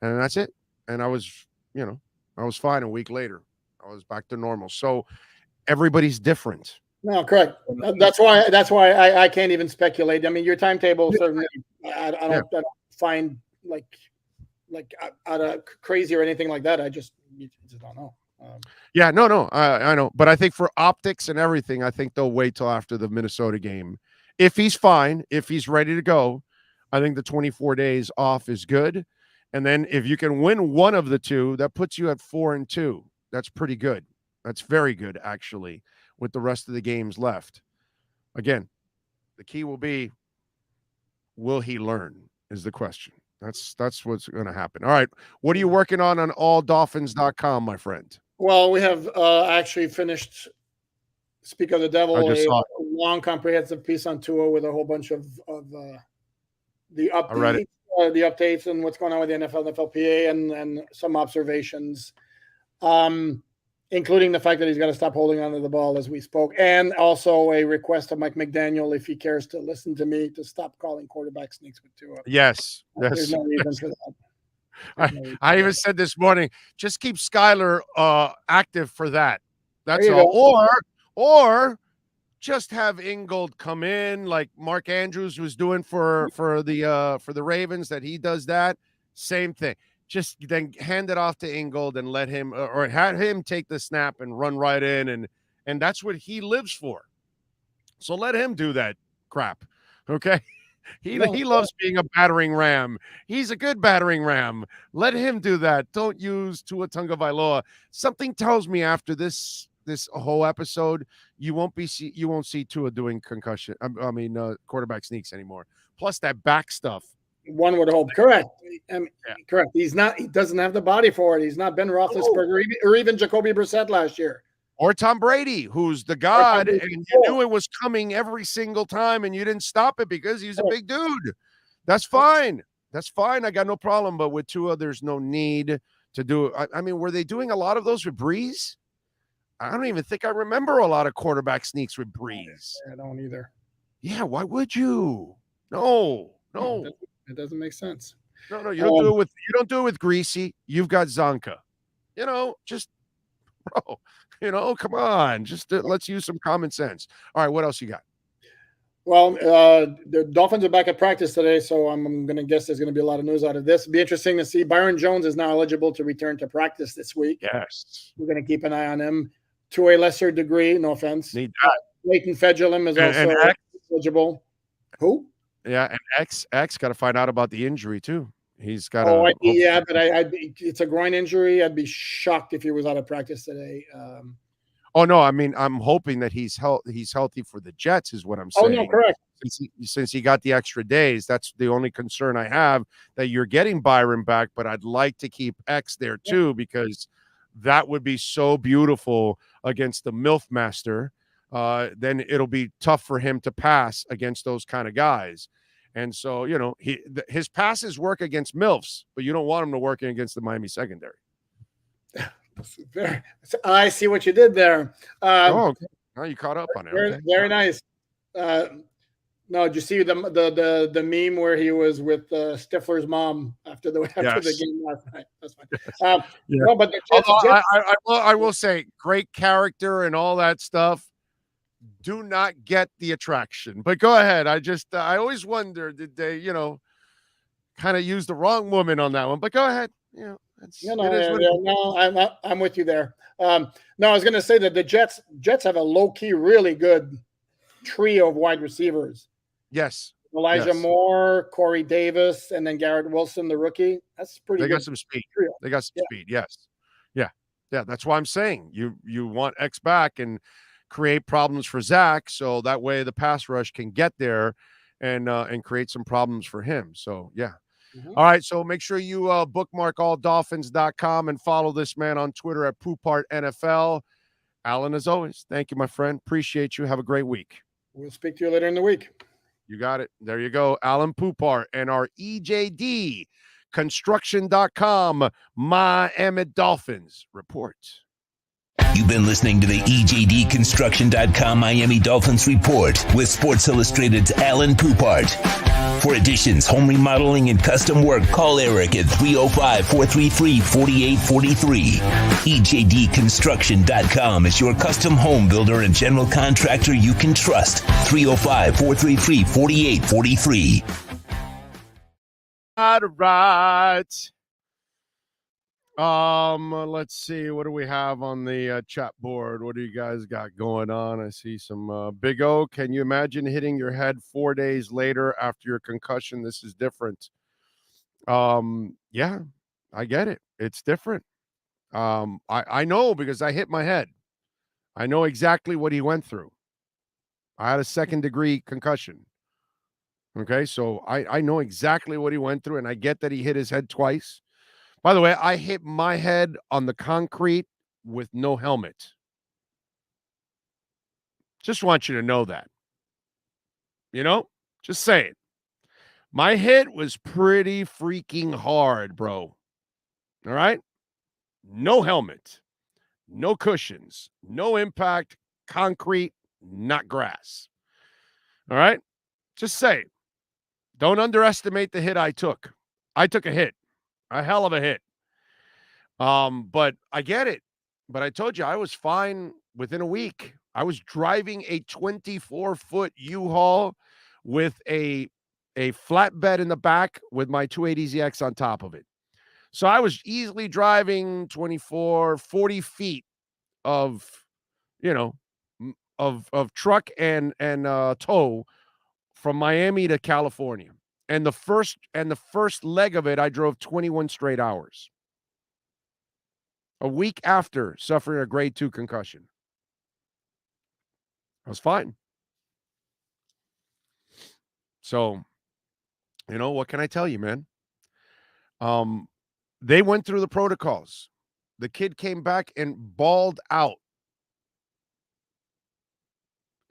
that's it. And I was fine a week later. I was back to normal. So everybody's different. No, correct. That's why I can't even speculate. I mean, your timetable certainly, I don't find like out of crazy or anything like that. You just don't know. No, I know. But I think for optics and everything, I think they'll wait till after the Minnesota game. If he's fine, if he's ready to go, I think the 24 days off is good. And then if you can win one of the two, that puts you at 4-2. That's pretty good. That's very good, actually, with the rest of the games left. Again, the key will be, will he learn is the question. That's what's going to happen. All right. What are you working on alldolphins.com, my friend? Well, we have actually finished Speak of the Devil, a long, comprehensive piece on Tua with a whole bunch of the updates and what's going on with the NFL, NFLPA, and some observations, including the fact that he's got to stop holding onto the ball as we spoke, and also a request of Mike McDaniel, if he cares to listen to me, to stop calling quarterback sneaks with Tua. Yes. There's no reason for that. I even said this morning, just keep Skyler active for that. That's all. Or just have Ingold come in like Mark Andrews was doing for the Ravens, that he does that. Same thing. Just then hand it off to Ingold and let him, or have him take the snap and run right in, and that's what he lives for. So let him do that crap. Okay. He loves being a battering ram. He's a good battering ram. Let him do that. Don't use Tua Tagovailoa. Something tells me after this whole episode, you won't see Tua doing concussion. Quarterback sneaks anymore. Plus that back stuff. One would hope. Correct. Correct. He doesn't have the body for it. He's not Ben Roethlisberger or even Jacoby Brissett last year. Or Tom Brady, who's the god, and you knew it was coming every single time, and you didn't stop it because he's a big dude. That's fine. That's fine. I got no problem. But with Tua, there's no need to do it. I mean, were they doing a lot of those with Breeze? I don't even think I remember a lot of quarterback sneaks with Breeze. I don't either. Yeah, why would you? No. It doesn't make sense. No, you don't do it with Greasy. You've got Zonka. Come on. Just let's use some common sense. All right, what else you got? Well, the Dolphins are back at practice today, so I'm going to guess there's going to be a lot of news out of this. It'll be interesting to see. Byron Jones is now eligible to return to practice this week. Yes. We're going to keep an eye on him to a lesser degree. No offense. Need that. Leighton Fedulum is also eligible. Who? Yeah, and X got to find out about the injury too. He's got. But it's a groin injury. I'd be shocked if he was out of practice today. Oh no, I mean, I'm hoping that he's healthy for the Jets, is what I'm saying. Oh no, correct. Since he got the extra days, that's the only concern I have, that you're getting Byron back, but I'd like to keep X there too, because that would be so beautiful against the MILF Master. Then it'll be tough for him to pass against those kind of guys. And so, his passes work against MILFs, but you don't want him to work against the Miami secondary. I see what you did there. Okay. Now you caught up on it. Very nice. No, did you see the meme where he was with Stifler's mom after the game last night? That's fine. No, but the Jets, I will say, great character and all that stuff. Do not get the attraction. But go ahead. I always wonder, did they, kind of use the wrong woman on that one? But go ahead. I'm with you there. No, I was going to say that the Jets have a low-key, really good trio of wide receivers. Yes. Elijah Moore, Corey Davis, and then Garrett Wilson, the rookie. That's pretty good. They got some speed. Trio. They got some speed, yes. Yeah. That's why I'm saying you want X back and create problems for Zach, so that way the pass rush can get there and create some problems for him. So, yeah. Mm-hmm. All right, so make sure you bookmark alldolphins.com and follow this man on Twitter at PoopArtNFL. Alan, as always, thank you, my friend. Appreciate you. Have a great week. We'll speak to you later in the week. You got it. There you go. Alan Poupart and our EJD Construction.com, Miami Dolphins report. You've been listening to the EJD Construction.com Miami Dolphins report with Sports Illustrated's Alan Poupart. For additions, home remodeling, and custom work, call Eric at 305-433-4843. EJDConstruction.com is your custom home builder and general contractor you can trust. 305-433-4843. All right. Let's see. What do we have on the chat board? What do you guys got going on? I see some Big O. Can you imagine hitting your head 4 days later after your concussion? This is different. Yeah, I get it. It's different. I know because I hit my head. I know exactly what he went through. I had a 2nd-degree concussion. Okay, so I know exactly what he went through, and I get that he hit his head twice. By the way, I hit my head on the concrete with no helmet. Just want you to know that. You know? Just saying. My hit was pretty freaking hard, bro. All right? No helmet. No cushions. No impact. Concrete, not grass. All right? Just say it. Don't underestimate the hit I took. I took a hit. A hell of a hit. But I get it. But I told you I was fine within a week. I was driving a 24-foot U-Haul with a flatbed in the back with my 280ZX on top of it. So I was easily driving 40 feet of, of truck and tow from Miami to California. And the first leg of it, I drove 21 straight hours. A week after suffering a grade 2 concussion. I was fine. So, what can I tell you, man? They went through the protocols. The kid came back and balled out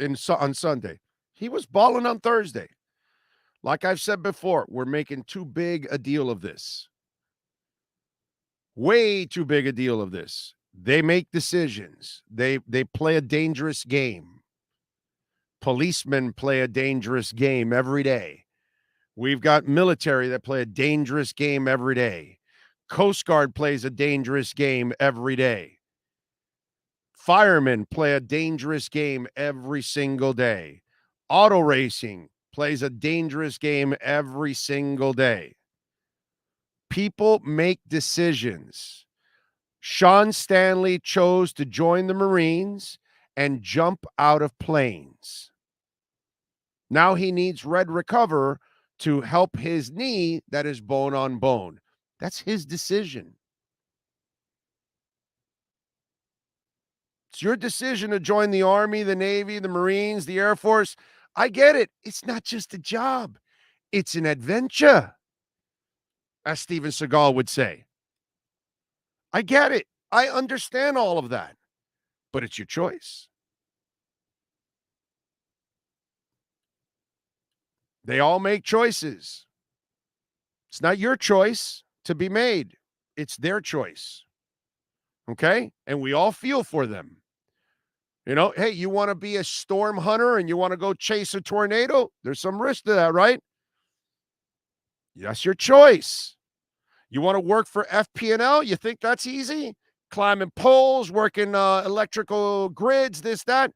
on Sunday. He was balling on Thursday. Like I've said before, we're making too big a deal of this. Way too big a deal of this. They make decisions. They play a dangerous game. Policemen play a dangerous game every day. We've got military that play a dangerous game every day. Coast Guard plays a dangerous game every day. Firemen play a dangerous game every single day. Auto racing plays a dangerous game every single day. People make decisions. Sean Stanley chose to join the Marines and jump out of planes. Now he needs Red Recover to help his knee that is bone on bone. That's his decision. It's your decision to join the Army, the Navy, the Marines, the Air Force. I get it. It's not just a job. It's an adventure, as Steven Seagal would say. I get it. I understand all of that. But it's your choice. They all make choices. It's not your choice to be made. It's their choice. Okay? And we all feel for them. Hey, you want to be a storm hunter and you want to go chase a tornado? There's some risk to that, right? That's your choice. You want to work for FP&L? You think that's easy? Climbing poles, working electrical grids, this, that.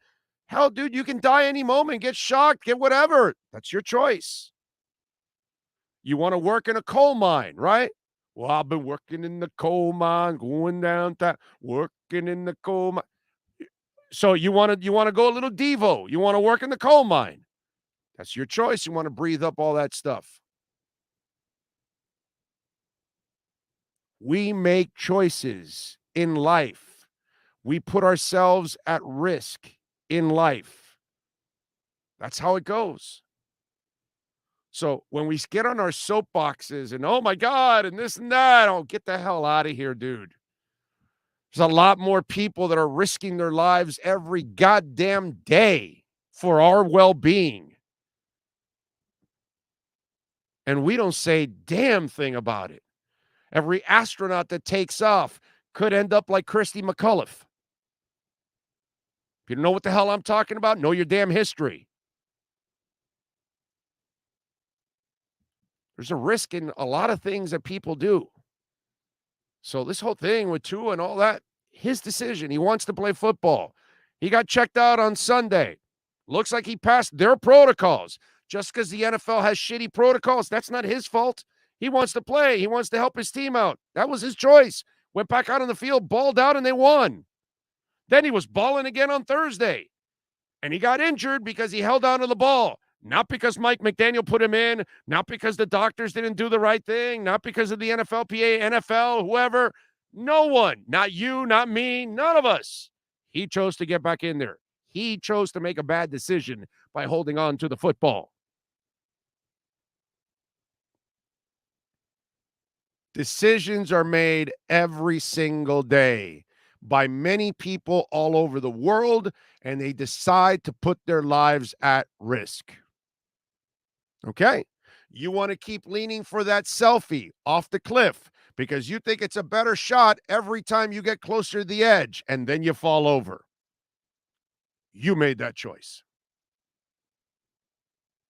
Hell, dude, you can die any moment, get shocked, get whatever. That's your choice. You want to work in a coal mine, right? Well, I've been working in the coal mine, going downtown, working in the coal mine. So you want to go a little Devo. You want to work in the coal mine. That's your choice. You want to breathe up all that stuff. We make choices in life. We put ourselves at risk in life. That's how it goes. So when we get on our soapboxes and, oh my God, and this and that, oh, get the hell out of here, dude. There's a lot more people that are risking their lives every goddamn day for our well-being. And we don't say damn thing about it. Every astronaut that takes off could end up like Christy McAuliffe. If you don't know what the hell I'm talking about, know your damn history. There's a risk in a lot of things that people do. So this whole thing with Tua and all that, his decision. He wants to play football. He got checked out on Sunday. Looks like he passed their protocols. Just because the NFL has shitty protocols, that's not his fault. He wants to play. He wants to help his team out. That was his choice. Went back out on the field, balled out, and they won. Then he was balling again on Thursday. And he got injured because he held on to the ball. Not because Mike McDaniel put him in, not because the doctors didn't do the right thing, not because of the NFLPA, NFL, whoever. No one, not you, not me, none of us. He chose to get back in there. He chose to make a bad decision by holding on to the football. Decisions are made every single day by many people all over the world, and they decide to put their lives at risk. Okay? You want to keep leaning for that selfie off the cliff because you think it's a better shot every time you get closer to the edge, and then you fall over. You made that choice.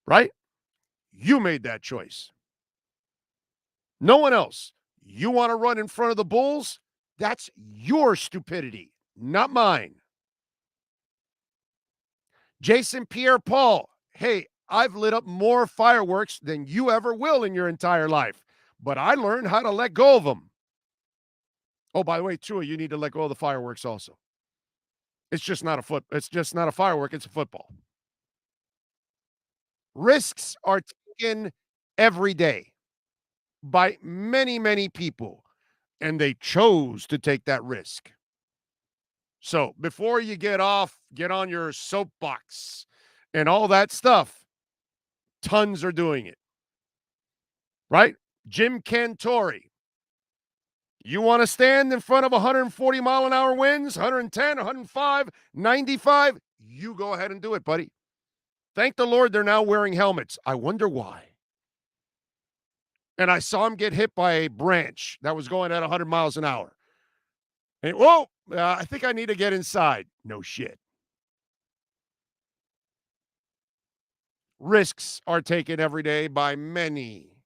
Right? You made that choice. No one else. You want to run in front of the Bulls? That's your stupidity, not mine. Jason Pierre-Paul, hey, I've lit up more fireworks than you ever will in your entire life, but I learned how to let go of them. Oh, by the way, Tua, you need to let go of the fireworks also. It's just not a firework, it's a football. Risks are taken every day by many, many people, and they chose to take that risk. So before you get on your soapbox and all that stuff, tons are doing it. Right? Jim Cantori. You want to stand in front of 140 mile an hour winds, 110, 105, 95? You go ahead and do it, buddy. Thank the Lord they're now wearing helmets. I wonder why. And I saw him get hit by a branch that was going at 100 miles an hour. And, whoa, I think I need to get inside. No shit. Risks are taken every day by many.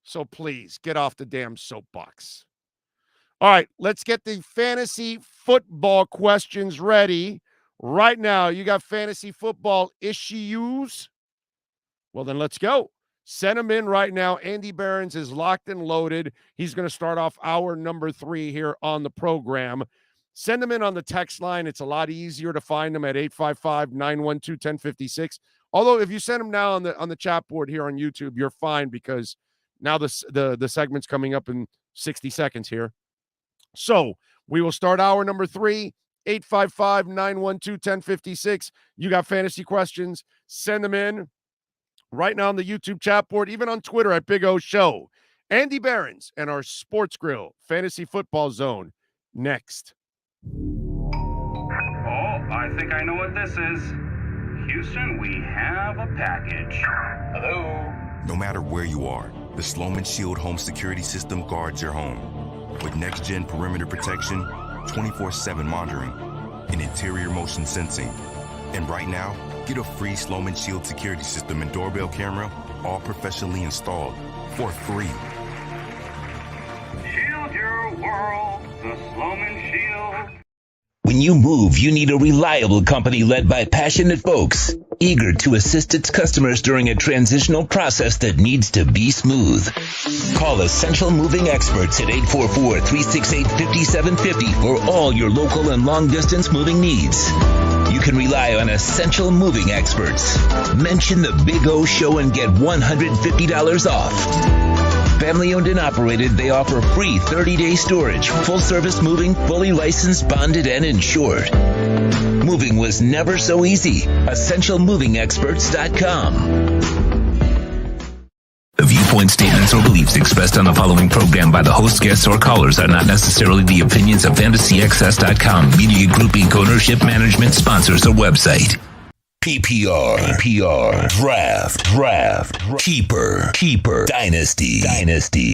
So please, get off the damn soapbox. All right, let's get the fantasy football questions ready. Right now, you got fantasy football issues? Well, then let's go. Send them in right now. Andy Behrens is locked and loaded. He's going to start off hour number 3 here on the program. Send them in on the text line. It's a lot easier to find them at 855-912-1056. Although if you send them now on the chat board here on YouTube, you're fine because now the segment's coming up in 60 seconds here. So we will start hour number 3, 855-912-1056. You got fantasy questions, send them in right now on the YouTube chat board, even on Twitter at Big O Show. Andy Behrens and our Sports Grill Fantasy Football Zone next. Oh, I think I know what this is. Houston, we have a package. Hello? No matter where you are, the Sloman Shield home security system guards your home. With next-gen perimeter protection, 24/7 monitoring, and interior motion sensing. And right now, get a free Sloman Shield security system and doorbell camera, all professionally installed, for free. Shield your world, the Sloman Shield. When you move, you need a reliable company led by passionate folks, eager to assist its customers during a transitional process that needs to be smooth. Call Essential Moving Experts at 844-368-5750 for all your local and long-distance moving needs. You can rely on Essential Moving Experts. Mention the Big O Show and get $150 off. Family owned and operated, they offer free 30-day storage, full-service moving, fully licensed, bonded, and insured. Moving was never so easy. EssentialMovingExperts.com. The viewpoint statements or beliefs expressed on the following program by the host, guests, or callers are not necessarily the opinions of FantasyXS.com, Media Group Inc. ownership, management, sponsors, or website. PPR, draft, keeper, dynasty.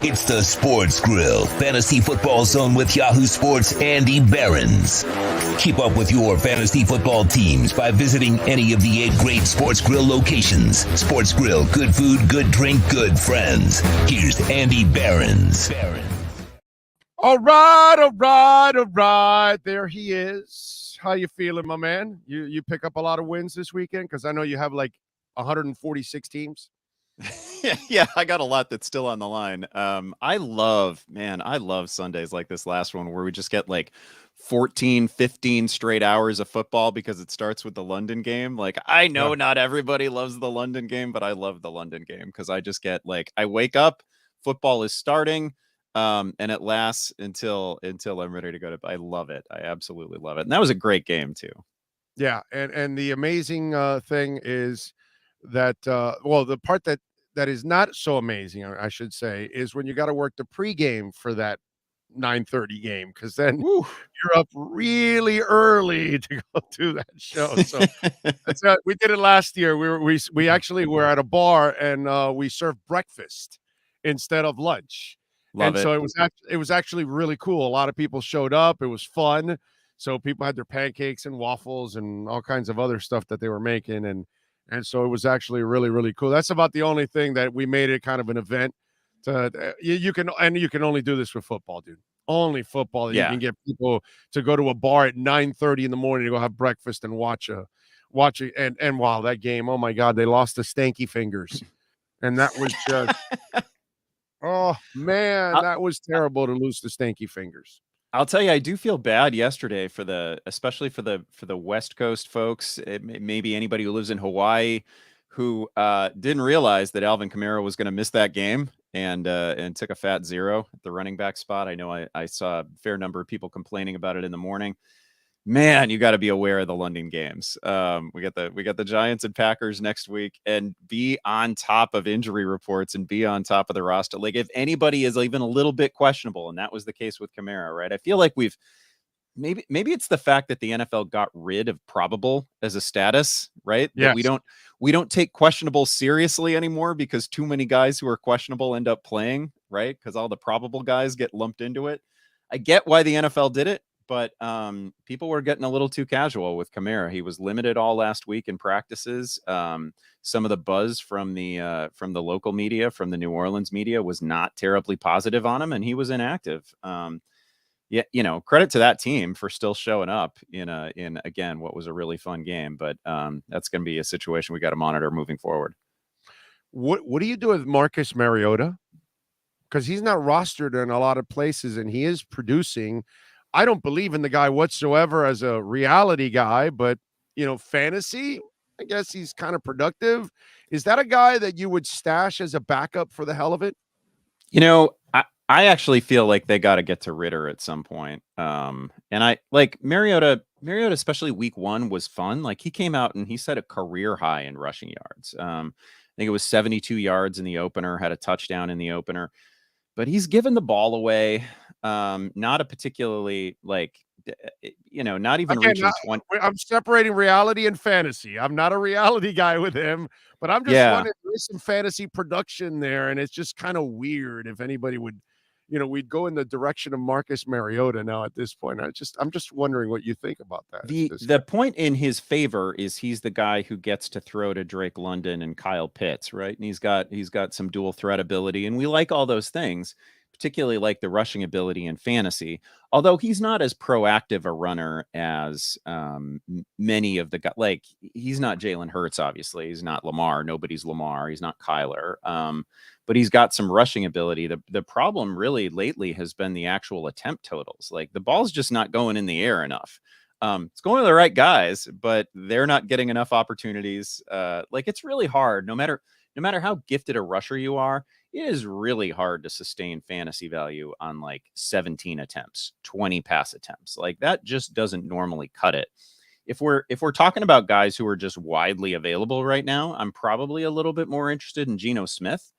It's the Sports Grill, Fantasy Football Zone with Yahoo Sports' Andy Behrens. Keep up with your fantasy football teams by visiting any of the 8 great Sports Grill locations. Sports Grill, good food, good drink, good friends. Here's Andy Behrens. All right. There he is. How you feeling, my man? You pick up a lot of wins this weekend? Because I know you have like 146 teams. Yeah, I got a lot that's still on the line. I love Sundays like this last one where we just get like 14, 15 straight hours of football because it starts with the London game. Like, I know not everybody loves the London game, but I love the London game because I just get like, I wake up, football is starting. And it lasts until I'm ready to go to bed. I love it. I absolutely love it. And that was a great game too. Yeah. And the amazing thing is that, the part that is not so amazing, I should say, is when you got to work the pregame for that 9:30 game. Cause then you're up really early to go to that show. So we did it last year. We actually were at a bar and we served breakfast instead of lunch. So it was actually really cool. A lot of people showed up. It was fun. So people had their pancakes and waffles and all kinds of other stuff that they were making. And so it was actually really, really cool. That's about the only thing that we made it kind of an event. You can only do this with football, dude. Only football. You can get people to go to a bar at 9:30 in the morning to go have breakfast and watch it. And wow, that game, oh my God, they lost the stanky fingers. And that was just oh man, that was terrible to lose the stanky fingers. I'll tell you, I do feel bad yesterday especially for the West Coast folks. Maybe anybody who lives in Hawaii who didn't realize that Alvin Kamara was going to miss that game and took a fat 0 at the running back spot. I know I saw a fair number of people complaining about it in the morning. Man, you got to be aware of the London games. We got the Giants and Packers next week, and be on top of injury reports and be on top of the roster. Like if anybody is even a little bit questionable, and that was the case with Kamara, right? I feel like we've maybe it's the fact that the NFL got rid of probable as a status, right? Yeah, we don't take questionable seriously anymore because too many guys who are questionable end up playing, right? Because all the probable guys get lumped into it. I get why the NFL did it. But people were getting a little too casual with Kamara. He was limited all last week in practices. Some of the buzz from the local media, from the New Orleans media, was not terribly positive on him, and he was inactive. Credit to that team for still showing up in again what was a really fun game. But that's going to be a situation we got to monitor moving forward. What do you do with Marcus Mariota? Because he's not rostered in a lot of places, and he is producing. I don't believe in the guy whatsoever as a reality guy, but, fantasy, I guess he's kind of productive. Is that a guy that you would stash as a backup for the hell of it? I actually feel like they got to get to Ritter at some point. And I like Mariota, especially week 1 was fun. Like he came out and he set a career high in rushing yards. I think it was 72 yards in the opener, had a touchdown in the opener, but he's given the ball away. Not a particularly not even reaching 20. I'm separating reality and fantasy. I'm not a reality guy with him, but I'm just wondering, there is some fantasy production there, and it's just kind of weird if anybody would, we'd go in the direction of Marcus Mariota now at this point. I'm just wondering what you think about that. The point in his favor is he's the guy who gets to throw to Drake London and Kyle Pitts, right? And he's got some dual threat ability, and we like all those things. Particularly like the rushing ability in fantasy, although he's not as proactive a runner as many of the guys. Like he's not Jalen Hurts, obviously. He's not Lamar. Nobody's Lamar. He's not Kyler. But he's got some rushing ability. The problem really lately has been the actual attempt totals. Like the ball's just not going in the air enough. It's going to the right guys, but they're not getting enough opportunities. Like it's really hard. No matter how gifted a rusher you are, it is really hard to sustain fantasy value on like 17 attempts, 20 pass attempts. Like that just doesn't normally cut it. If we're talking about guys who are just widely available right now, I'm probably a little bit more interested in Geno Smith.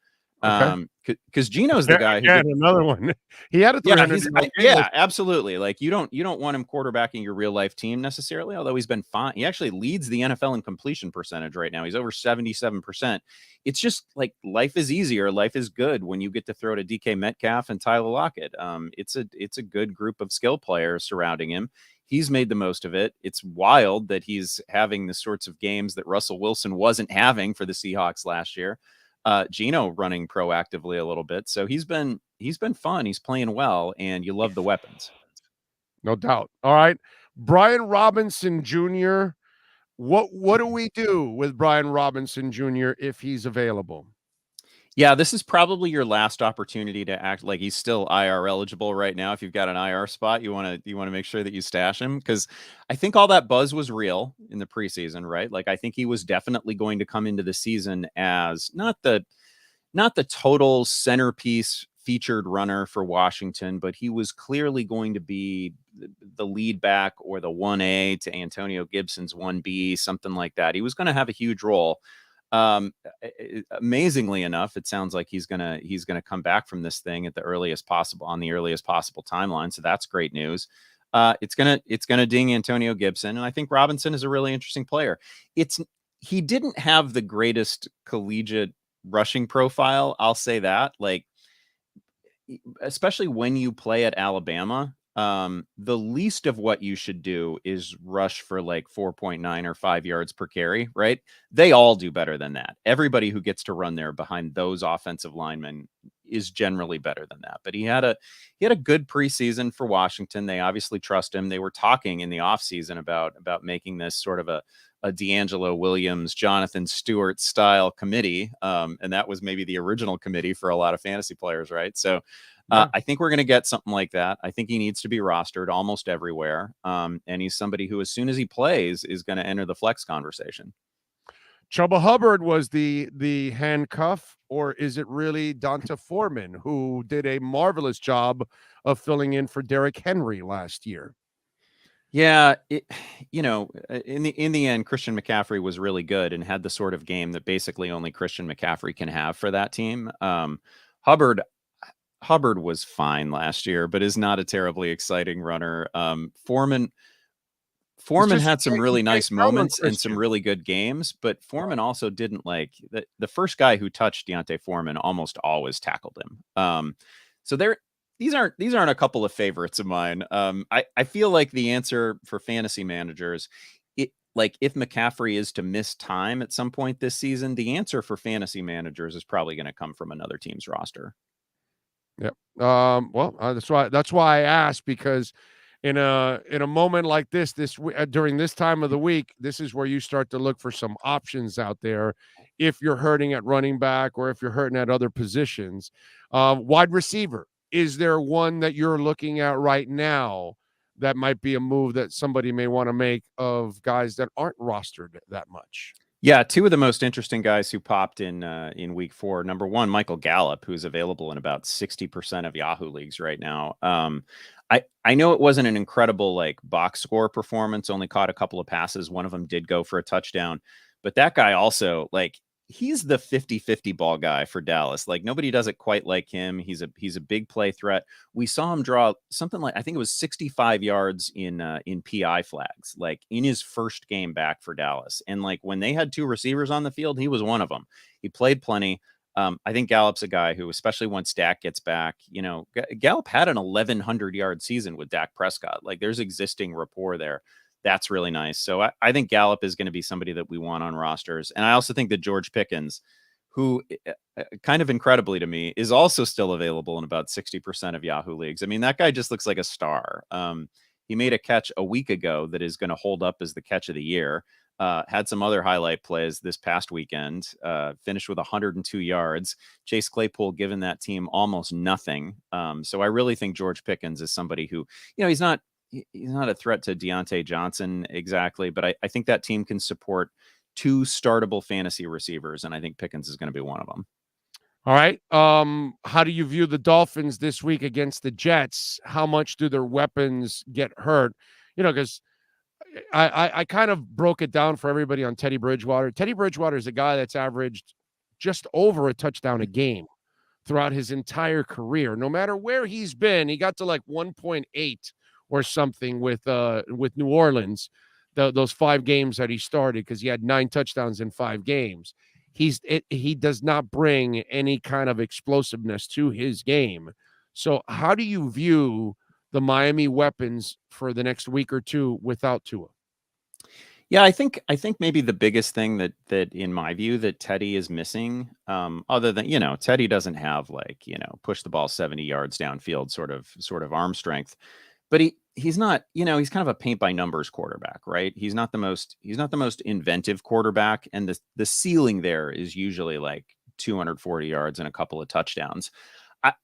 Okay. Because Gino's the guy who another one. He had a 300. Yeah, absolutely. Like you don't want him quarterbacking your real life team necessarily, although he's been fine. He actually leads the NFL in completion percentage right now. He's over 77%. It's just like life is easier. Life is good when you get to throw to DK Metcalf and Tyler Lockett. It's a good group of skill players surrounding him. He's made the most of it. It's wild that he's having the sorts of games that Russell Wilson wasn't having for the Seahawks last year. Gino running proactively a little bit. So he's been fun. He's playing well, and you love the weapons. No doubt. All right. Brian Robinson Jr. What do we do with Brian Robinson Jr. if he's available? Yeah, this is probably your last opportunity to act like he's still IR eligible right now. If you've got an IR spot, you want to make sure that you stash him, because I think all that buzz was real in the preseason, right? Like I think he was definitely going to come into the season as not the total centerpiece featured runner for Washington, but he was clearly going to be the lead back or the 1A to Antonio Gibson's 1B, something like that. He was going to have a huge role. Amazingly enough, it sounds like he's gonna come back from this thing at the earliest possible timeline. So that's great news. It's gonna ding Antonio Gibson, and I think Robinson is a really interesting player. He didn't have the greatest collegiate rushing profile, I'll say that. Like, especially when you play at Alabama, the least of what you should do is rush for like 4.9 or 5 yards per carry, right? They all do better than that. Everybody who gets to run there behind those offensive linemen is generally better than that. But he had a good preseason for Washington. They obviously trust him. They were talking in the offseason about making this sort of a D'Angelo Williams, Jonathan Stewart style committee. And that was maybe the original committee for a lot of fantasy players, right? So I think we're going to get something like that. I think he needs to be rostered almost everywhere. And he's somebody who, as soon as he plays, is going to enter the flex conversation. Chubba Hubbard was the handcuff, or is it really Donta Foreman, who did a marvelous job of filling in for Derrick Henry last year? Yeah, in the end, Christian McCaffrey was really good and had the sort of game that basically only Christian McCaffrey can have for that team. Hubbard was fine last year, but is not a terribly exciting runner. Foreman had some really nice moments and some really good games, but Foreman also didn't like the first guy who touched Deontay Foreman almost always tackled him. So these aren't a couple of favorites of mine. I feel like the answer for fantasy managers, if McCaffrey is to miss time at some point this season, the answer for fantasy managers is probably going to come from another team's roster. Yep. That's why I asked, because in a moment like this during this time of the week, this is where you start to look for some options out there if you're hurting at running back or if you're hurting at other positions. Wide receiver, is there one that you're looking at right now that might be a move that somebody may want to make of guys that aren't rostered that much? Yeah, two of the most interesting guys who popped in week 4. Number one, Michael Gallup, who's available in about 60% of Yahoo leagues right now. I know it wasn't an incredible box score performance, only caught a couple of passes. One of them did go for a touchdown, but that guy also, he's the 50-50 ball guy for Dallas. Nobody does it quite like him. He's a big play threat. We saw him draw something I think it was 65 yards in PI flags, in his first game back for Dallas. And when they had 2 receivers on the field, he was one of them. He played plenty. I think Gallup's a guy who, especially once Dak gets back, Gallup had an 1,100 yard season with Dak Prescott. There's existing rapport there. That's really nice. So I think Gallup is going to be somebody that we want on rosters. And I also think that George Pickens, who kind of incredibly to me is also still available in about 60% of Yahoo leagues. I mean, that guy just looks like a star. He made a catch a week ago that is going to hold up as the catch of the year. Had some other highlight plays this past weekend, finished with 102 yards. Chase Claypool given that team almost nothing. So I really think George Pickens is somebody who, he's not a threat to Deontay Johnson exactly, but I think that team can support 2 startable fantasy receivers, and I think Pickens is going to be one of them. All right. How do you view the Dolphins this week against the Jets? How much do their weapons get hurt? Because I kind of broke it down for everybody on Teddy Bridgewater. Teddy Bridgewater is a guy that's averaged just over a touchdown a game throughout his entire career. No matter where he's been, he got to like 1.8 or something with New Orleans, those 5 games that he started, because he had 9 touchdowns in 5 games. He does not bring any kind of explosiveness to his game. So how do you view the Miami weapons for the next week or two without Tua? Yeah, I think maybe the biggest thing that in my view that Teddy is missing, other than, Teddy doesn't have like, push the ball 70 yards downfield sort of arm strength, but he's not, he's kind of a paint by numbers quarterback, right? He's not the most inventive quarterback, and the ceiling there is usually like 240 yards and a couple of touchdowns.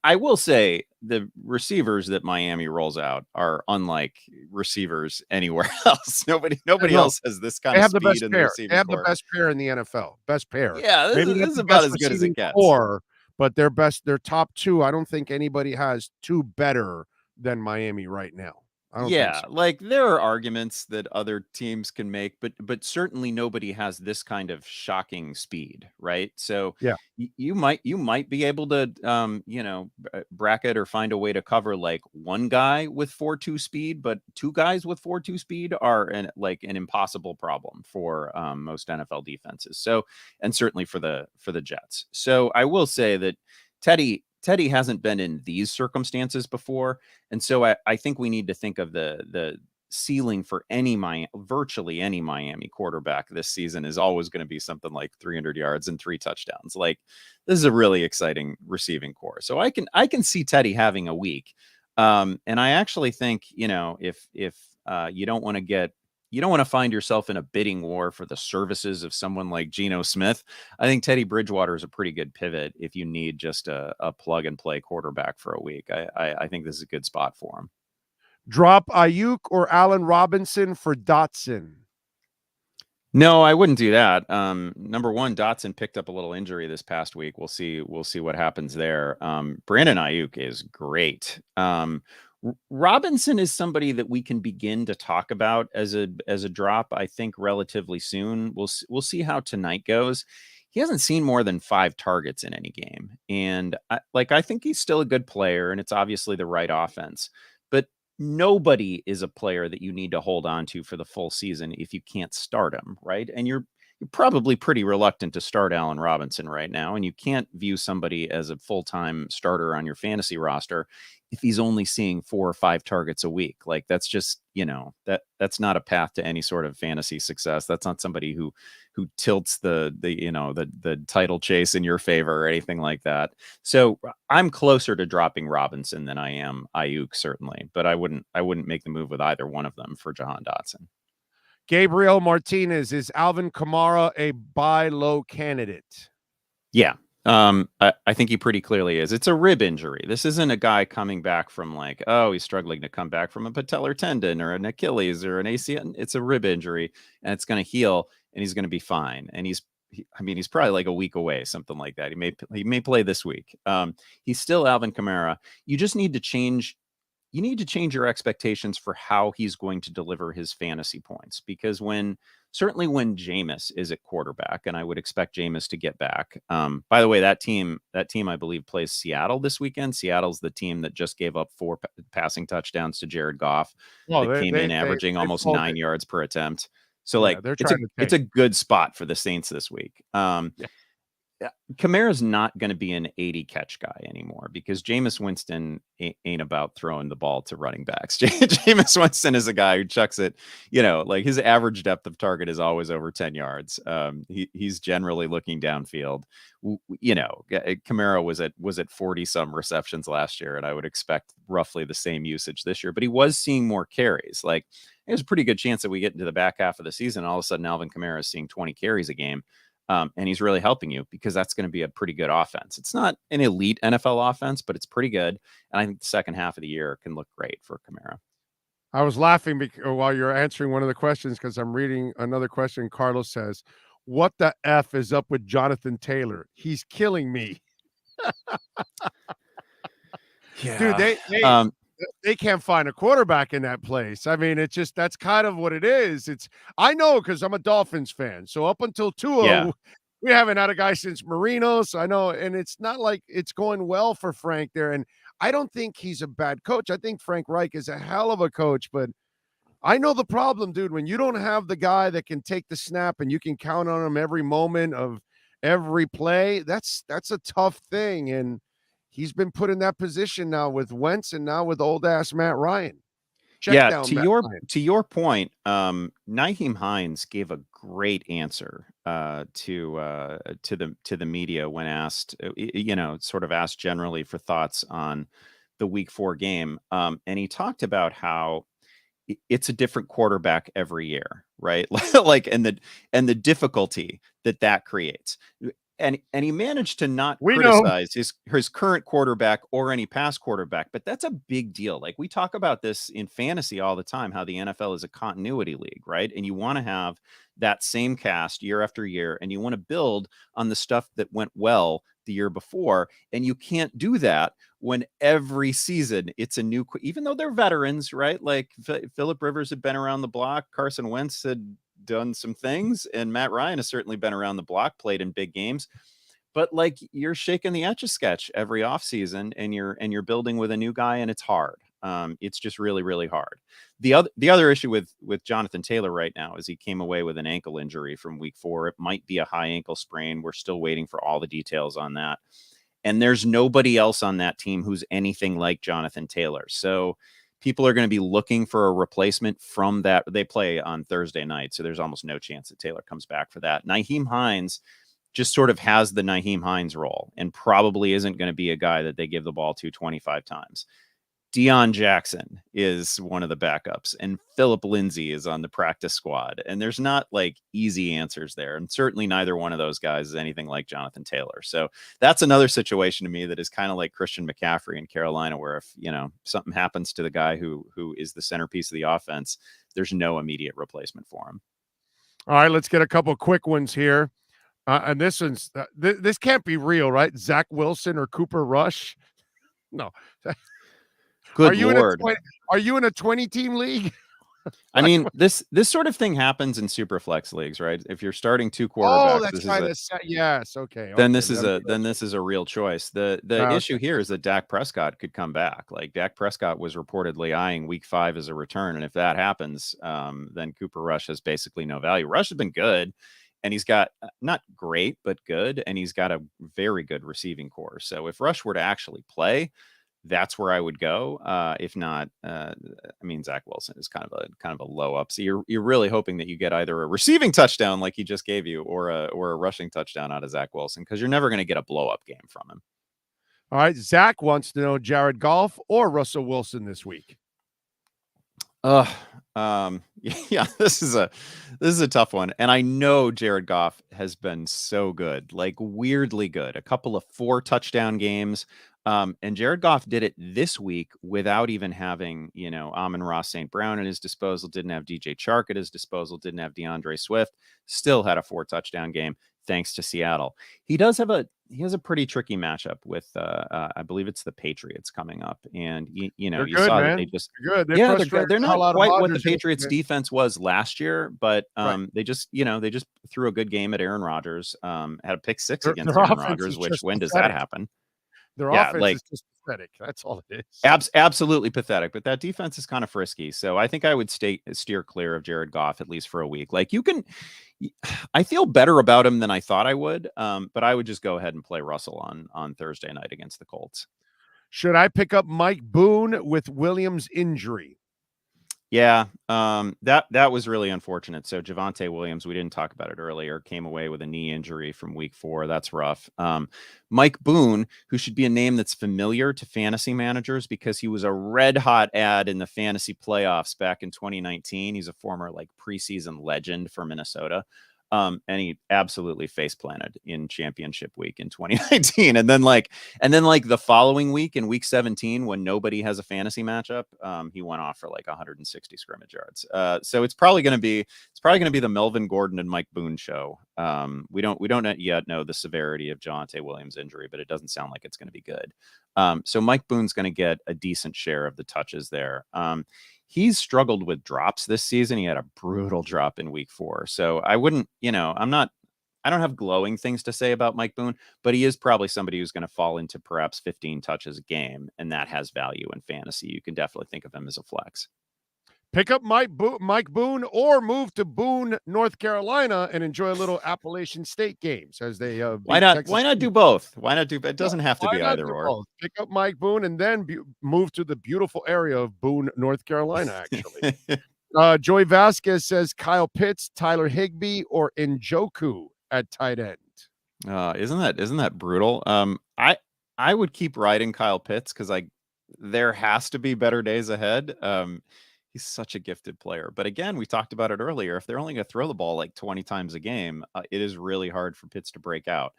I will say the receivers that Miami rolls out are unlike receivers anywhere else. Nobody else has this kind of speed in the receiving They have core. the best pair in the NFL. Best pair. Yeah, this is about as good as it gets. But their top 2, I don't think anybody has 2 better than Miami right now. I don't think so. Like there are arguments that other teams can make, but certainly nobody has this kind of shocking speed, right? So yeah, you might be able to bracket or find a way to cover like one guy with 4.2 speed, but 2 guys with 4.2 speed are an impossible problem for most NFL defenses. So, and certainly for the Jets. So I will say that Teddy hasn't been in these circumstances before. And so I think we need to think of the ceiling for virtually any Miami quarterback this season is always going to be something like 300 yards and 3 touchdowns. Like, this is a really exciting receiving core. So I can see Teddy having a week. And I actually think, if you don't want to find yourself in a bidding war for the services of someone like Geno Smith, I think Teddy Bridgewater is a pretty good pivot if you need just a plug and play quarterback for a week. I think this is a good spot for him. Drop Ayuk or Allen Robinson for Dotson? No, I wouldn't do that. Number one, Dotson picked up a little injury this past week. We'll see what happens there. Brandon Ayuk is great. Robinson is somebody that we can begin to talk about as a drop, I think, relatively soon. We'll see how tonight goes. He hasn't seen more than 5 targets in any game. And I think he's still a good player, and it's obviously the right offense. But nobody is a player that you need to hold on to for the full season if you can't start him, right? And you're probably pretty reluctant to start Allen Robinson right now, and you can't view somebody as a full-time starter on your fantasy roster if he's only seeing 4 or 5 targets a week. Like, that's just, that's not a path to any sort of fantasy success. That's not somebody who tilts the title chase in your favor or anything like that. So I'm closer to dropping Robinson than I am Ayuk, certainly, but I wouldn't make the move with either one of them for Jahan Dotson. Gabriel Martinez, is Alvin Kamara a buy low candidate? Yeah. I think he pretty clearly is. It's a rib injury. This isn't a guy coming back from he's struggling to come back from a patellar tendon or an Achilles or an ACL. It's a rib injury, and it's going to heal, and he's going to be fine. And he's probably like a week away, something like that. He may play this week. He's still Alvin Kamara. You just need to change. You need to change your expectations for how he's going to deliver his fantasy points, because certainly when Jameis is at quarterback, and I would expect Jameis to get back. By the way, that team, I believe, plays Seattle this weekend. Seattle's the team that just gave up 4 passing touchdowns to Jared Goff. That came in averaging almost 9 yards per attempt. So it's a good spot for the Saints this week. Kamara's not going to be an 80 catch guy anymore, because Jameis Winston ain't about throwing the ball to running backs. Jameis Winston is a guy who chucks it, his average depth of target is always over 10 yards. He's generally looking downfield. Kamara was at 40 some receptions last year, and I would expect roughly the same usage this year, but he was seeing more carries. There's a pretty good chance that we get into the back half of the season, all of a sudden Alvin Kamara is seeing 20 carries a game. And he's really helping you, because that's going to be a pretty good offense. It's not an elite NFL offense, but it's pretty good. And I think the second half of the year can look great for Kamara. I was laughing while you're answering one of the questions, because I'm reading another question. Carlos says, what the F is up with Jonathan Taylor? He's killing me. Yeah. Dude, they can't find a quarterback in that place. I mean, that's kind of what it is. I know, because I'm a Dolphins fan. So up until Tua We haven't had a guy since Marino, so I know, and it's not like it's going well for Frank there. And I don't think he's a bad coach. I think Frank Reich is a hell of a coach, but I know the problem, dude. When you don't have the guy that can take the snap and you can count on him every moment of every play, that's a tough thing. And he's been put in that position now with Wentz and now with old ass Matt Ryan. Check down to your point, Nyheim Hines gave a great answer to the media when asked, sort of asked generally for thoughts on the Week 4 game, and he talked about how it's a different quarterback every year, right? Like, and the difficulty that creates. And he managed to not criticize his current quarterback or any past quarterback, but that's a big deal. Like, we talk about this in fantasy all the time, how the NFL is a continuity league, right? And you want to have that same cast year after year, and you want to build on the stuff that went well the year before. And you can't do that when every season it's a new, even though they're veterans, right? Like Phillip Rivers had been around the block, Carson Wentz had done some things, and Matt Ryan has certainly been around the block, played in big games, but like, you're shaking the Etch-a-Sketch every offseason, and you're building with a new guy, and it's hard. It's just really, really hard. The other issue with Jonathan Taylor right now is he came away with an ankle injury from Week 4. It might be a high ankle sprain. We're still waiting for all the details on that. And there's nobody else on that team who's anything like Jonathan Taylor. So people are going to be looking for a replacement from that. They play on Thursday night, so there's almost no chance that Taylor comes back for that. Nyheim Hines just sort of has the Nyheim Hines role and probably isn't going to be a guy that they give the ball to 25 times. Deion Jackson is one of the backups, and Philip Lindsay is on the practice squad. And there's not like easy answers there. And certainly neither one of those guys is anything like Jonathan Taylor. So that's another situation to me that is kind of like Christian McCaffrey in Carolina, where if, something happens to the guy who is the centerpiece of the offense, there's no immediate replacement for him. All right, let's get a couple quick ones here. And this one's, this can't be real, right? Zach Wilson or Cooper Rush? No. Good Lord. Are you in a 20-team league? I mean, this sort of thing happens in super flex leagues, right? If you're starting two quarterbacks, yes, okay. Then this is a real choice. The issue here is that Dak Prescott could come back. Like, Dak Prescott was reportedly eyeing Week 5 as a return, and if that happens, then Cooper Rush has basically no value. Rush has been good, and he's got not great but good, and he's got a very good receiving core. So if Rush were to actually play, that's where I would go. If not, Zach Wilson is kind of a low up. So you're really hoping that you get either a receiving touchdown like he just gave you, or a rushing touchdown out of Zach Wilson, because you're never going to get a blow up game from him. All right, Zach wants to know Jared Goff or Russell Wilson this week. Yeah, this is a tough one. And I know Jared Goff has been so good, like weirdly good, a couple of 4 touchdown games. And Jared Goff did it this week without even having, Amon-Ra St. Brown at his disposal, didn't have DJ Chark at his disposal, didn't have DeAndre Swift, still had a 4 touchdown game thanks to Seattle. He has a pretty tricky matchup with, I believe it's the Patriots coming up. And, you good, saw man. that they just, they're good. They're not quite what the Patriots defense was last year, but they just threw a good game at Aaron Rodgers, had a pick 6 against Aaron Rodgers, which when does that happen? Their offense is just pathetic. That's all it is. Absolutely pathetic. But that defense is kind of frisky. So I think I would steer clear of Jared Goff at least for a week. Like, I feel better about him than I thought I would. But I would just go ahead and play Russell on Thursday night against the Colts. Should I pick up Mike Boone with Williams' injury? Yeah, that was really unfortunate. So Javonte Williams, we didn't talk about it earlier, came away with a knee injury from Week 4. That's rough. Mike Boone, who should be a name that's familiar to fantasy managers because he was a red hot ad in the fantasy playoffs back in 2019. He's a former preseason legend for Minnesota. And he absolutely face planted in championship week in 2019. And then the following week in week 17, when nobody has a fantasy matchup, he went off for 160 scrimmage yards. So it's probably going to be the Melvin Gordon and Mike Boone show. We don't yet know the severity of Javonte Williams' injury, but it doesn't sound like it's going to be good. So Mike Boone's going to get a decent share of the touches there. He's struggled with drops this season. He had a brutal drop in Week 4. So I wouldn't, I'm I don't have glowing things to say about Mike Boone, but he is probably somebody who's going to fall into perhaps 15 touches a game, and that has value in fantasy. You can definitely think of him as a flex. Pick up Mike Boone or move to Boone, North Carolina, and enjoy a little Appalachian State games as they why not do both? Why not do it? Doesn't have to be either or. Both? Pick up Mike Boone and then move to the beautiful area of Boone, North Carolina, actually. Joey Vasquez says Kyle Pitts, Tyler Higbee, or Njoku at tight end. Isn't that brutal? I would keep riding Kyle Pitts because there has to be better days ahead. He's such a gifted player. But again, we talked about it earlier. If they're only going to throw the ball like 20 times a game, it is really hard for Pitts to break out.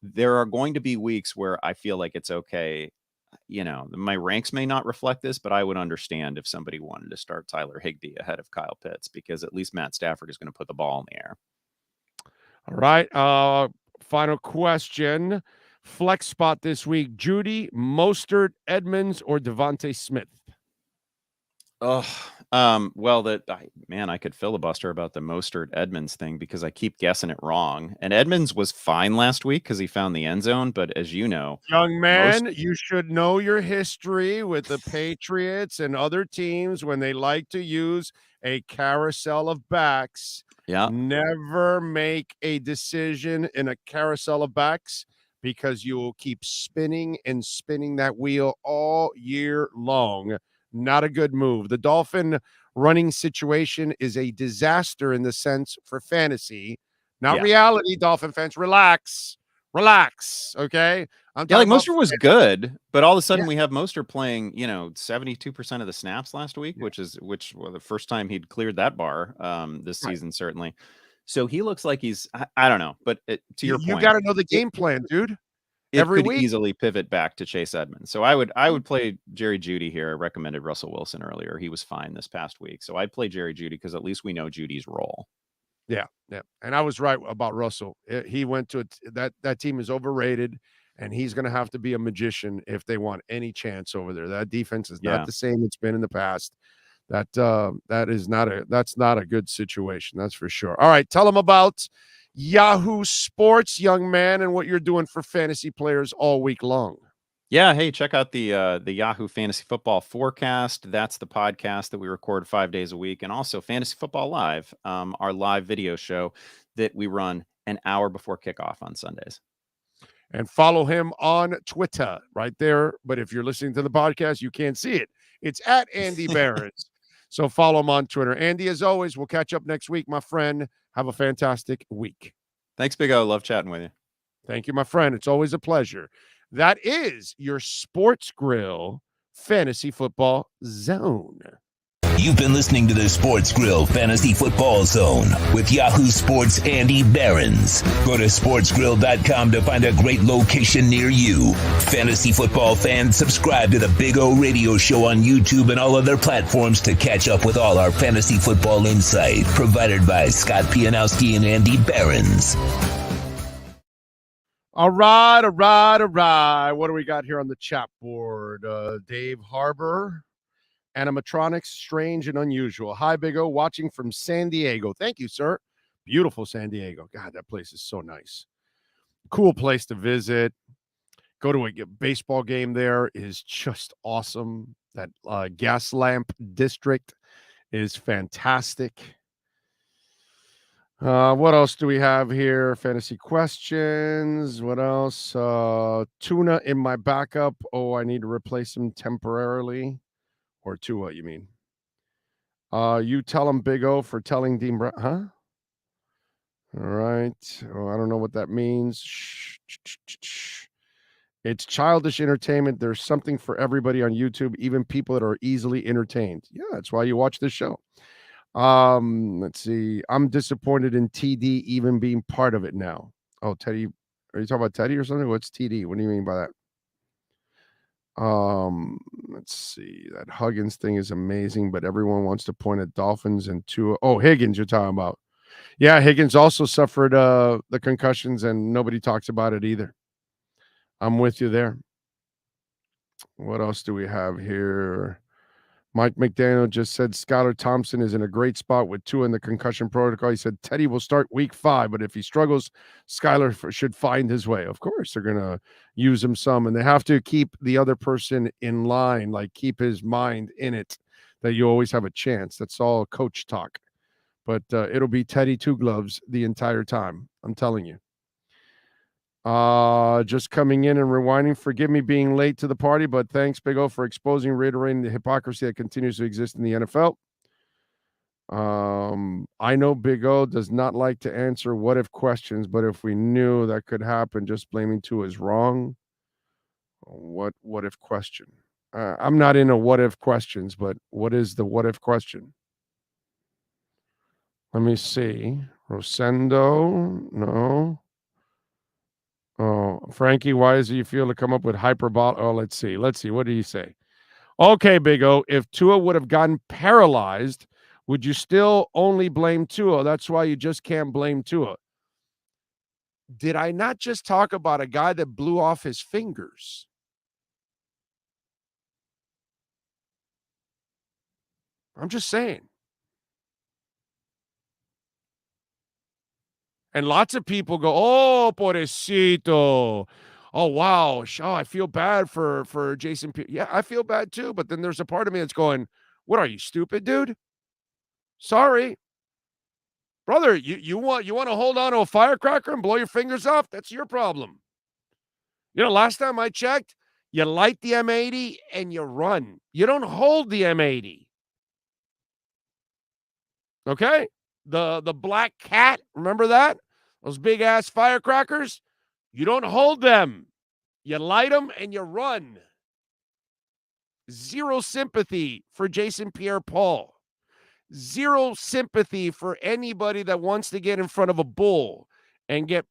There are going to be weeks where I feel like it's okay. My ranks may not reflect this, but I would understand if somebody wanted to start Tyler Higbee ahead of Kyle Pitts, because at least Matt Stafford is going to put the ball in the air. All right. Final question. Flex spot this week: Judy, Mostert, Edmonds, or Devontae Smith? Well, I could filibuster about the Mostert Edmonds thing because I keep guessing it wrong. And Edmonds was fine last week because he found the end zone. But as you know, young man, you should know your history with the Patriots and other teams when they like to use a carousel of backs. Yeah. Never make a decision in a carousel of backs, because you will keep spinning and spinning that wheel all year long. Not a good move. The Dolphin running situation is a disaster in the sense for fantasy, not reality. Dolphin fans, relax. Okay. Mostert was good, but all of a sudden we have Mostert playing, 72% of the snaps last week, which was the first time he'd cleared that bar this season, certainly. So he looks like he's, I don't know, but to your point, you got to know the game plan, dude. It Every could week. easily pivot back to Chase Edmonds. So I would play Jerry Jeudy here. I recommended Russell Wilson earlier. He was fine this past week. So I'd play Jerry Jeudy because at least we know Judy's role. Yeah. And I was right about Russell. He went to that team is overrated, and he's going to have to be a magician if they want any chance over there. That defense is not the same it's been in the past. That's not a good situation. That's for sure. All right. Tell them about Yahoo Sports, young man, and what you're doing for fantasy players all week long. Yeah, hey, check out the Yahoo Fantasy Football Forecast. That's the podcast that we record 5 days a week, and also Fantasy Football Live, our live video show that we run an hour before kickoff on Sundays. And follow him on Twitter right there. But if you're listening to the podcast, you can't see it. It's at Andy Behrens. So follow him on Twitter. Andy, as always, we'll catch up next week, my friend. Have a fantastic week. Thanks, Big O. Love chatting with you. Thank you, my friend. It's always a pleasure. That is your Sports Grill Fantasy Football Zone. You've been listening to the Sports Grill Fantasy Football Zone with Yahoo Sports' Andy Behrens. Go to sportsgrill.com to find a great location near you. Fantasy football fans, subscribe to the Big O Radio Show on YouTube and all other platforms to catch up with all our fantasy football insight, provided by Scott Pianowski and Andy Behrens. All right. What do we got here on the chat board? Dave Harbor. Animatronics, strange and unusual. Hi, Big O, watching from San Diego. Thank you, sir. Beautiful San Diego. God, that place is so nice. Cool place to visit. Go to a baseball game there is just awesome. That gas lamp district is fantastic. What else do we have here? Fantasy questions. What else? Tuna in my backup. Oh, I need to replace him temporarily. Or Tua, you mean? You tell him Big O for telling Dean Brown, huh? All right. Oh, I don't know what that means. It's childish entertainment. There's something for everybody on YouTube, even people that are easily entertained. Yeah, that's why you watch this show. Let's see. I'm disappointed in TD even being part of it now. Oh, Teddy. Are you talking about Teddy or something? What's TD? What do you mean by that? Let's see. That Huggins thing is amazing, but everyone wants to point at Dolphins and Tua. Oh, Higgins, you're talking about. Yeah, Higgins also suffered the concussions, and nobody talks about it either. I'm with you there. What else do we have here? Mike McDaniel just said Skylar Thompson is in a great spot with Tua in the concussion protocol. He said Teddy will start week 5, but if he struggles, Skylar should find his way. Of course, they're going to use him some, and they have to keep the other person in line, like keep his mind in it, that you always have a chance. That's all coach talk. But it'll be Teddy Two Gloves the entire time. I'm telling you. Just coming in and rewinding. Forgive me being late to the party, but thanks, Big O, for exposing and reiterating the hypocrisy that continues to exist in the NFL. I know Big O does not like to answer what-if questions, but if we knew that could happen, just blaming Tua is wrong. What-if question? I'm not into what-if questions, but what is the what-if question? Let me see. Rosendo, no. Oh, Frankie, why does he feel to come up with hyperbolic? Oh, let's see. What did he say? Okay, Big O, if Tua would have gotten paralyzed, would you still only blame Tua? That's why you just can't blame Tua. Did I not just talk about a guy that blew off his fingers? I'm just saying. And lots of people go, oh, pobrecito. Oh, wow. Oh, I feel bad for Jason. Yeah, I feel bad too. But then there's a part of me that's going, what are you, stupid, dude? Sorry. Brother, you want to hold on to a firecracker and blow your fingers off? That's your problem. You know, last time I checked, you light the M80 and you run. You don't hold the M80. Okay? The black cat, remember that? Those big-ass firecrackers? You don't hold them. You light them and you run. Zero sympathy for Jason Pierre-Paul. Zero sympathy for anybody that wants to get in front of a bull and get,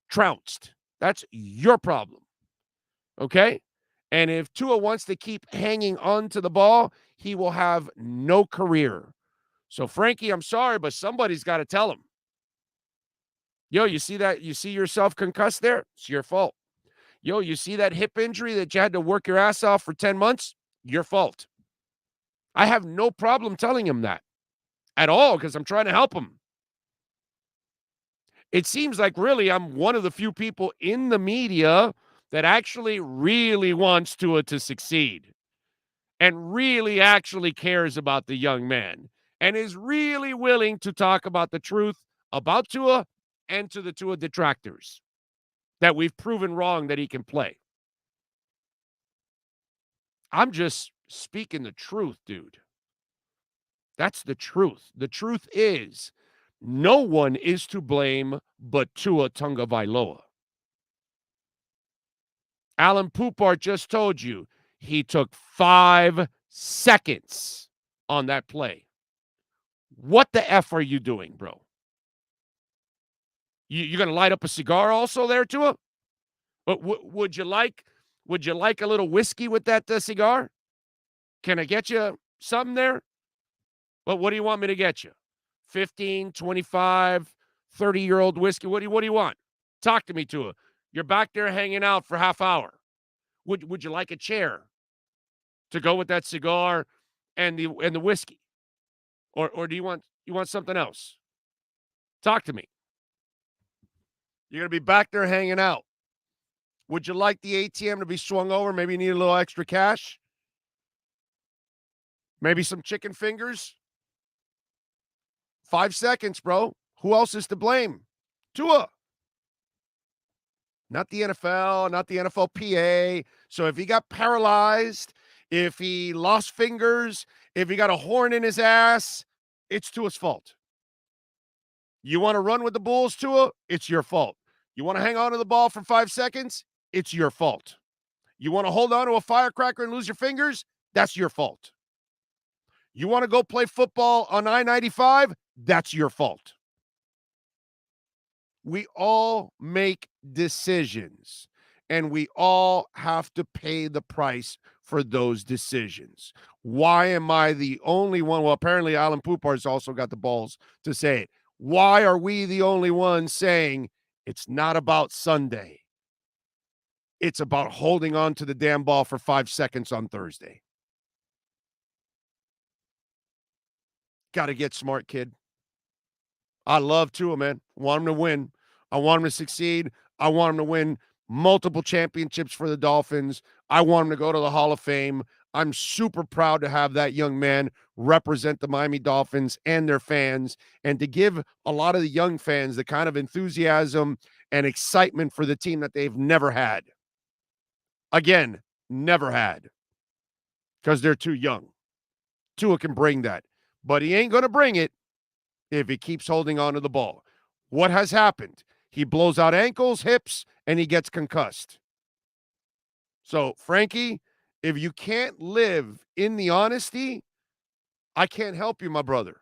trounced. That's your problem. Okay? And if Tua wants to keep hanging on to the ball, he will have no career. So, Frankie, I'm sorry, but somebody's got to tell him. Yo, you see that? You see yourself concussed there? It's your fault. Yo, you see that hip injury that you had to work your ass off for 10 months? Your fault. I have no problem telling him that at all because I'm trying to help him. It seems like really I'm one of the few people in the media that actually really wants Tua to succeed and really actually cares about the young man and is really willing to talk about the truth about Tua and to the Tua detractors that we've proven wrong that he can play. I'm just speaking the truth, dude. That's the truth. The truth is no one is to blame but Tua Tagovailoa. Alan Poupart just told you he took 5 seconds on that play. What the F are you doing, bro? You going to light up a cigar also there, Tua? But would you like a little whiskey with that cigar? Can I get you something there? But what do you want me to get you? 15, 25, 30-year-old whiskey? What do you want? Talk to me, Tua. You're back there hanging out for half hour. Would you like a chair to go with that cigar and the whiskey? Or do you want something else? Talk to me. You're going to be back there hanging out. Would you like the ATM to be swung over? Maybe you need a little extra cash? Maybe some chicken fingers? 5 seconds, bro. Who else is to blame? Tua. Not the NFL, not the NFLPA. So if he got paralyzed, if he lost fingers, if he got a horn in his ass, it's Tua's fault. You want to run with the Bulls, Tua? It's your fault. You want to hang on to the ball for 5 seconds? It's your fault. You want to hold on to a firecracker and lose your fingers? That's your fault. You want to go play football on I-95? That's your fault. We all make decisions, and we all have to pay the price for those decisions. Why am I the only one? Well, apparently Alan Poupart's also got the balls to say it. Why are we the only ones saying it's not about Sunday? It's about holding on to the damn ball for 5 seconds on Thursday. Got to get smart, kid. I love Tua, man. Want him to win. I want him to succeed. I want him to win multiple championships for the Dolphins. I want him to go to the Hall of Fame. I'm super proud to have that young man represent the Miami Dolphins and their fans, and to give a lot of the young fans the kind of enthusiasm and excitement for the team that they've never had. Again, never had, because they're too young. Tua can bring that, but he ain't going to bring it if he keeps holding on to the ball. What has happened? He blows out ankles, hips, and he gets concussed. So, Frankie, if you can't live in the honesty, I can't help you, my brother.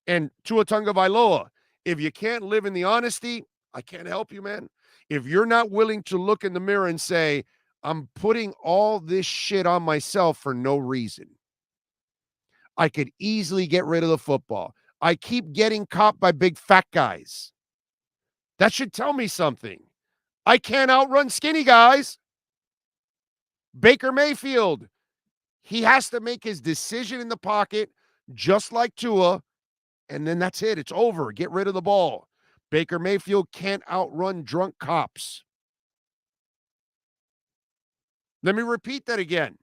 And Tua Tagovailoa, if you can't live in the honesty, I can't help you, man. If you're not willing to look in the mirror and say, I'm putting all this shit on myself for no reason. I could easily get rid of the football. I keep getting caught by big fat guys. That should tell me something. I can't outrun skinny guys. Baker Mayfield, he has to make his decision in the pocket, just like Tua, and then that's it. It's over. Get rid of the ball. Baker Mayfield can't outrun drunk cops. Let me repeat that again.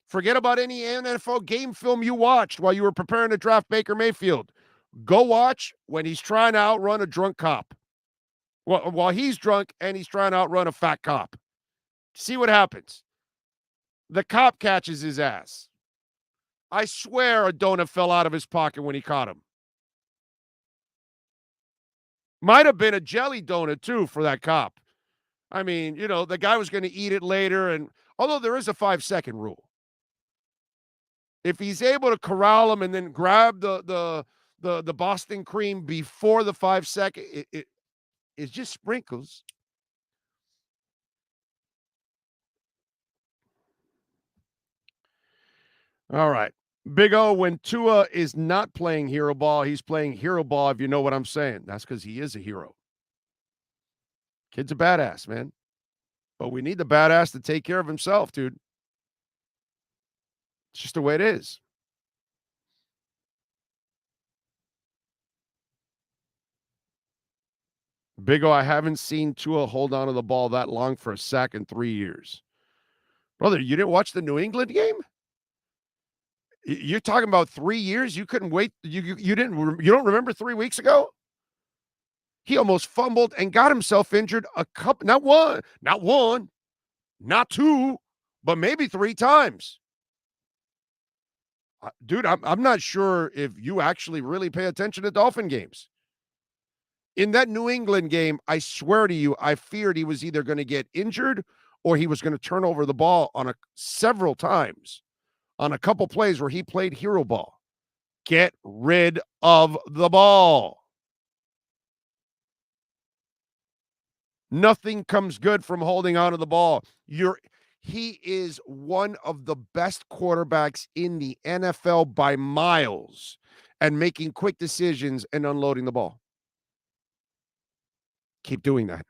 Forget about any NFL game film you watched while you were preparing to draft Baker Mayfield. Go watch when he's trying to outrun a drunk cop. While he's drunk and he's trying to outrun a fat cop. See what happens. The cop catches his ass. I swear a donut fell out of his pocket when he caught him. Might have been a jelly donut, too, for that cop. I mean, you know, the guy was going to eat it later, and although there is a 5-second rule. If he's able to corral him and then grab the Boston cream before the 5-second, it's just sprinkles. All right. Big O, when Tua is not playing hero ball, he's playing hero ball, if you know what I'm saying. That's because he is a hero. Kid's a badass, man. But we need the badass to take care of himself, dude. It's just the way it is. Big O, I haven't seen Tua hold on to the ball that long for a sack in 3 years. Brother, you didn't watch the New England game? You're talking about 3 years? You couldn't wait. You don't remember 3 weeks ago? He almost fumbled and got himself injured not one, not two, but maybe 3 times. Dude, I'm not sure if you actually really pay attention to Dolphin games. In that New England game, I swear to you, I feared he was either going to get injured or he was going to turn over the ball several times on a couple plays where he played hero ball. Get rid of the ball. Nothing comes good from holding on to the ball. He is one of the best quarterbacks in the NFL by miles and making quick decisions and unloading the ball. Keep doing that.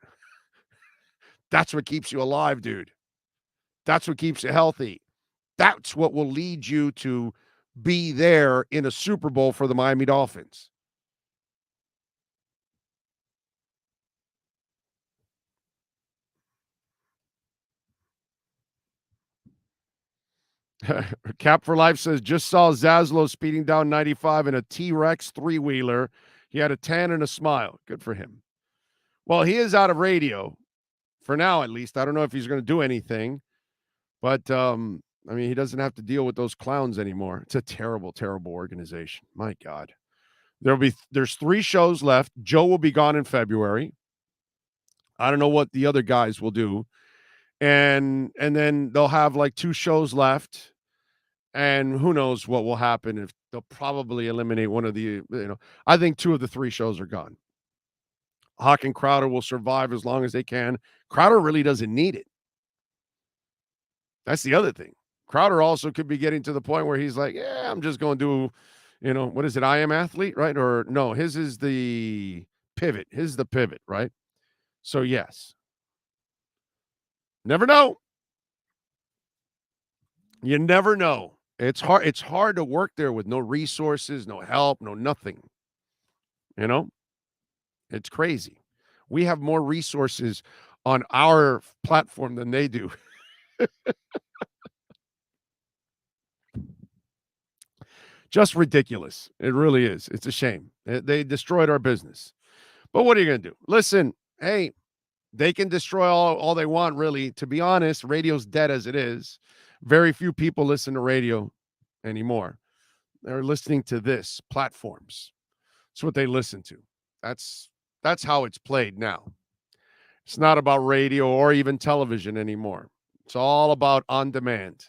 That's what keeps you alive, dude. That's what keeps you healthy. That's what will lead you to be there in a Super Bowl for the Miami Dolphins. Cap for Life says, just saw Zaslow speeding down 95 in a T-Rex 3-wheeler. He had a tan and a smile. Good for him. Well, he is out of radio, for now at least. I don't know if he's going to do anything, but I mean, he doesn't have to deal with those clowns anymore. It's a terrible, terrible organization. My God. There's 3 shows left. Joe will be gone in February. I don't know what the other guys will do. And then they'll have like 2 shows left. And who knows what will happen if they'll probably eliminate one of the, I think 2 of the 3 shows are gone. Hawk and Crowder will survive as long as they can. Crowder really doesn't need it. That's the other thing. Crowder also could be getting to the point where he's like, yeah, I'm just going to do, what is it? I Am Athlete, right? Or no, his is the pivot. His is the pivot, right? So yes. Never know. You never know. It's hard. It's hard to work there with no resources, no help, no nothing. You know, it's crazy. We have more resources on our platform than they do. Just ridiculous. It really is. It's a shame. They destroyed our business. But what are you going to do? Listen, hey, they can destroy all they want, really. To be honest, radio's dead as it is. Very few people listen to radio anymore. They're listening to this, platforms. That's what they listen to. That's how it's played now. It's not about radio or even television anymore. It's all about on demand.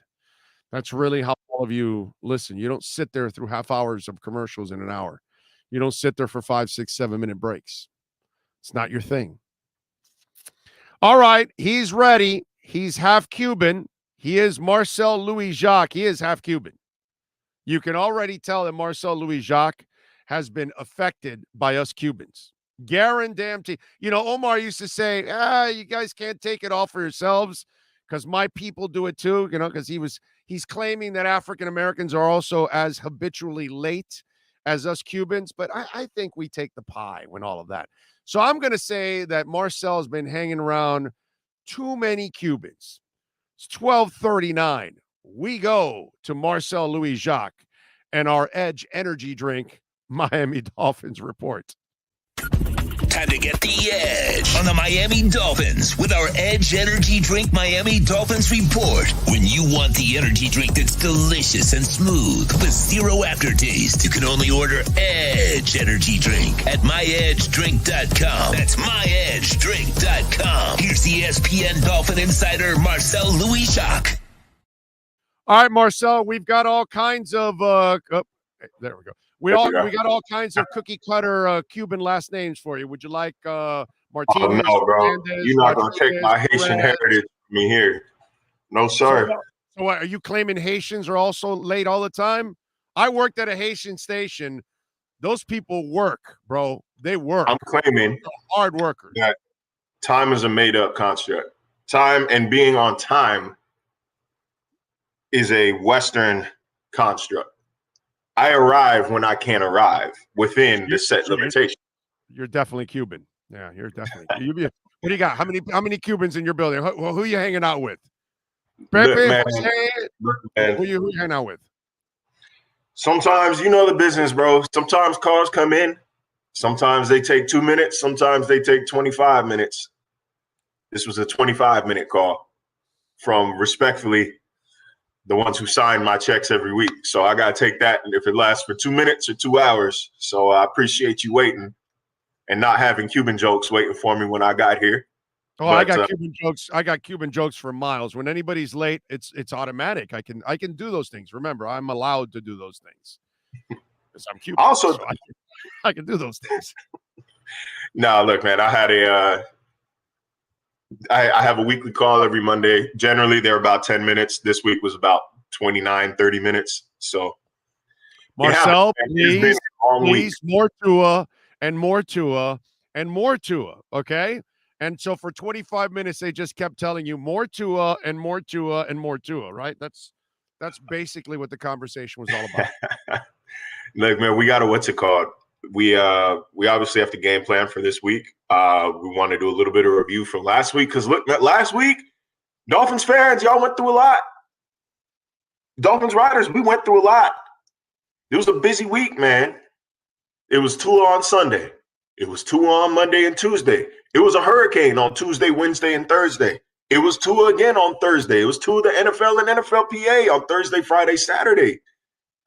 That's really how all of you listen. You don't sit there through half hours of commercials in an hour. You don't sit there for 5, 6, 7-minute breaks. It's not your thing. All right, he's ready. He's half Cuban. He is Marcel Louis-Jacques. He is half Cuban. You can already tell that Marcel Louis-Jacques has been affected by us Cubans. Guarantee. You know, Omar used to say, you guys can't take it all for yourselves because my people do it too, you know, because he's claiming that African Americans are also as habitually late as us Cubans, but I think we take the pie when all of that. So I'm going to say that Marcel's been hanging around too many Cubans. It's 12:39. We go to Marcel Louis-Jacques and our Edge energy drink, Miami Dolphins report. Time to get the edge on the Miami Dolphins with our Edge Energy Drink Miami Dolphins report. When you want the energy drink that's delicious and smooth with zero aftertaste, you can only order Edge Energy Drink at myedgedrink.com. That's myedgedrink.com. Here's the ESPN Dolphin insider, Marcel Louis-Jacques. All right, Marcel, we've got all kinds of there we go. We got all kinds of cookie cutter Cuban last names for you. Would you like Martinez? Oh, no, bro. Hernandez, You're not going to take my Haitian heritage from me here. No, sir. So what, are you claiming Haitians are also late all the time? I worked at a Haitian station. Those people work, bro. They work. I'm claiming they're hard workers. That time is a made-up construct. Time and being on time is a Western construct. I arrive when I can arrive within the set limitation. You're definitely Cuban. Yeah, you're definitely. What do you got? How many Cubans in your building? Who are you hanging out with? Look, man, who you hanging out with? Sometimes you know the business, bro. Sometimes calls come in. Sometimes they take 2 minutes. Sometimes they take 25 minutes. This was a 25-minute call from, respectfully, the ones who sign my checks every week. So I got to take that if it lasts for 2 minutes or 2 hours. So I appreciate you waiting and not having Cuban jokes waiting for me when I got here. Oh, but I got Cuban jokes. I got Cuban jokes for miles. When anybody's late, it's automatic. I can do those things. Remember, I'm allowed to do those things because I'm Cuban. Also, so I can do those things. No, look, man, I had I have a weekly call every Monday. Generally, they're about 10 minutes. This week was about 29, 30 minutes. So, Marcel, please, more Tua and more Tua and more Tua, okay? And so for 25 minutes, they just kept telling you more Tua and more Tua and more Tua, right? That's basically what the conversation was all about. Look, man, we got what's it called? We obviously have to game plan for this week. We want to do a little bit of review from last week because look, last week, Dolphins fans, y'all went through a lot. Dolphins riders, we went through a lot. It was a busy week, man. It was Tua on Sunday. It was Tua on Monday and Tuesday. It was a hurricane on Tuesday, Wednesday, and Thursday. It was Tua again on Thursday. It was Tua the NFL and NFLPA on Thursday, Friday, Saturday.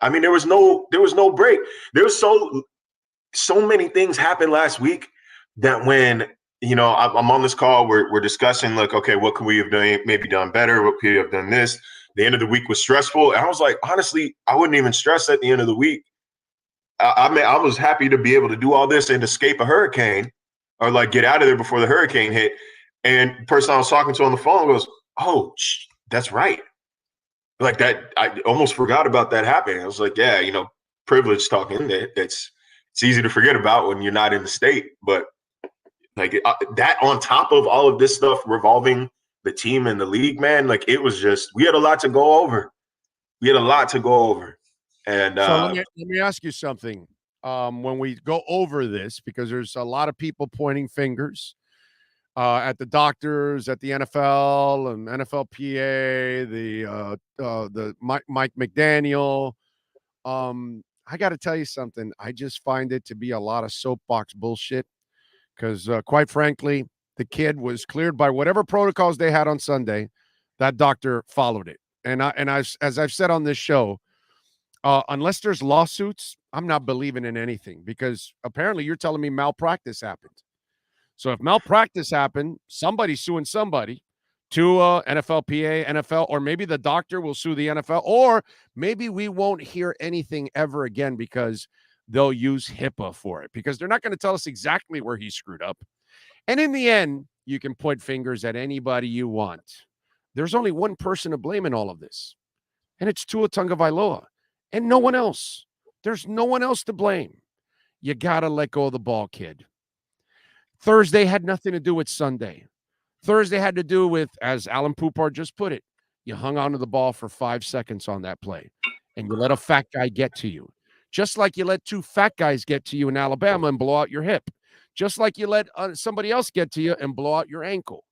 I mean, there was no break. There was so many things happened last week that when, you know, I'm on this call, we're discussing like, okay, what could we have done, maybe done better? What could we have done this? The end of the week was stressful. And I was like, honestly, I wouldn't even stress at the end of the week. I mean, I was happy to be able to do all this and escape a hurricane or like get out of there before the hurricane hit. And the person I was talking to on the phone goes, oh, that's right. Like that, I almost forgot about that happening. I was like, yeah, you know, privilege talking. It's easy to forget about when you're not in the state. But like that on top of all of this stuff revolving the team and the league, man, like it was just, we had a lot to go over. a lot to go over. And so let me ask you something. When we go over this, because there's a lot of people pointing fingers at the doctors, at the NFL and NFLPA, the Mike McDaniel. I got to tell you something. I just find it to be a lot of soapbox bullshit because, quite frankly, the kid was cleared by whatever protocols they had on Sunday. That doctor followed it. And as I've said on this show, unless there's lawsuits, I'm not believing in anything because apparently you're telling me malpractice happened. So if malpractice happened, somebody's suing somebody. Tua, NFLPA, NFL, or maybe the doctor will sue the NFL, or maybe we won't hear anything ever again because they'll use HIPAA for it because they're not going to tell us exactly where he screwed up. And in the end, you can point fingers at anybody you want. There's only one person to blame in all of this, and it's Tua Tagovailoa, and no one else. There's no one else to blame. You got to let go of the ball, kid. Thursday had nothing to do with Sunday. Thursday had to do with, as Alan Poupart just put it, you hung onto the ball for 5 seconds on that play, and you let a fat guy get to you. Just like you let 2 fat guys get to you in Alabama and blow out your hip. Just like you let somebody else get to you and blow out your ankle.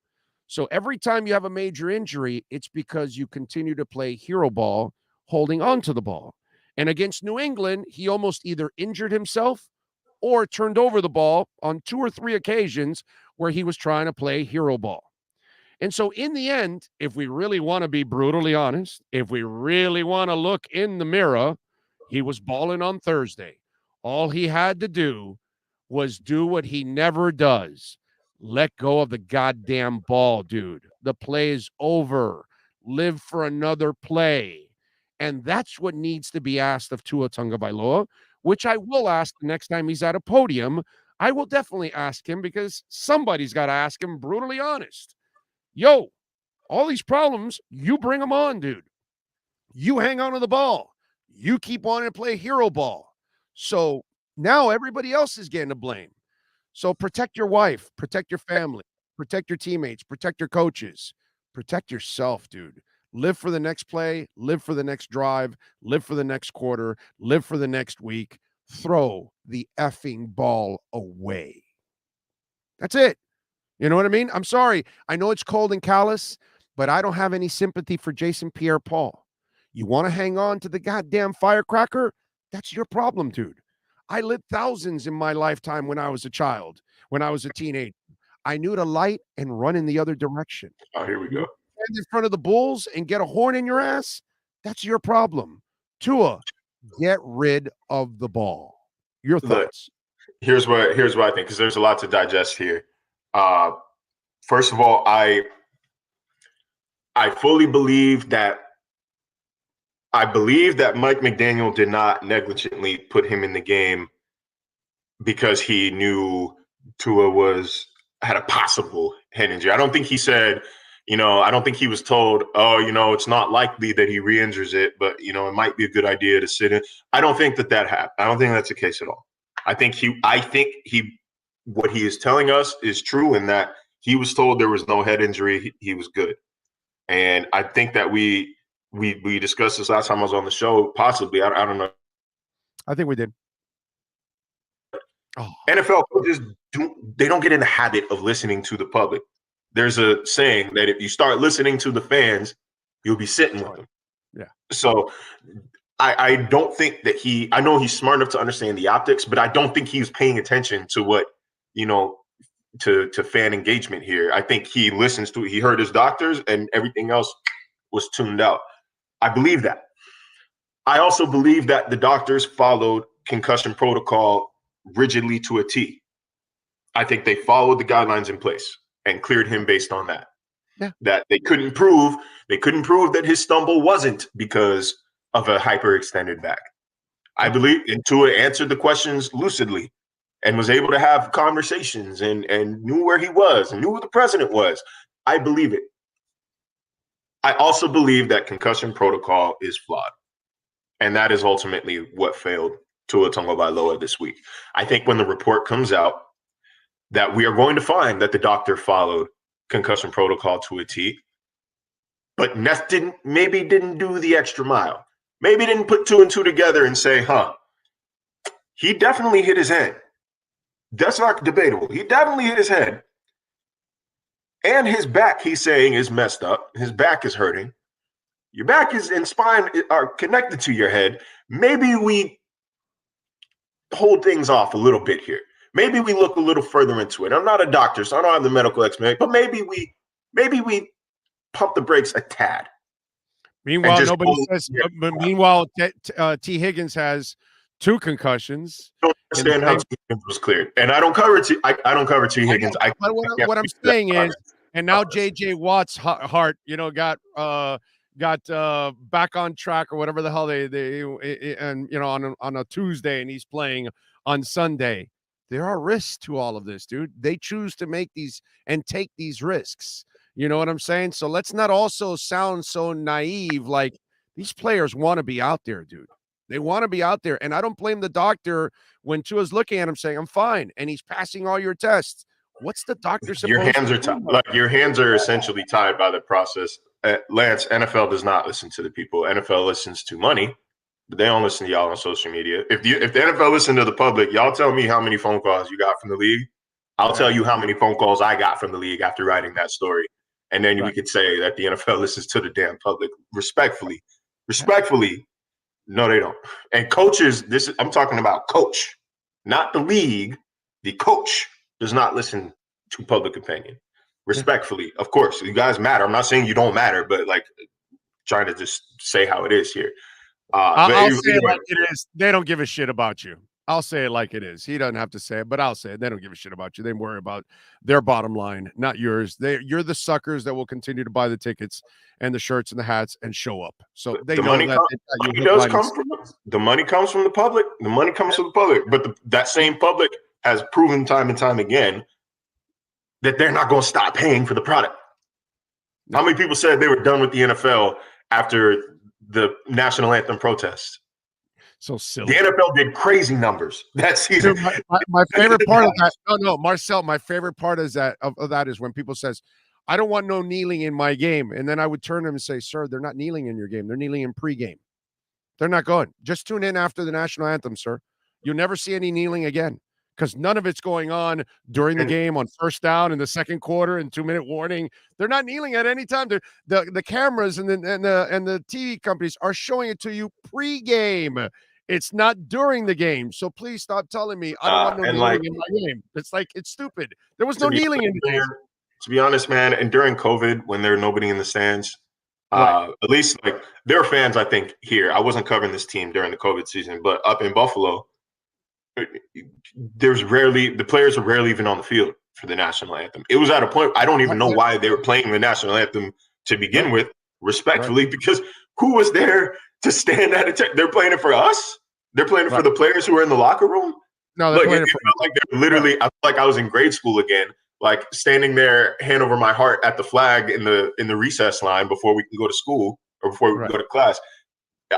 So every time you have a major injury, it's because you continue to play hero ball, holding on to the ball. And against New England, he almost either injured himself or turned over the ball on 2 or 3 occasions where he was trying to play hero ball. And so in the end, if we really want to be brutally honest, if we really want to look in the mirror, he was balling on Thursday. All he had to do was do what he never does. Let go of the goddamn ball, dude. The play is over. Live for another play. And that's what needs to be asked of Tua Tagovailoa, which I will ask the next time he's at a podium. I will definitely ask him because somebody's got to ask him brutally honest. Yo, all these problems, you bring them on, dude. You hang on to the ball. You keep wanting to play hero ball. So now everybody else is getting to blame. So protect your wife, protect your family, protect your teammates, protect your coaches, protect yourself, dude. Live for the next play, live for the next drive, live for the next quarter, live for the next week. Throw the effing ball away. That's it. You know what I mean? I'm sorry. I know it's cold and callous, but I don't have any sympathy for Jason Pierre-Paul. You want to hang on to the goddamn firecracker? That's your problem, dude. I lit thousands in my lifetime when I was a child, when I was a teenager. I knew to light and run in the other direction. Oh, here we go. Stand in front of the Bulls and get a horn in your ass? That's your problem. Tua, get rid of the ball. Your thoughts? Look, here's what I think, because there's a lot to digest here. First of all, I fully believe that Mike McDaniel did not negligently put him in the game because he knew Tua had a possible head injury. I don't think he said, I don't think he was told, it's not likely that he re-injures it, but, it might be a good idea to sit in. I don't think that happened. I don't think that's the case at all. I think what he is telling us is true in that he was told there was no head injury. He was good. And I think that we discussed this last time I was on the show, possibly. I don't know. I think we did. NFL coaches they don't get in the habit of listening to the public. There's a saying that if you start listening to the fans, you'll be sitting with them. Yeah. So I don't think that I know he's smart enough to understand the optics, but I don't think he was paying attention to what, to fan engagement here. I think he heard his doctors and everything else was tuned out. I believe that. I also believe that the doctors followed concussion protocol rigidly to a T. I think they followed the guidelines in place and cleared him based on that. Yeah. That they couldn't prove that his stumble wasn't because of a hyperextended back. I believe, and Tua answered the questions lucidly and was able to have conversations and knew where he was and knew who the president was. I believe it. I also believe that concussion protocol is flawed. And that is ultimately what failed Tua Tagovailoa this week. I think when the report comes out that we are going to find that the doctor followed concussion protocol to a T, but maybe didn't do the extra mile. maybe didn't put 2 and 2 together and say, he definitely hit his head. That's not debatable. He definitely hit his head. And his back, he's saying, is messed up. His back is hurting. Your back and spine are connected to your head. Maybe we hold things off a little bit here. Maybe we look a little further into it. I'm not a doctor, so I don't have the medical explanation, but maybe we pump the brakes a tad. Meanwhile, nobody says. But meanwhile, T. Higgins has 2 concussions. I don't understand how T. Higgins was cleared, and I don't cover T. Higgins. What I'm saying is, and now J.J. Watt's heart, got back on track or whatever the hell they and on a Tuesday, and he's playing on Sunday. There are risks to all of this, dude. They choose to make these and take these risks. You know what I'm saying? So let's not also sound so naive. Like, these players want to be out there, dude. They want to be out there. And I don't blame the doctor when Tua's looking at him saying, I'm fine, and he's passing all your tests. What's the doctor supposed to do? Your hands are tied. Like, your hands are essentially tied by the process. Lance, NFL does not listen to the people. NFL listens to money, but they don't listen to y'all on social media. If the NFL listened to the public, y'all tell me how many phone calls you got from the league. I'll tell you how many phone calls I got from the league after writing that story. And then we could say that the NFL listens to the damn public. Respectfully, no, they don't. And coaches, I'm talking about coach, not the league. The coach does not listen to public opinion. Respectfully, of course, you guys matter. I'm not saying you don't matter, but like, trying to just say how it is here. I'll say it like it is. They don't give a shit about you. I'll say it like it is. He doesn't have to say it, but I'll say it. They don't give a shit about you. They worry about their bottom line, not yours. You're the suckers that will continue to buy the tickets and the shirts and the hats and show up. So they know that the money comes from the public. The money comes from the public, but that same public has proven time and time again that they're not going to stop paying for the product. How many people said they were done with the NFL after the national anthem protest? So silly. The NFL did crazy numbers that season. Dude, my favorite part of that. No, Marcel. My favorite part is that is when people says, "I don't want no kneeling in my game," and then I would turn to them and say, "Sir, they're not kneeling in your game. They're kneeling in pregame. They're not going. Just tune in after the national anthem, sir. You'll never see any kneeling again, because none of it's going on during the game on first down in the second quarter and 2-minute warning. They're not kneeling at any time. The cameras and the TV companies are showing it to you pregame. It's not during the game. So please stop telling me I don't want no kneeling in my game. It's like, it's stupid. There was no kneeling in the game. To be honest, man, and during COVID, when there were nobody in the stands, at least like there were fans, I think, here. I wasn't covering this team during the COVID season, but up in Buffalo, the players are rarely even on the field for the national anthem. It was at a point, I don't even know why they were playing the national anthem to begin with, respectfully, because who was there to stand at attention? They're playing it for us. They're playing it for the players who are in the locker room. No, it felt like they're literally. I felt like I was in grade school again, like standing there, hand over my heart at the flag in the recess line before we can go to school or before we can go to class.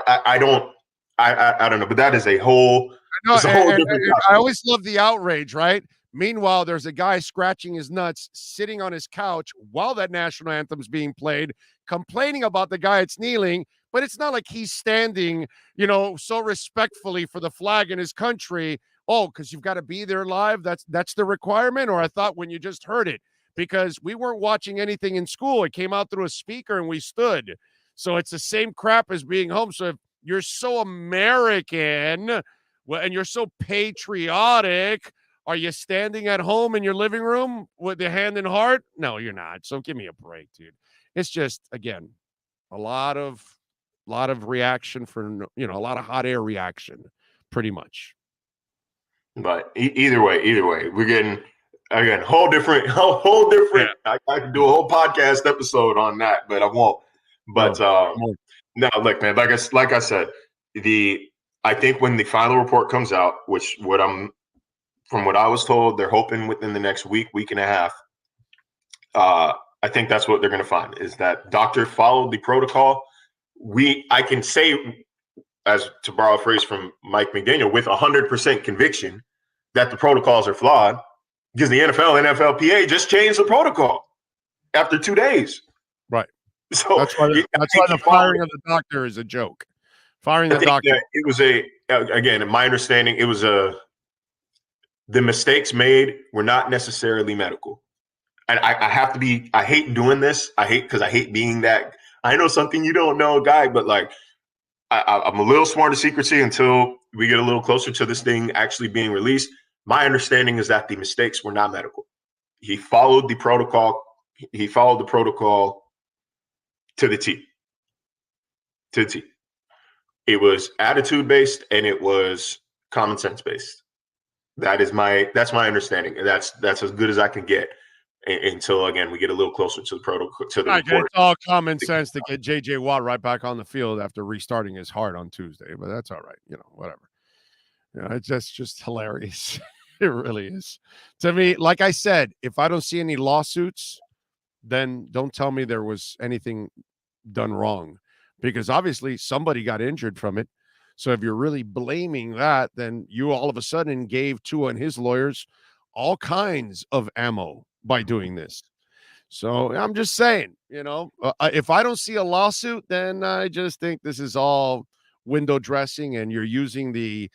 I don't know, but that is a whole. I always love the outrage, right? Meanwhile, there's a guy scratching his nuts, sitting on his couch while that national anthem is being played, complaining about the guy that's kneeling. But it's not like he's standing, so respectfully for the flag in his country. Oh, because you've got to be there live. That's the requirement. Or I thought when you just heard it, because we weren't watching anything in school. It came out through a speaker and we stood. So it's the same crap as being home. So if you're so American and you're so patriotic, are you standing at home in your living room with the hand in heart? No, you're not. So give me a break, dude. It's just, again, a lot of reaction for, a lot of hot air reaction, pretty much. But either way, we're getting, again, whole different. Yeah. I could do a whole podcast episode on that, but I won't. But no, look, man, like I said, I think when the final report comes out, from what I was told, they're hoping within the next week and a half. I think that's what they're going to find, is that doctor followed the protocol. I can say, as to borrow a phrase from Mike McDaniel, with 100% conviction that the protocols are flawed, because the NFL and NFLPA just changed the protocol after 2 days. Right. So that's why the firing of the doctor is a joke. Firing the doctor. That it was again, in my understanding, it was the mistakes made were not necessarily medical. And I hate doing this. I hate being that, I know something you don't know guy, but like, I'm a little sworn to secrecy until we get a little closer to this thing actually being released. My understanding is that the mistakes were not medical. He followed the protocol. He followed the protocol to the T. To the T. It was attitude based and it was common sense based. That's my understanding. And that's as good as I can get until again we get a little closer to the protocol, to the report. It's all common sense to get JJ Watt right back on the field after restarting his heart on Tuesday, but that's all right. Whatever. It's just hilarious. It really is. To me, like I said, if I don't see any lawsuits, then don't tell me there was anything done wrong, because obviously somebody got injured from it. So if you're really blaming that, then you all of a sudden gave Tua and his lawyers all kinds of ammo by doing this. So I'm just saying, if I don't see a lawsuit, then I just think this is all window dressing and you're using the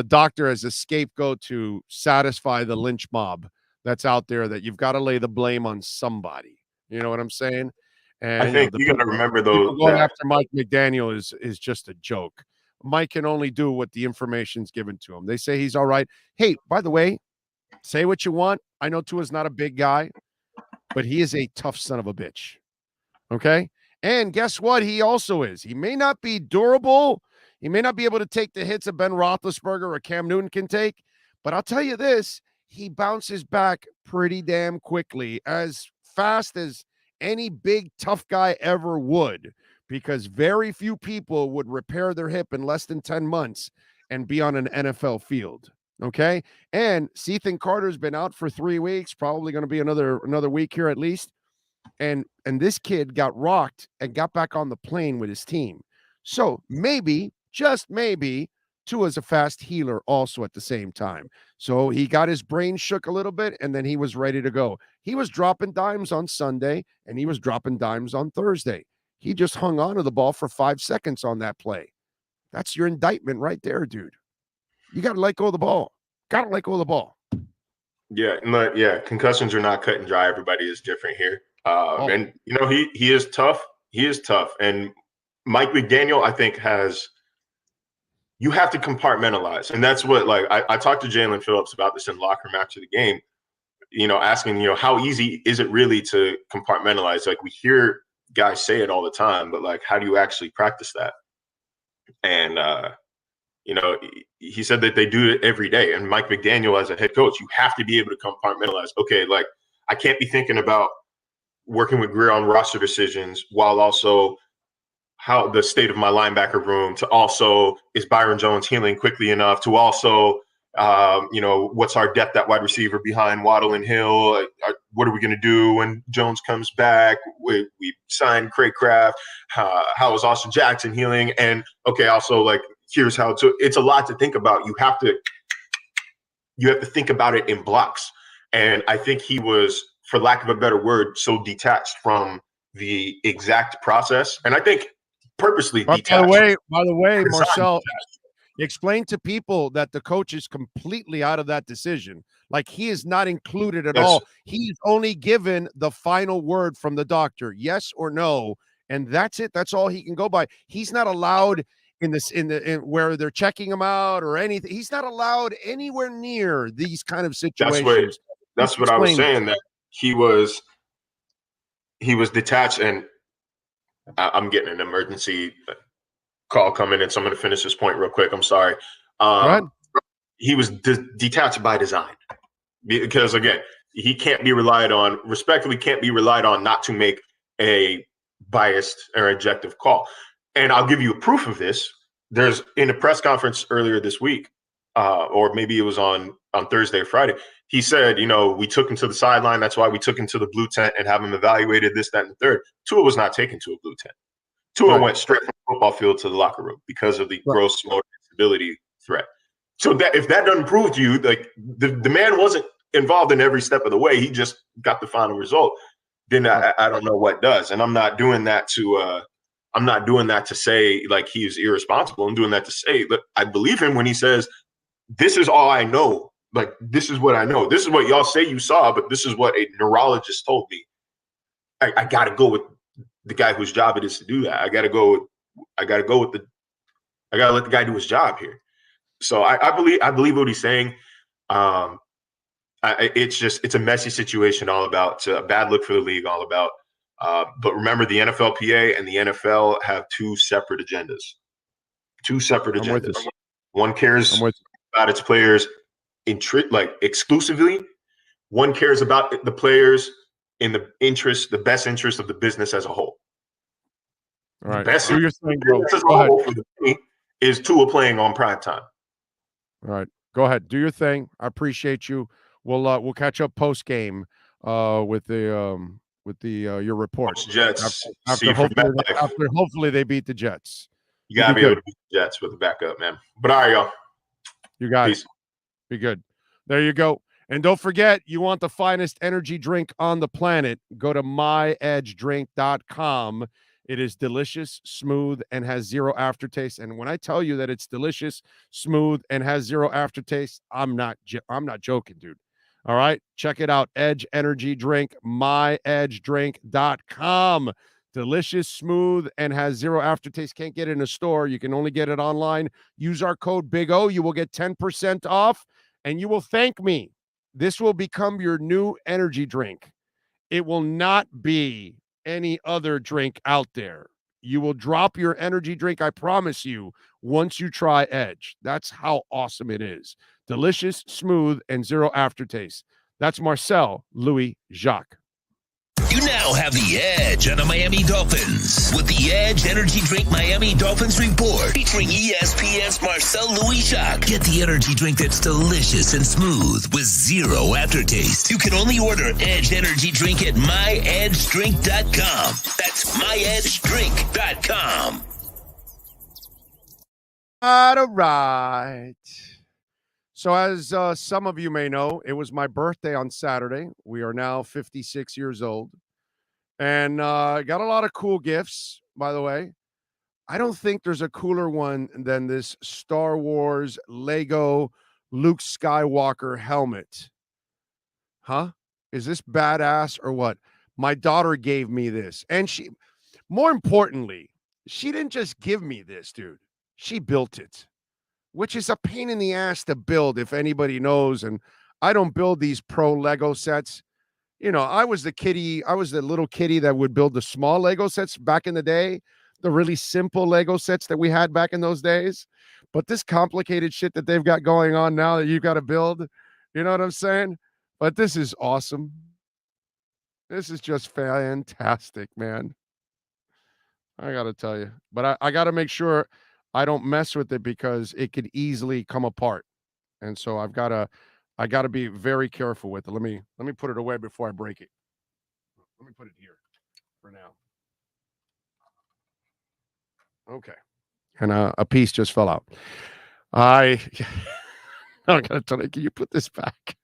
doctor as a scapegoat to satisfy the lynch mob that's out there, that you've got to lay the blame on somebody. You know what I'm saying? And I think you got to remember, though, going after Mike McDaniel is just a joke. Mike can only do what the information's given to him. They say he's all right. Hey, by the way, say what you want. I know Tua's not a big guy, but he is a tough son of a bitch. Okay? And guess what? He also is. He may not be durable. He may not be able to take the hits that Ben Roethlisberger or Cam Newton can take, but I'll tell you this, he bounces back pretty damn quickly, as fast as any big tough guy ever would, because very few people would repair their hip in less than 10 months and be on an NFL field. Okay? And Ethan Carter's been out for 3 weeks, probably going to be another week here at least. And this kid got rocked and got back on the plane with his team. So maybe, just maybe, Tua's a fast healer also at the same time. So he got his brain shook a little bit, and then he was ready to go. He was dropping dimes on Sunday, and he was dropping dimes on Thursday. He just hung on to the ball for 5 seconds on that play. That's your indictment right there, dude. You got to let go of the ball. Got to let go of the ball. Yeah, concussions are not cut and dry. Everybody is different here. And, he is tough. He is tough. And Mike McDaniel, I think, you have to compartmentalize. And that's what, I talked to Jalen Phillips about this in the locker room after the game, asking, how easy is it really to compartmentalize? Like, we hear guys say it all the time, but how do you actually practice that? And, he said that they do it every day. And Mike McDaniel, as a head coach, you have to be able to compartmentalize. Okay, I can't be thinking about working with Greer on roster decisions while also how the state of my linebacker room, to also, is Byron Jones healing quickly enough, to also, what's our depth at wide receiver behind Waddle and Hill? What are we going to do when Jones comes back? We signed Craig Kraft. How is Austin Jackson healing? And okay, also here's how to. It's a lot to think about. You have to think about it in blocks. And I think he was, for lack of a better word, so detached from the exact process. And I think purposely detached. By the way, Marcel, explain to people that the coach is completely out of that decision. He is not included at all. He's only given the final word from the doctor, yes or no, and that's it. That's all he can go by. He's not allowed in where they're checking him out or anything. He's not allowed anywhere near these kind of situations. That's what I was saying, that he was detached. And I'm getting an emergency call coming in, so I'm going to finish this point real quick. I'm sorry. He was detached by design, because again, he can't be relied on, respectfully can't be relied on not to make a biased or objective call. And I'll give you a proof of this. There's, in a press conference earlier this week, or maybe it was on Thursday or Friday, he said, we took him to the sideline. That's why we took him to the blue tent and have him evaluated, this, that, and the third. Tua was not taken to a blue tent. Tua went straight from the football field to the locker room because of the gross motor instability threat. So that, if that doesn't prove to you, the man wasn't involved in every step of the way, he just got the final result, then I don't know what does. And I'm not doing that to I'm not doing that to say like he's irresponsible. I'm doing that to say that I believe him when he says, this is all I know. Like, this is what I know. This is what y'all say you saw, but this is what a neurologist told me. I got to go with the guy whose job it is to do that. I got to let the guy do his job here. So I believe what he's saying. It's a messy situation, all about a bad look for the league, all about. But remember, the NFLPA and the NFL have two separate agendas. One cares about its players exclusively. One cares about the players in the best interest of the business as a whole. All right. The best Do your thing, bro. as a Go ahead. whole for the team is Tua playing on prime time. All right. Go ahead. Do your thing. I appreciate you. We'll catch up post game with your reports. Jets. After hopefully they beat the Jets. You gotta be able to beat the Jets with a backup, man. But all right, y'all. You got Peace. it. Be good. There you go. And don't forget, you want the finest energy drink on the planet, go to myedgedrink.com. It is delicious, smooth, and has zero aftertaste. And when I tell you that it's delicious, smooth, and has zero aftertaste, I'm not joking, dude. All right? Check it out. Edge Energy Drink, myedgedrink.com. Delicious, smooth, and has zero aftertaste. Can't get it in a store. You can only get it online. Use our code Big O. You will get 10% off, and you will thank me. This will become your new energy drink. It will not be any other drink out there. You will drop your energy drink, I promise you, once you try Edge. That's how awesome it is. Delicious, smooth, and zero aftertaste. That's Marcel Louis-Jacques. You now have the edge on the Miami Dolphins with the Edge Energy Drink Miami Dolphins Report featuring ESPN's Marcel Louis-Jacques. Get the energy drink that's delicious and smooth with zero aftertaste. You can only order Edge Energy Drink at myedgedrink.com. That's myedgedrink.com. All right. So as some of you may know, it was my birthday on Saturday. We are now 56 years old. And got a lot of cool gifts, by the way. I don't think there's a cooler one than this Star Wars Lego Luke Skywalker helmet. Huh? Is this badass or what? My daughter gave me this. And more importantly, she didn't just give me this, dude. She built it, which is a pain in the ass to build, if anybody knows. And I don't build these pro Lego sets. You know, I was the little kitty that would build the small Lego sets back in the day, the really simple Lego sets that we had back in those days. But this complicated shit that they've got going on now that you've got to build, you know what I'm saying? But this is awesome. This is just fantastic, man. I got to tell you. But I got to make sure I don't mess with it because it could easily come apart. And so I got to be very careful with it. Let me put it away before I break it. Let me put it here for now. Okay. And a piece just fell out. I gotta tell you, can you put this back?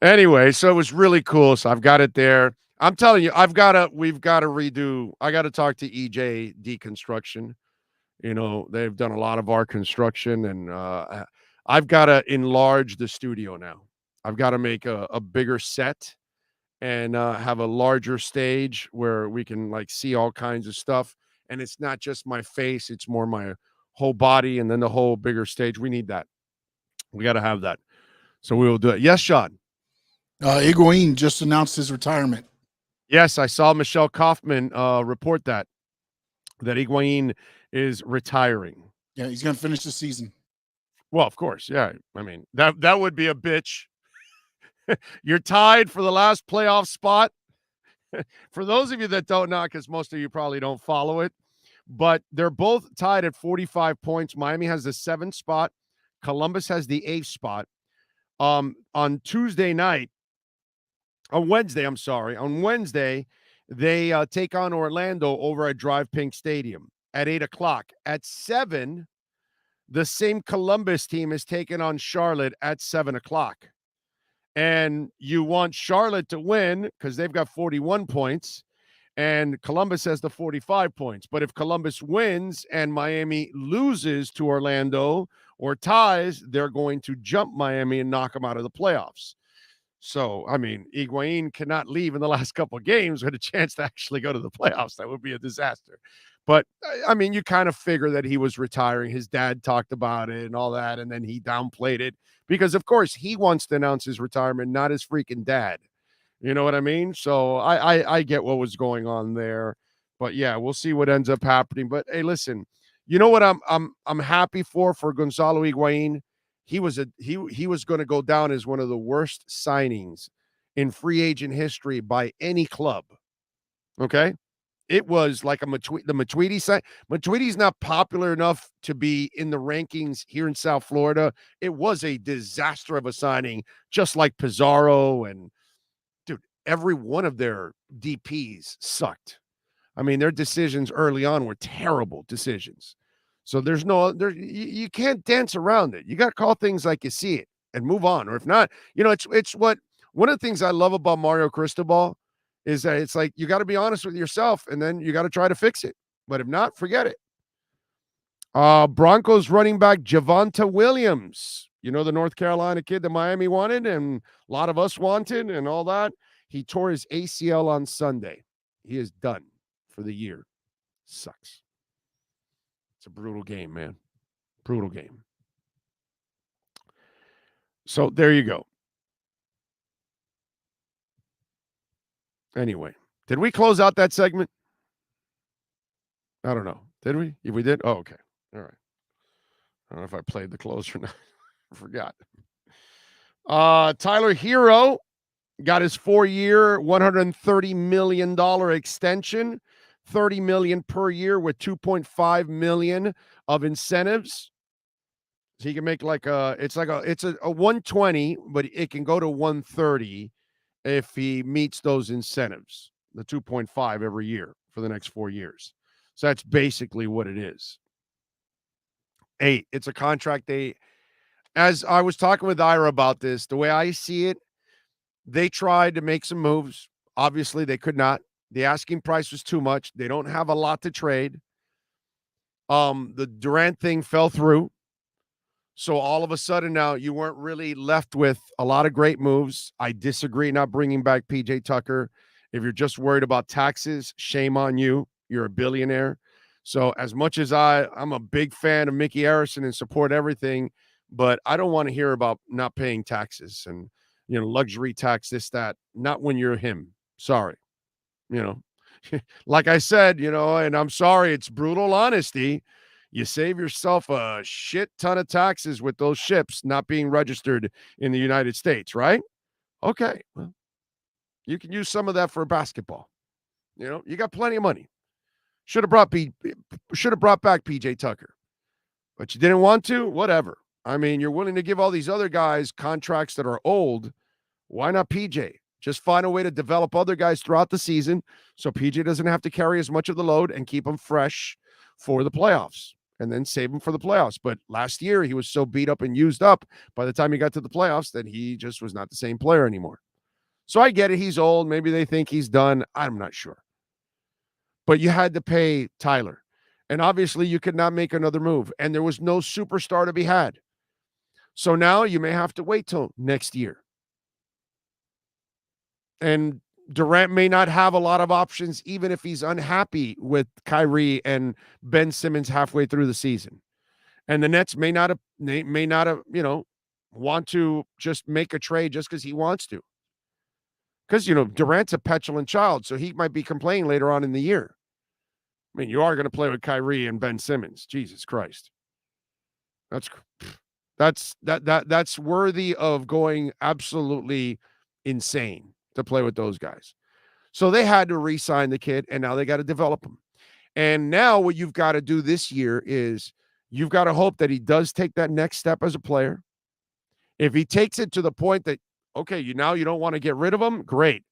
Anyway, so it was really cool. So I've got it there. I'm telling you, we've got to redo. I got to talk to EJD Construction. You know, they've done a lot of our construction, and I've got to enlarge the studio now. I've got to make a bigger set and have a larger stage where we can like see all kinds of stuff. And it's not just my face, it's more my whole body and then the whole bigger stage. We need that. We got to have that. So we will do it. Yes, Sean. Higuain just announced his retirement. Yes, I saw Michelle Kaufman report that Higuain is retiring. Yeah, he's going to finish the season. Well, of course, yeah. I mean, that would be a bitch. You're tied for the last playoff spot. For those of you that don't know, because most of you probably don't follow it, but they're both tied at 45 points. Miami has the 7th spot. Columbus has the 8th spot. On Wednesday, they take on Orlando over at Drive Pink Stadium at 8 o'clock. At 7, the same Columbus team is taking on Charlotte at 7 o'clock. And you want Charlotte to win because they've got 41 points. and Columbus has the 45 points. But if Columbus wins and Miami loses to Orlando or ties, they're going to jump Miami and knock them out of the playoffs. So, I mean, Higuain cannot leave in the last couple of games with a chance to actually go to the playoffs. That would be a disaster. But, I mean, you kind of figure that he was retiring. His dad talked about it and all that, and then he downplayed it because, of course, he wants to announce his retirement, not his freaking dad. You know what I mean? So I get what was going on there. But, yeah, we'll see what ends up happening. But, hey, listen, you know what I'm happy for Gonzalo Higuain? He was going to go down as one of the worst signings in free agent history by any club. Okay? It was like the Matuidi sign. Matuidi's not popular enough to be in the rankings here in South Florida. It was a disaster of a signing, just like Pizarro and dude, every one of their DPs sucked. I mean, their decisions early on were terrible decisions. So you can't dance around it. You got to call things like you see it and move on. Or if not, it's what one of the things I love about Mario Cristobal is that it's like you got to be honest with yourself and then you got to try to fix it. But if not, forget it. Broncos running back Javonte Williams, the North Carolina kid that Miami wanted and a lot of us wanted and all that. He tore his ACL on Sunday. He is done for the year. Sucks. It's a brutal game, man. Brutal game. So there you go. Anyway, did we close out that segment? I don't know. Did we? If we did? Oh, okay. All right. I don't know if I played the close or not. I forgot. Tyler Herro got his 4-year, $130 million extension. $30 million per year with $2.5 million of incentives. So he can make it's a 120, but it can go to 130 if he meets those incentives, the 2.5 every year for the next 4 years. So that's basically what it is. It's a contract. As I was talking with Ira about this, the way I see it, they tried to make some moves. Obviously, they could not. The asking price was too much. They don't have a lot to trade. The Durant thing fell through. So all of a sudden now you weren't really left with a lot of great moves. I disagree not bringing back PJ Tucker. If you're just worried about taxes, shame on you. You're a billionaire. So as much as I'm a big fan of Mickey Harrison and support everything, but I don't want to hear about not paying taxes and, luxury tax, this, that. Not when you're him. Sorry. Like I said, and I'm sorry, it's brutal honesty. You save yourself a shit ton of taxes with those ships not being registered in the United States, right? Okay. Well, you can use some of that for basketball. You got plenty of money. Should have brought back PJ Tucker. But you didn't want to? Whatever. I mean, you're willing to give all these other guys contracts that are old. Why not PJ? Just find a way to develop other guys throughout the season so PJ doesn't have to carry as much of the load and keep them fresh for the playoffs and then save him for the playoffs. But last year, he was so beat up and used up by the time he got to the playoffs that he just was not the same player anymore. So I get it. He's old. Maybe they think he's done. I'm not sure. But you had to pay Tyler. And obviously, you could not make another move. And there was no superstar to be had. So now you may have to wait till next year. And Durant may not have a lot of options, even if he's unhappy with Kyrie and Ben Simmons halfway through the season. And the Nets may not have, want to just make a trade just because he wants to. Because, Durant's a petulant child, so he might be complaining later on in the year. I mean, you are going to play with Kyrie and Ben Simmons. Jesus Christ. That's worthy of going absolutely insane to play with those guys. So they had to re-sign the kid, and now they got to develop him. And now what you've got to do this year is you've got to hope that he does take that next step as a player. If he takes it to the point that, okay, you don't want to get rid of him, great.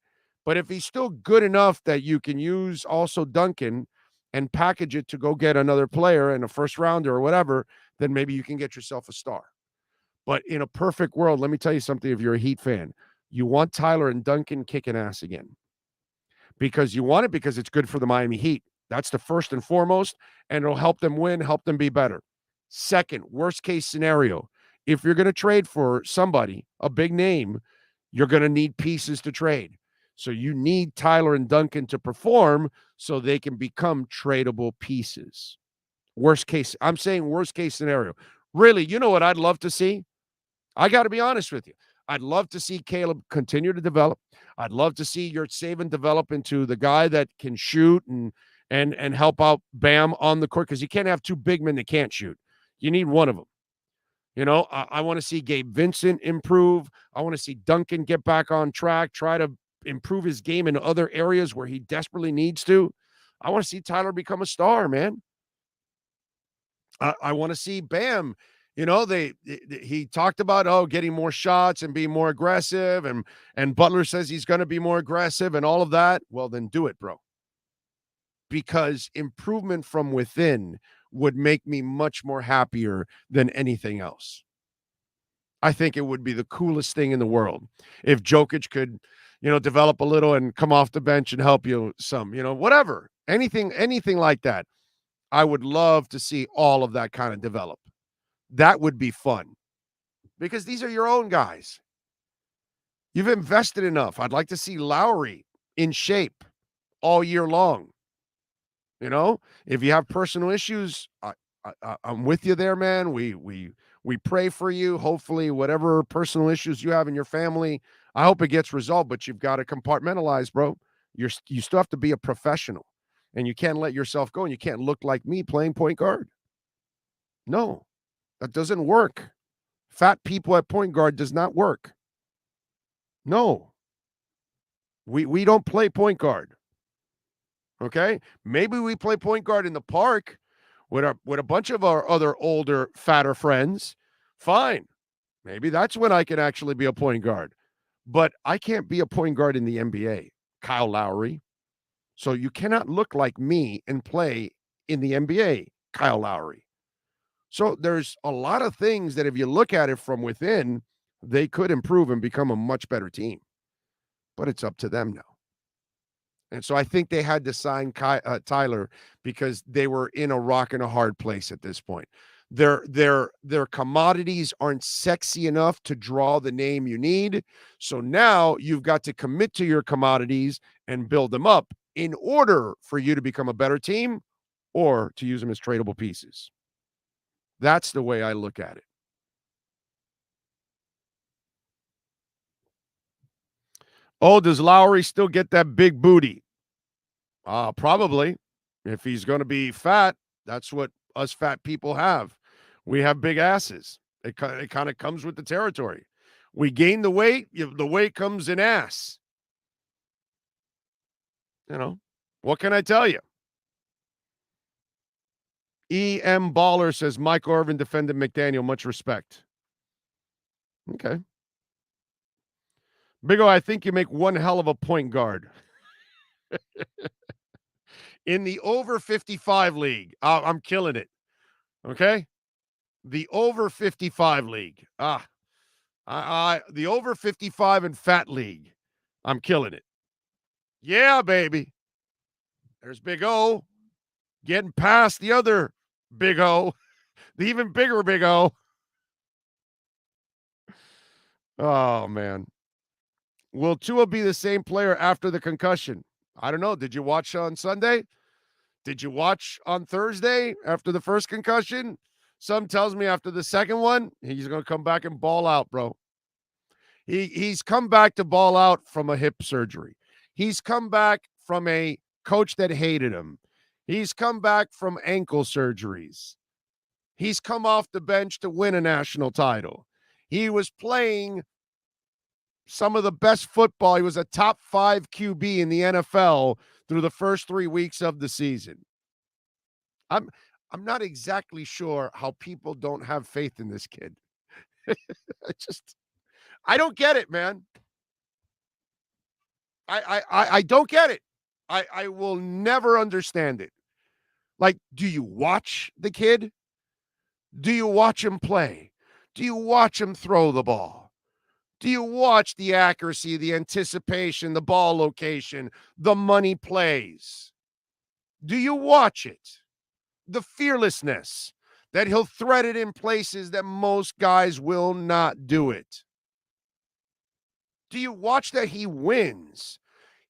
But if he's still good enough that you can use also Duncan and package it to go get another player and a first rounder or whatever, then maybe you can get yourself a star. But in a perfect world, let me tell you something, if you're a Heat fan, you want Tyler and Duncan kicking ass again. because you want it because it's good for the Miami Heat. That's the first and foremost, and it'll help them win, help them be better. Second, worst case scenario, if you're going to trade for somebody, a big name, you're going to need pieces to trade. So you need Tyler and Duncan to perform so they can become tradable pieces. Worst case, I'm saying worst case scenario. Really, you know what I'd love to see? I got to be honest with you. I'd love to see Caleb continue to develop. I'd love to see Yurtseven develop into the guy that can shoot and help out Bam on the court, because you can't have two big men that can't shoot. You need one of them. You know, I want to see Gabe Vincent improve. I want to see Duncan get back on track, try to improve his game in other areas where he desperately needs to. I want to see Tyler become a star, man. I want to see Bam. You know, he talked about getting more shots and being more aggressive, and Butler says he's going to be more aggressive and all of that. Well, then do it, bro. Because improvement from within would make me much more happier than anything else. I think it would be the coolest thing in the world if Jokic could, develop a little and come off the bench and help you some, whatever, anything like that. I would love to see all of that kind of develop. That would be fun because these are your own guys. You've invested enough. I'd like to see Lowry in shape all year long. If you have personal issues, I'm with you there, man. We pray for you. Hopefully, whatever personal issues you have in your family, I hope it gets resolved, but you've got to compartmentalize, bro. You still have to be a professional, and you can't let yourself go, and you can't look like me playing point guard. No, that doesn't work. Fat people at point guard does not work. No. We don't play point guard. Okay? Maybe we play point guard in the park with a bunch of our other older, fatter friends. Fine. Maybe that's when I can actually be a point guard. But I can't be a point guard in the NBA, Kyle Lowry. So you cannot look like me and play in the NBA, Kyle Lowry. So there's a lot of things that if you look at it from within, they could improve and become a much better team. But it's up to them now. And so I think they had to sign Tyler because they were in a rock and a hard place at this point. Their commodities aren't sexy enough to draw the name you need. So now you've got to commit to your commodities and build them up in order for you to become a better team or to use them as tradable pieces. That's the way I look at it. Oh, does Lowry still get that big booty? Probably. If he's going to be fat, that's what us fat people have. We have big asses. It kind of comes with the territory. We gain the weight. The weight comes in ass. What can I tell you? E.M. Baller says Michael Irvin defended McDaniel. Much respect. Okay. Big O, I think you make one hell of a point guard. In the over 55 league, I'm killing it. Okay? The over 55 league. The over 55 and fat league. I'm killing it. Yeah, baby. There's Big O getting past the other Big O, the even bigger Big O. Oh, man. Will Tua be the same player after the concussion? I don't know. Did you watch on Sunday? Did you watch on Thursday after the first concussion? Some tells me after the second one, he's going to come back and ball out, bro. He's come back to ball out from a hip surgery. He's come back from a coach that hated him. He's come back from ankle surgeries. He's come off the bench to win a national title. He was playing some of the best football. He was a top 5 QB in the NFL through the first 3 weeks of the season. I'm not exactly sure how people don't have faith in this kid. I don't get it, man. I don't get it. I will never understand it. Like, do you watch the kid? Do you watch him play? Do you watch him throw the ball? Do you watch the accuracy, the anticipation, the ball location, the money plays? Do you watch it? The fearlessness that he'll thread it in places that most guys will not do it. Do you watch that he wins?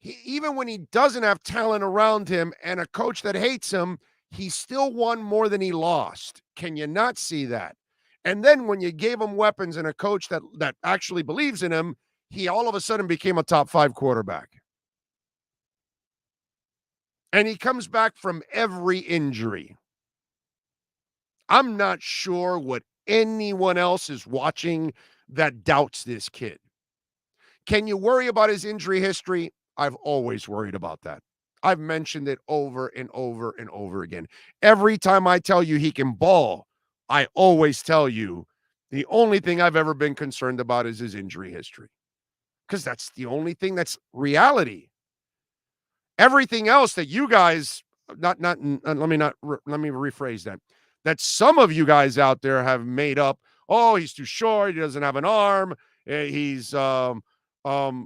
Even when he doesn't have talent around him and a coach that hates him, he still won more than he lost. Can you not see that? And then when you gave him weapons and a coach that actually believes in him, he all of a sudden became a top 5 quarterback. And he comes back from every injury. I'm not sure what anyone else is watching that doubts this kid. Can you worry about his injury history? I've always worried about that. I've mentioned it over and over and over again. Every time I tell you he can ball, I always tell you the only thing I've ever been concerned about is his injury history. Because that's the only thing that's reality. Everything else that you guys, let me rephrase that. That some of you guys out there have made up, oh, he's too short, he doesn't have an arm, he's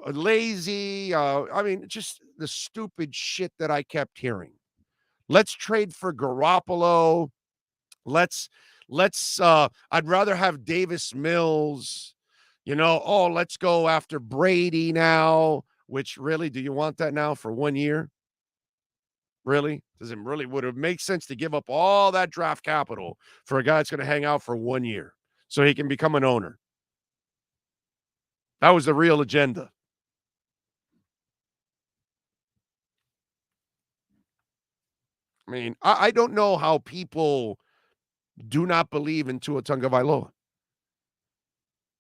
lazy. I mean, just the stupid shit that I kept hearing. Let's trade for Garoppolo. Let's I'd rather have Davis Mills. Let's go after Brady now, which really, do you want that now for 1 year? Really? Would it make sense to give up all that draft capital for a guy that's going to hang out for 1 year so he can become an owner? That was the real agenda. I mean, I don't know how people do not believe in Tua Tagovailoa.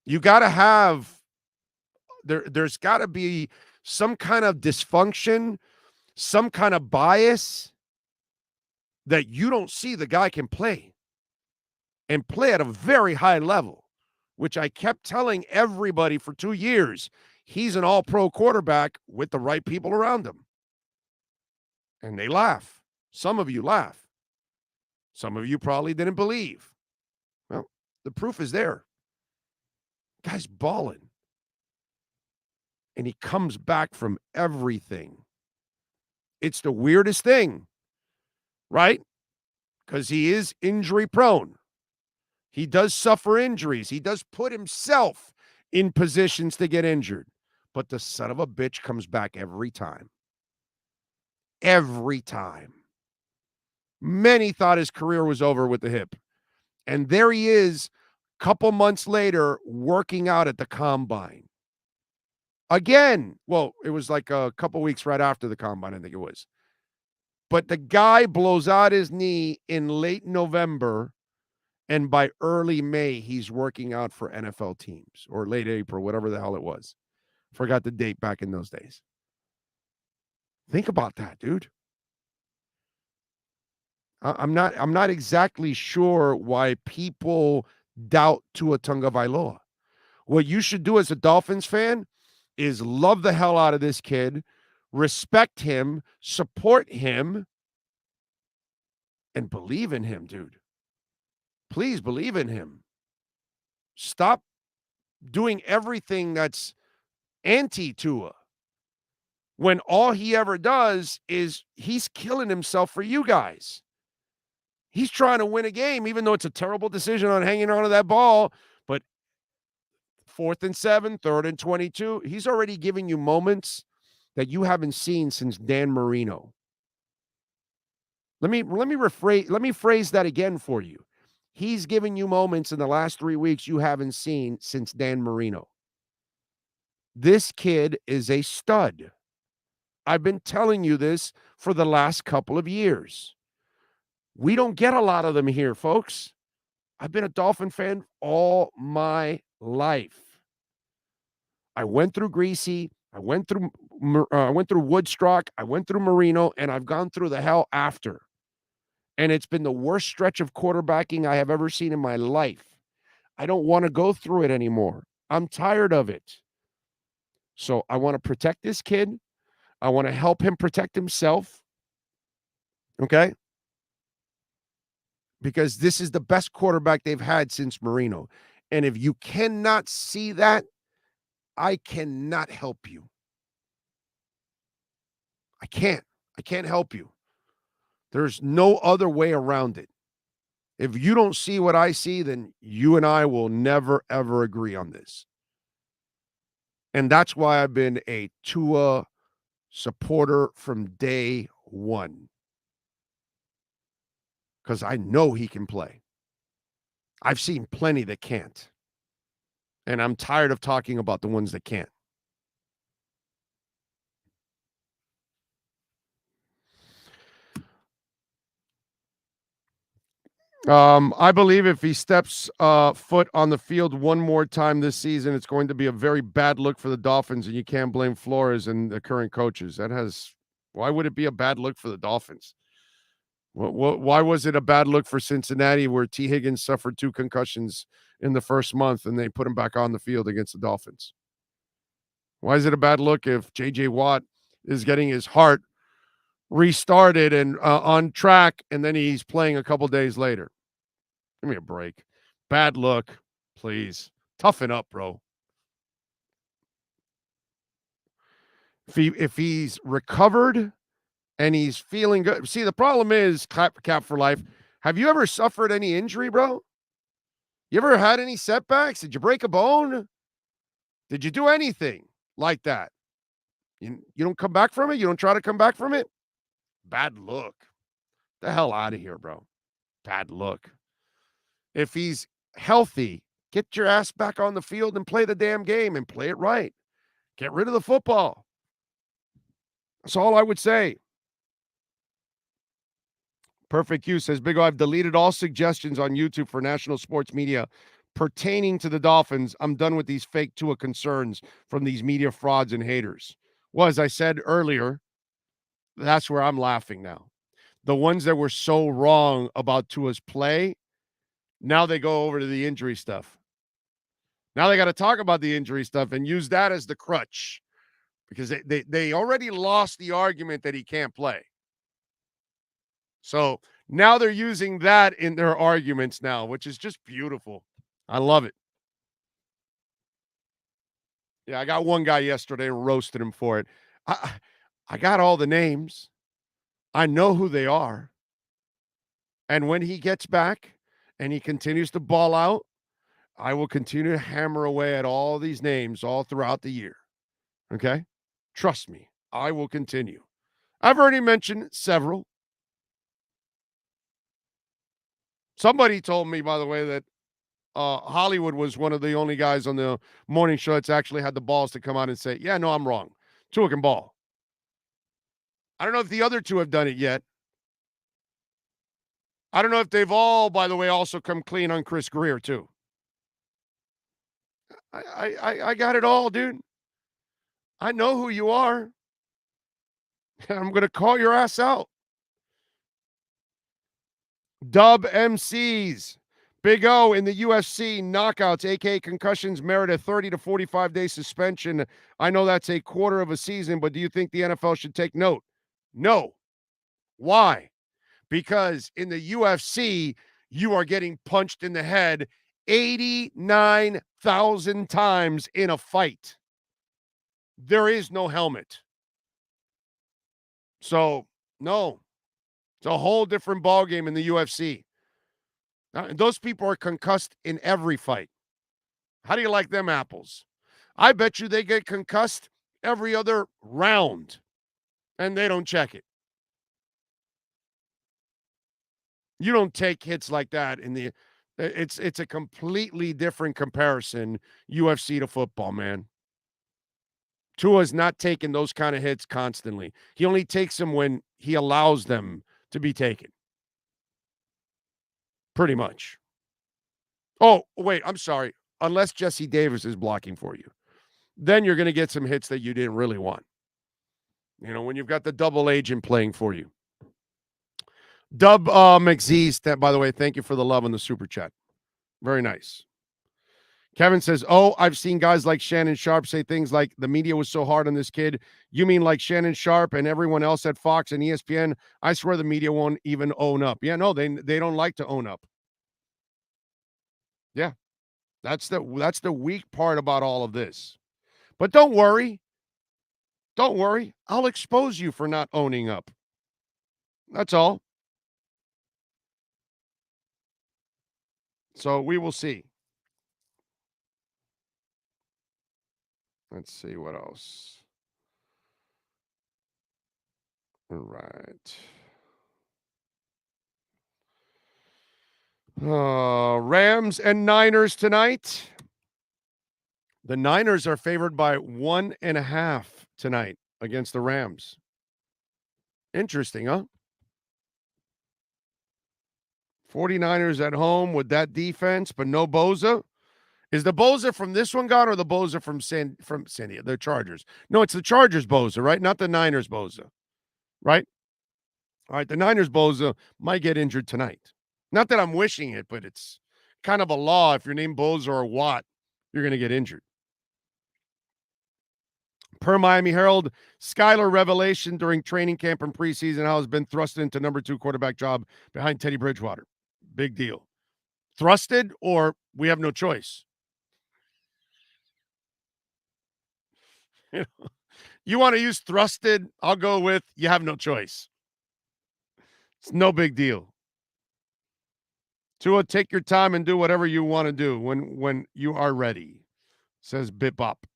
You got to have, there's got to be some kind of dysfunction, some kind of bias that you don't see the guy can play and play at a very high level, which I kept telling everybody for 2 years. He's an all-pro quarterback with the right people around him. And they laugh. Some of you laugh. Some of you probably didn't believe. Well, the proof is there. Guy's balling. And he comes back from everything. It's the weirdest thing, right? Because he is injury prone. He does suffer injuries. He does put himself in positions to get injured. But the son of a bitch comes back every time. Every time. Many thought his career was over with the hip. And there he is, a couple months later, working out at the combine. Again, well, it was like a couple weeks right after the combine, I think it was. But the guy blows out his knee in late November, and by early May, he's working out for NFL teams, or late April, whatever the hell it was. Forgot the date back in those days. Think about that, dude. I'm not exactly sure why people doubt Tua Tagovailoa. What you should do as a Dolphins fan is love the hell out of this kid, respect him, support him, and believe in him, dude. Please believe in him. Stop doing everything that's anti-Tua, when all he ever does is he's killing himself for you guys. He's trying to win a game, even though it's a terrible decision on hanging on to that ball. But 4th and 7, 3rd and 22, he's already giving you moments that you haven't seen since Dan Marino. Let me phrase that again for you. He's giving you moments in the last 3 weeks you haven't seen since Dan Marino. This kid is a stud. I've been telling you this for the last couple of years. We don't get a lot of them here, folks. I've been a Dolphin fan all my life. I went through Greasy. I went through Woodstock. I went through Marino, and I've gone through the hell after. And it's been the worst stretch of quarterbacking I have ever seen in my life. I don't want to go through it anymore. I'm tired of it. So I want to protect this kid. I want to help him protect himself. Okay? Because this is the best quarterback they've had since Marino. And if you cannot see that, I cannot help you. I can't help you. There's no other way around it. If you don't see what I see, then you and I will never, ever agree on this. And that's why I've been a Tua supporter from day one. Because I know he can play. I've seen plenty that can't. And I'm tired of talking about the ones that can't. I believe if he steps foot on the field one more time this season, it's going to be a very bad look for the Dolphins, and you can't blame Flores and the current coaches. Why would it be a bad look for the Dolphins? Why was it a bad look for Cincinnati, where T. Higgins suffered 2 concussions in the first month and they put him back on the field against the Dolphins? Why is it a bad look if J.J. Watt is getting his heart restarted and on track, and then he's playing a couple days later? Give me a break. Bad look, please. Toughen up, bro. If he's recovered and he's feeling good. See, the problem is, cap for life, have you ever suffered any injury, bro? You ever had any setbacks? Did you break a bone? Did you do anything like that? You don't come back from it? You don't try to come back from it? Bad look. The hell out of here, bro. Bad look. If he's healthy, get your ass back on the field and play the damn game and play it right. Get rid of the football. That's all I would say. Perfect Q says, Big O, I've deleted all suggestions on YouTube for national sports media pertaining to the Dolphins. I'm done with these fake Tua concerns from these media frauds and haters. Well, as I said earlier, that's where I'm laughing now. The ones that were so wrong about Tua's play, now they go over to the injury stuff. Now they got to talk about the injury stuff and use that as the crutch, because they already lost the argument that he can't play. So now they're using that in their arguments now, which is just beautiful. I love it. Yeah, I got one guy yesterday and roasted him for it. I got all the names. I know who they are. And when he gets back and he continues to ball out, I will continue to hammer away at all these names all throughout the year. Okay? Trust me, I will continue. I've already mentioned several. Somebody told me, by the way, that Hollywood was one of the only guys on the morning show that's actually had the balls to come out and say, yeah, no, I'm wrong. Tua can ball. I don't know if the other two have done it yet. I don't know if they've all, by the way, also come clean on Chris Greer, too. I got it all, dude. I know who you are. I'm going to call your ass out. Dub MCs. Big O in the UFC knockouts, aka concussions, merit a 30 to 45 day suspension. I know that's a quarter of a season, but do you think the NFL should take note? No. Why? Because in the UFC, you are getting punched in the head 89,000 times in a fight. There is no helmet. So, no. It's a whole different ballgame in the UFC. Those people are concussed in every fight. How do you like them apples? I bet you they get concussed every other round, and they don't check it. You don't take hits like that in the. It's a completely different comparison, UFC to football, man. Tua's not taking those kind of hits constantly. He only takes them when he allows them to be taken. Pretty much. Oh, wait, I'm sorry. Unless Jesse Davis is blocking for you. Then you're going to get some hits that you didn't really want. You know, when you've got the double agent playing for you. Dub McZee's, by the way, thank you for the love on the super chat. Very nice. Kevin says, oh, I've seen guys like Shannon Sharp say things like the media was so hard on this kid. You mean like Shannon Sharp and everyone else at Fox and ESPN? I swear the media won't even own up. Yeah, no, they don't like to own up. Yeah, that's the weak part about all of this. But don't worry. Don't worry. I'll expose you for not owning up. That's all. So we will see. Let's see what else. All right. Rams and Niners tonight. The Niners are favored by 1.5 tonight against the Rams. Interesting, huh? 49ers at home with that defense, but no Boza. Is the Boza from this one gone or the Boza from San Diego, the Chargers? No, it's the Chargers Boza, right? Not the Niners Boza, right? All right, the Niners Boza might get injured tonight. Not that I'm wishing it, but it's kind of a law. If your name Boza or Watt, you're going to get injured. Per Miami Herald, Skyler revelation during training camp and preseason, how has been thrusted into number 2 quarterback job behind Teddy Bridgewater. Big deal. Thrusted or we have no choice. You want to use thrusted? I'll go with you have no choice. It's no big deal. Tua, take your time and do whatever you want to do when you are ready, says Bip Bop.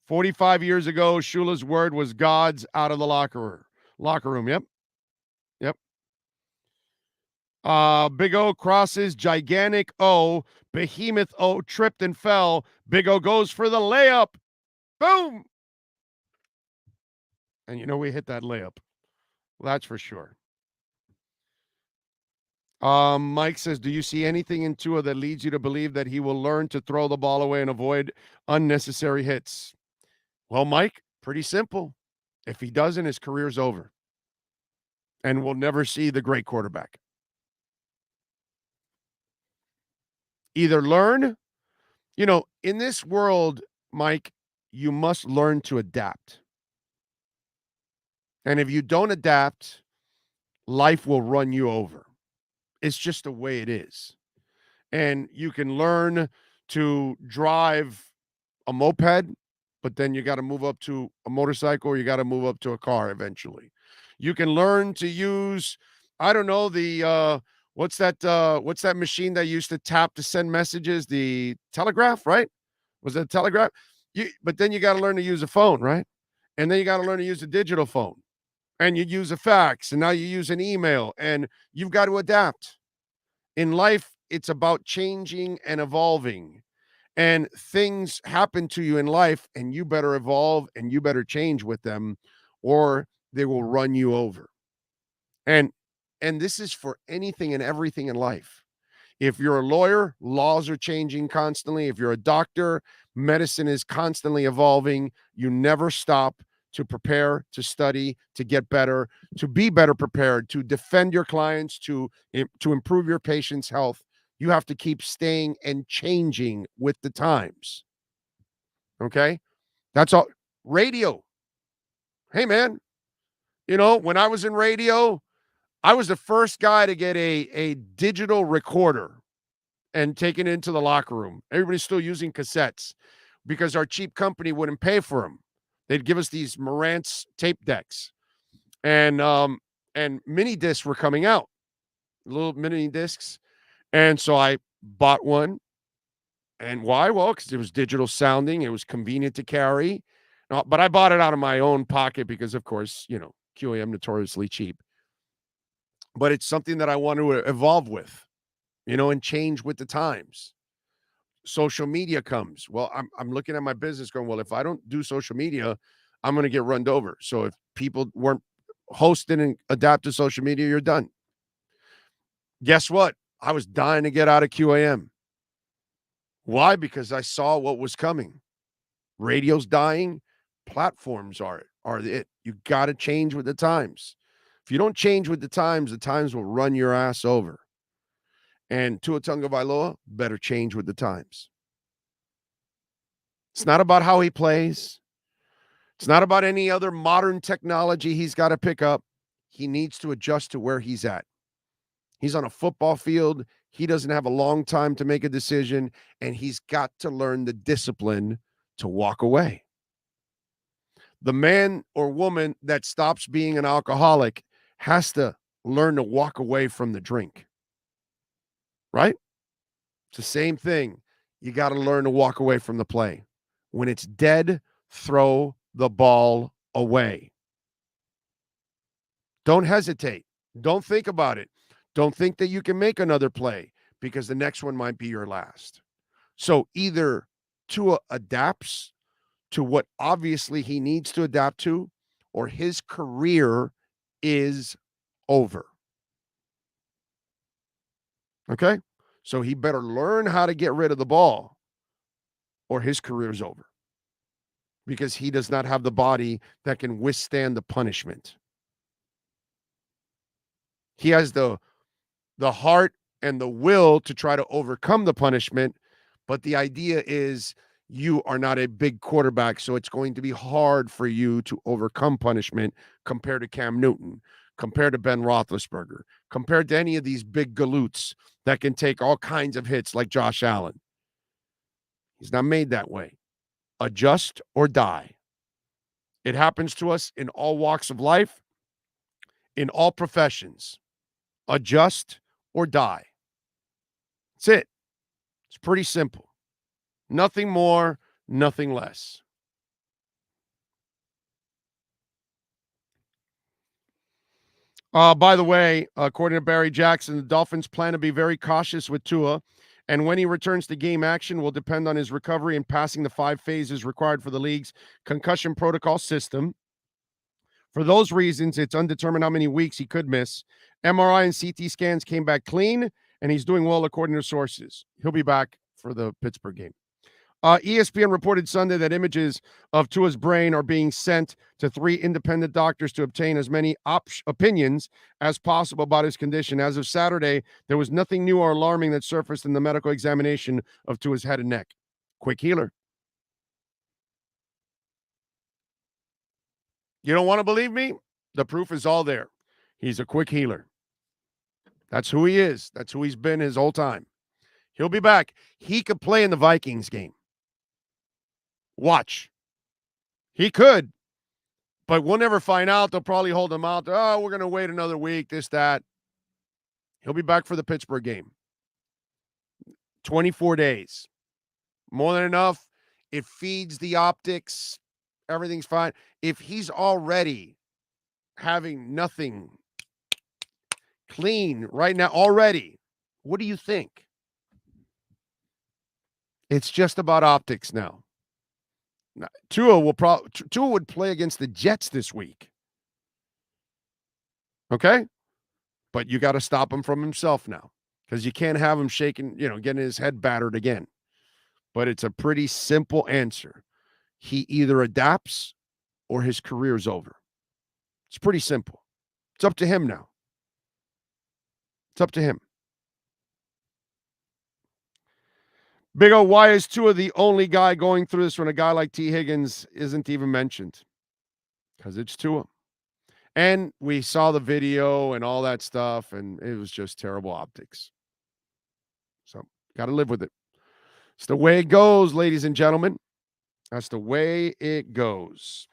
45 years ago, Shula's word was God's out of the locker room. Yep. Big O crosses gigantic O. Behemoth O tripped and fell. Big O goes for the layup. Boom. And we hit that layup. Well, that's for sure. Mike says, do you see anything in Tua that leads you to believe that he will learn to throw the ball away and avoid unnecessary hits? Well, Mike, pretty simple. If he doesn't, his career's over. And we'll never see the great quarterback. Either learn, in this world, Mike, you must learn to adapt. And if you don't adapt, life will run you over. It's just the way it is. And you can learn to drive a moped, but then you got to move up to a motorcycle or you got to move up to a car eventually. You can learn to use, I don't know, the what's that machine that used to tap to send messages? The telegraph, right? Was it a telegraph? But then you got to learn to use a phone, right? And then you got to learn to use a digital phone. And you use a fax, and now you use an email, and you've got to adapt. In life, it's about changing and evolving. And things happen to you in life, and you better evolve and you better change with them, or they will run you over. And this is for anything and everything in life. If you're a lawyer, laws are changing constantly. If you're a doctor, medicine is constantly evolving. You never stop to prepare, to study, to get better, to be better prepared, to defend your clients, to improve your patient's health. You have to keep staying and changing with the times. Okay? That's all. Radio. Hey, man. When I was in radio, I was the first guy to get a digital recorder and take it into the locker room. Everybody's still using cassettes because our cheap company wouldn't pay for them. They'd give us these Marantz tape decks, and mini discs were coming out, little mini discs. And so I bought one. And why? Well, because it was digital sounding. It was convenient to carry. But I bought it out of my own pocket because, of course, QAM notoriously cheap. But it's something that I want to evolve with, and change with the times. Social media comes. Well, I'm looking at my business going, well, if I don't do social media, I'm going to get run over. So if people weren't hosting and adapt to social media, you're done. Guess what? I was dying to get out of QAM. Why? Because I saw what was coming. Radio's dying. Platforms are it. You got to change with the times. If you don't change with the times will run your ass over. And Tua Tagovailoa better change with the times. It's not about how he plays. It's not about any other modern technology he's got to pick up. He needs to adjust to where he's at. He's on a football field. He doesn't have a long time to make a decision, and he's got to learn the discipline to walk away. The man or woman that stops being an alcoholic has to learn to walk away from the drink. Right? It's the same thing. You got to learn to walk away from the play. When it's dead, throw the ball away. Don't hesitate. Don't think about it. Don't think that you can make another play because the next one might be your last. So either Tua adapts to what obviously he needs to adapt to, or his career is over. Okay? So he better learn how to get rid of the ball, or his career is over. Because he does not have the body that can withstand the punishment. He has the heart and the will to try to overcome the punishment, but the idea is you are not a big quarterback, so it's going to be hard for you to overcome punishment compared to Cam Newton, compared to Ben Roethlisberger, compared to any of these big galoots that can take all kinds of hits like Josh Allen. He's not made that way. Adjust or die. It happens to us in all walks of life, in all professions. Adjust or die. That's it. It's pretty simple. Nothing more, nothing less. By the way, according to Barry Jackson, the Dolphins plan to be very cautious with Tua, and when he returns to game action will depend on his recovery and passing the 5 phases required for the league's concussion protocol system. For those reasons, it's undetermined how many weeks he could miss. MRI and CT scans came back clean, and he's doing well according to sources. He'll be back for the Pittsburgh game. ESPN reported Sunday that images of Tua's brain are being sent to 3 independent doctors to obtain as many opinions as possible about his condition. As of Saturday, there was nothing new or alarming that surfaced in the medical examination of Tua's head and neck. Quick healer. You don't want to believe me? The proof is all there. He's a quick healer. That's who he is. That's who he's been his whole time. He'll be back. He could play in the Vikings game. Watch. He could, but we'll never find out. They'll probably hold him out. Oh, we're going to wait another week, this, that. He'll be back for the Pittsburgh game. 24 days. More than enough. It feeds the optics. Everything's fine. If he's already having nothing clean right now already, what do you think? It's just about optics now. Tua would play against the Jets this week. Okay? But you got to stop him from himself now, because you can't have him shaking, getting his head battered again. But it's a pretty simple answer. He either adapts or his career is over. It's pretty simple. It's up to him now. It's up to him. Big O, why is Tua the only guy going through this when a guy like T. Higgins isn't even mentioned? Because it's Tua. And we saw the video and all that stuff, and it was just terrible optics. So, got to live with it. It's the way it goes, ladies and gentlemen. That's the way it goes.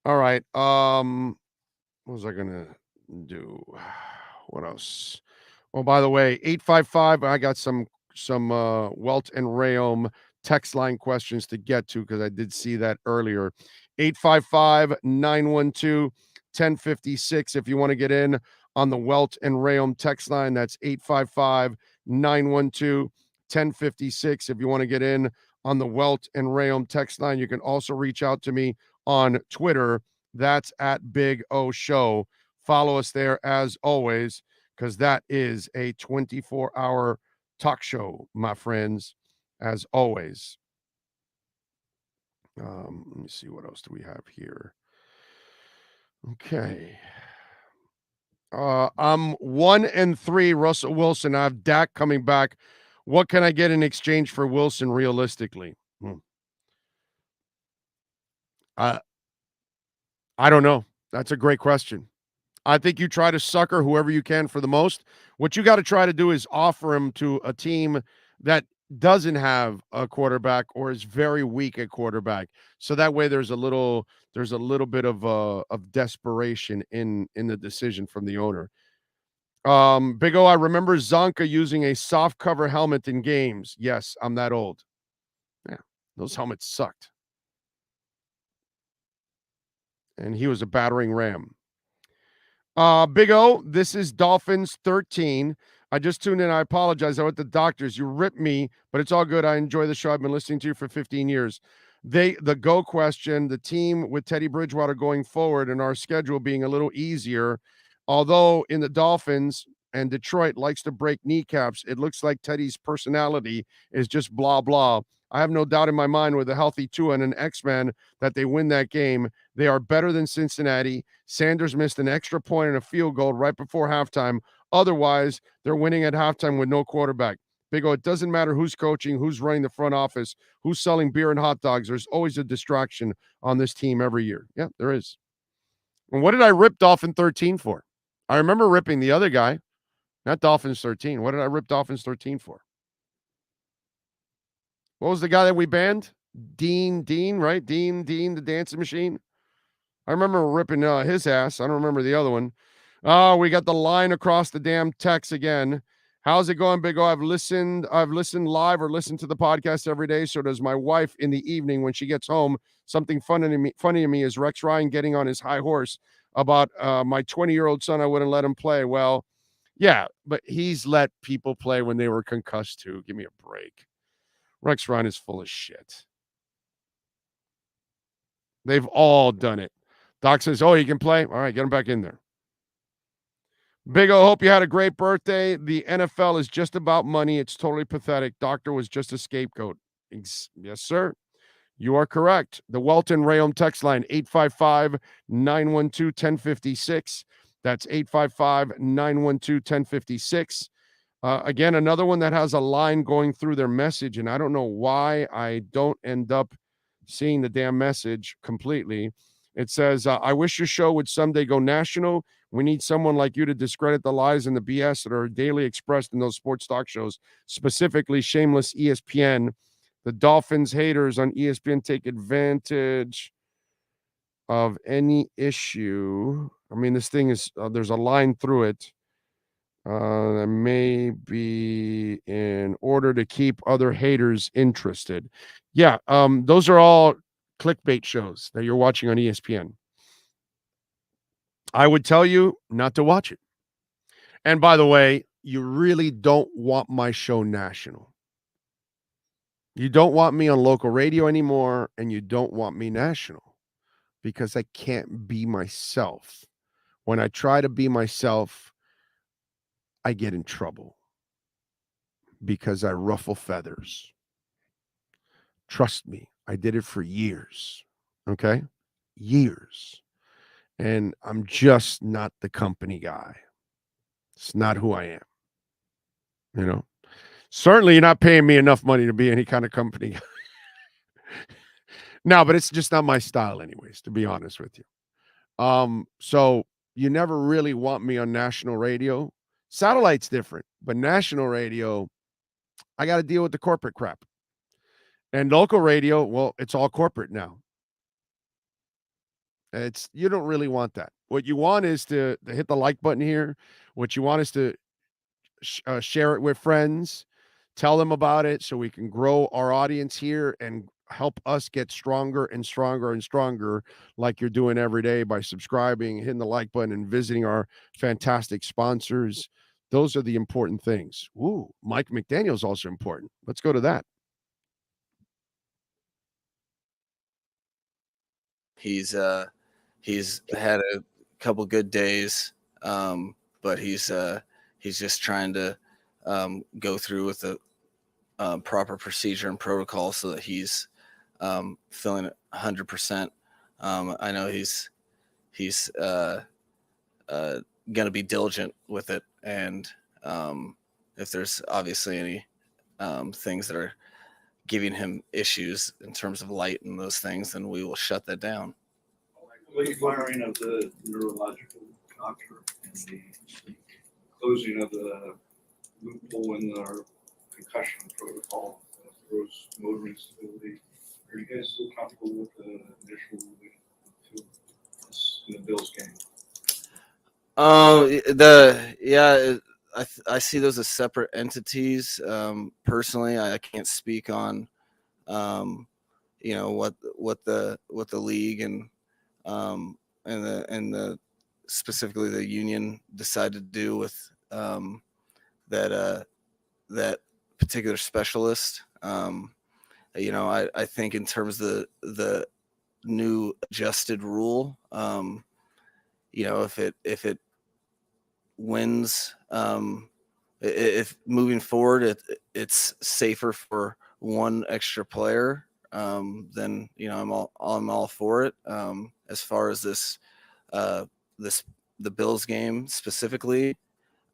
All right. What was I going to do? What else? Oh, by the way, 855, I got some Welt and Rayom text line questions to get to, because I did see that earlier. 855-912-1056 if you want to get in on the Welt and Rayom text line. That's 855-912-1056 if you want to get in on the Welt and Rayom text line. You can also reach out to me on Twitter. That's at Big O Show. Follow us there as always, because that is a 24-hour talk show, my friends, as always. Let me see, what else do we have here? Okay. I'm 1-3, Russell Wilson. I have Dak coming back. What can I get in exchange for Wilson realistically? I don't know. That's a great question. I think you try to sucker whoever you can for the most. What you got to try to do is offer him to a team that doesn't have a quarterback or is very weak at quarterback. So that way there's a little bit of desperation in the decision from the owner. Big O, I remember Zonka using a soft cover helmet in games. Yes, I'm that old. Yeah, those helmets sucked. And he was a battering ram. Big O, this is Dolphins 13. I just tuned in. I apologize. I went to the doctors. You ripped me, but it's all good. I enjoy the show. I've been listening to you for 15 years. The go question, the team with Teddy Bridgewater going forward and our schedule being a little easier, although in the Dolphins and Detroit likes to break kneecaps, it looks like Teddy's personality is just blah, blah. I have no doubt in my mind with a healthy Tua and an X-Man that they win that game. They are better than Cincinnati. Sanders missed an extra point and a field goal right before halftime. Otherwise, they're winning at halftime with no quarterback. Big O, it doesn't matter who's coaching, who's running the front office, who's selling beer and hot dogs. There's always a distraction on this team every year. Yeah, there is. And what did I rip Dolphin 13 for? I remember ripping the other guy, not Dolphins 13. What did I rip Dolphins 13 for? What was the guy that we banned? Dean, right? Dean, the dancing machine. I remember ripping his ass. I don't remember the other one. Oh, we got the line across the damn text again. How's it going, Big O? I've listened live or listened to the podcast every day. So does my wife in the evening when she gets home. Something funny to me is Rex Ryan getting on his high horse about my 20-year-old son. I wouldn't let him play. Well, yeah, but he's let people play when they were concussed too. Give me a break. Rex Ryan is full of shit. They've all done it. Doc says, oh, he can play? All right, get him back in there. Big O, hope you had a great birthday. The NFL is just about money. It's totally pathetic. Doctor was just a scapegoat. Yes, sir. You are correct. The Welton Rayom text line, 855-912-1056. That's 855-912-1056. Again, another one that has a line going through their message, and I don't know why I don't end up seeing the damn message completely. It says, I wish your show would someday go national. We need someone like you to discredit the lies and the BS that are daily expressed in those sports talk shows, specifically shameless ESPN. The Dolphins haters on ESPN take advantage of any issue. I mean, this thing is, there's a line through it. That may be in order to keep other haters interested. Yeah, those are all clickbait shows that you're watching on ESPN. I would tell you not to watch it. And by the way, you really don't want my show national. You don't want me on local radio anymore, and you don't want me national because I can't be myself. When I try to be myself, I get in trouble because I ruffle feathers. Trust me, I did it for years. Okay? Years. And I'm just not the company guy. It's not who I am. You know? Certainly you're not paying me enough money to be any kind of company guy. No, but it's just not my style anyways, to be honest with you. So you never really want me on national radio. Satellite's different, but national radio, I got to deal with the corporate crap. And local radio, well, it's all corporate now. You don't really want that. What you want is to hit the like button here. What you want is to share it with friends, tell them about it so we can grow our audience here and help us get stronger and stronger and stronger like you're doing every day by subscribing, hitting the like button, and visiting our fantastic sponsors. Those are the important things. Ooh, Mike McDaniel's also important. Let's go to that. He's had a couple good days, but he's just trying to go through with the proper procedure and protocol so that he's feeling 100%. I know he's going to be diligent with it, and if there's obviously any things that are giving him issues in terms of light and those things, then we will shut that down. The firing of the neurological doctor and the closing of the loophole in our concussion protocol for motor instability. Are you guys still comfortable with the initial in the Bills game? I see those as separate entities. Personally, I can't speak on what the league and the specifically the union decided to do with that particular specialist. I think in terms of the new adjusted rule, if it wins, if moving forward it's safer for one extra player, then I'm all for it. As far as the Bills game specifically,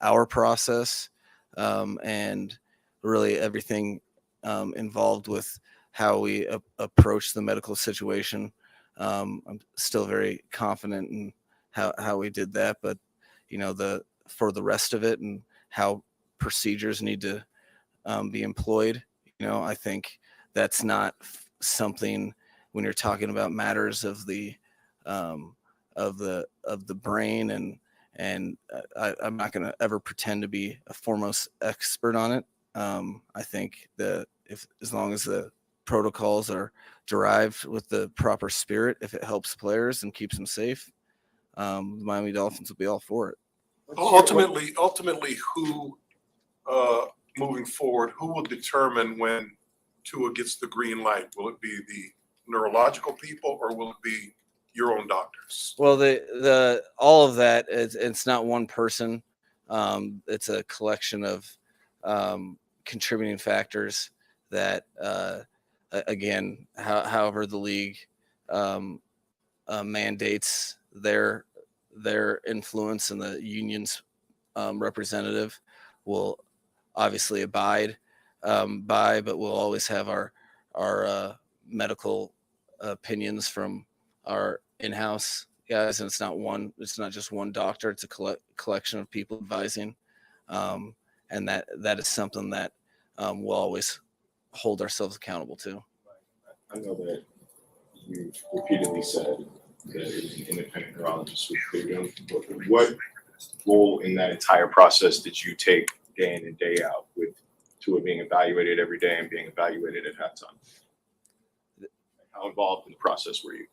our process, and really everything involved with how we approach the medical situation. I'm still very confident in how we did that, but for the rest of it and how procedures need to be employed, I think that's not something when you're talking about matters of the brain, and I'm not going to ever pretend to be a foremost expert on it. I think that as long as the protocols are derived with the proper spirit, if it helps players and keeps them safe, the Miami Dolphins will be all for it. Ultimately, who moving forward, who will determine when Tua gets the green light? Will it be the neurological people, or will it be your own doctors? Well, the all of that it's not one person. It's a collection of contributing factors that again, however the league mandates their influence, and the union's representative will obviously abide by, but we'll always have our medical opinions from our in-house guys, and it's not just one doctor, it's a collection of people advising, and that is something that we'll always hold ourselves accountable to. I know that you repeatedly said that it was an independent neurologist with freedom, but what role in that entire process did you take day in and day out, with Tua being evaluated every day and being evaluated at halftime? How involved in the process were you?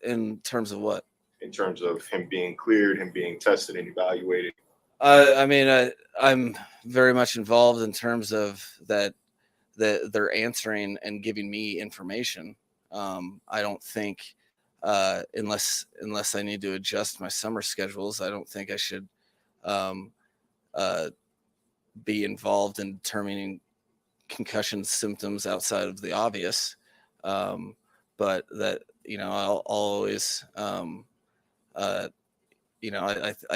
In terms of what? In terms of him being cleared, him being tested and evaluated. I'm very much involved in terms of that they're answering and giving me information. I don't think unless I need to adjust my summer schedules, I don't think I should be involved in determining concussion symptoms outside of the obvious. But that, I'll always, I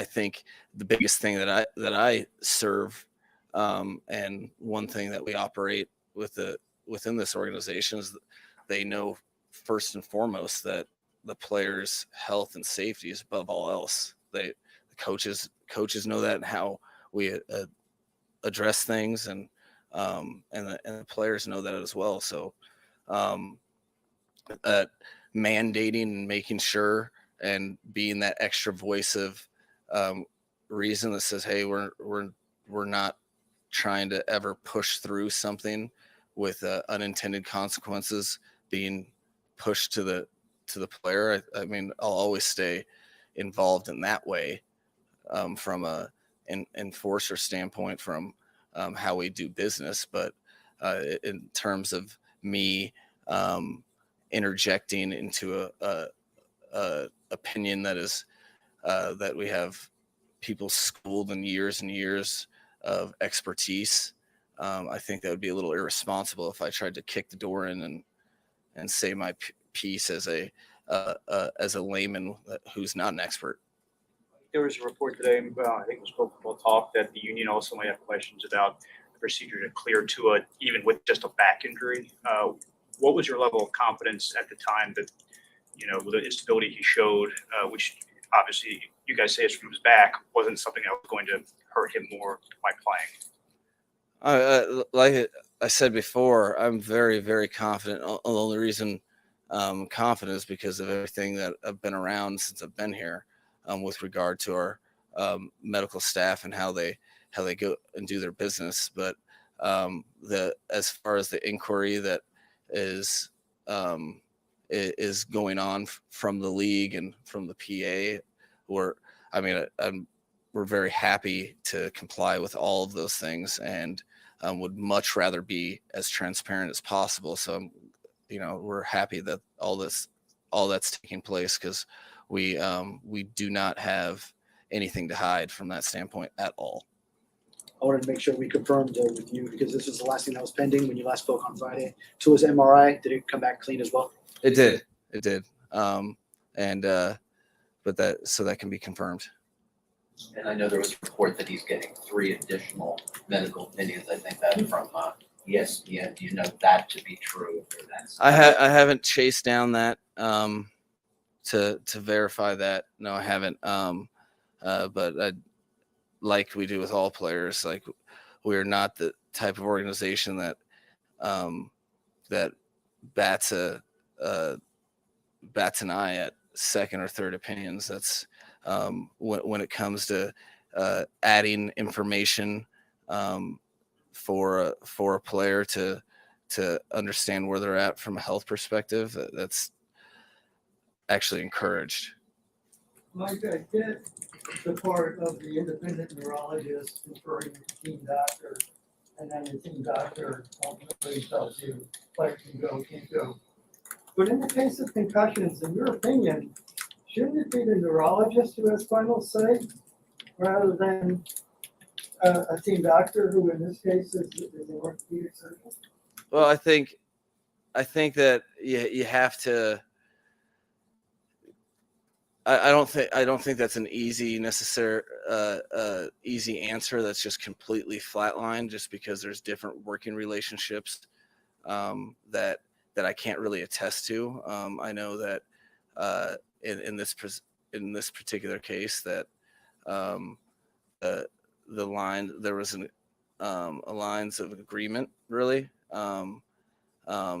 think the biggest thing that I serve, and one thing that we operate within this organization is that they know first and foremost that the players' health and safety is above all else. The coaches know that, and how we address things, and the players know that as well. So mandating and making sure and being that extra voice of reason that says, hey, we're not trying to ever push through something with unintended consequences being pushed to the player. I mean, I'll always stay involved in that way, from an enforcer standpoint, from how we do business. But in terms of me interjecting into a opinion that is that we have people schooled in years and years of expertise, I think that would be a little irresponsible if I tried to kick the door in and say my piece as a layman who's not an expert. There was a report today, I think it was Football Talk, that the union also might have questions about the procedure to clear Tua, even with just a back injury. What was your level of confidence at the time that, with the instability he showed, which obviously you guys say is from his back, wasn't something that was going to hurt him more by Like I said before, I'm very, very confident. The only reason I'm confident is because of everything that I've been around since I've been here, with regard to our medical staff and how they go and do their business. But as far as the inquiry that is going on from the league and from the PA, we're very happy to comply with all of those things, and would much rather be as transparent as possible. So, we're happy that all that's taking place, because we do not have anything to hide from that standpoint at all. I wanted to make sure we confirmed with you, because this was the last thing that was pending when you last spoke on Friday. Tua's MRI, did it come back clean as well? It did. But that can be confirmed. And I know there was a report that he's getting 3 additional medical opinions. I think that from ESPN. Do you know that to be true? I haven't chased down that to verify that. No, I haven't. But like we do with all players, like, we're not the type of organization that that bats an eye at second or third opinions. That's when it comes to adding information for a player to understand where they're at from a health perspective. That's actually encouraged. Mike, I get the part of the independent neurologist referring to the team doctor, and then the team doctor ultimately tells you player can go, can't go. But in the case of concussions, in your opinion, shouldn't it be the neurologist who has final say rather than a team doctor, who in this case is an orthopedic surgeon? Well, I think that you have to. I don't think that's an easy easy answer. That's just completely flatlined, just because there's different working relationships that I can't really attest to. I know that in this particular case, that the line, there was a lines of agreement, really, and I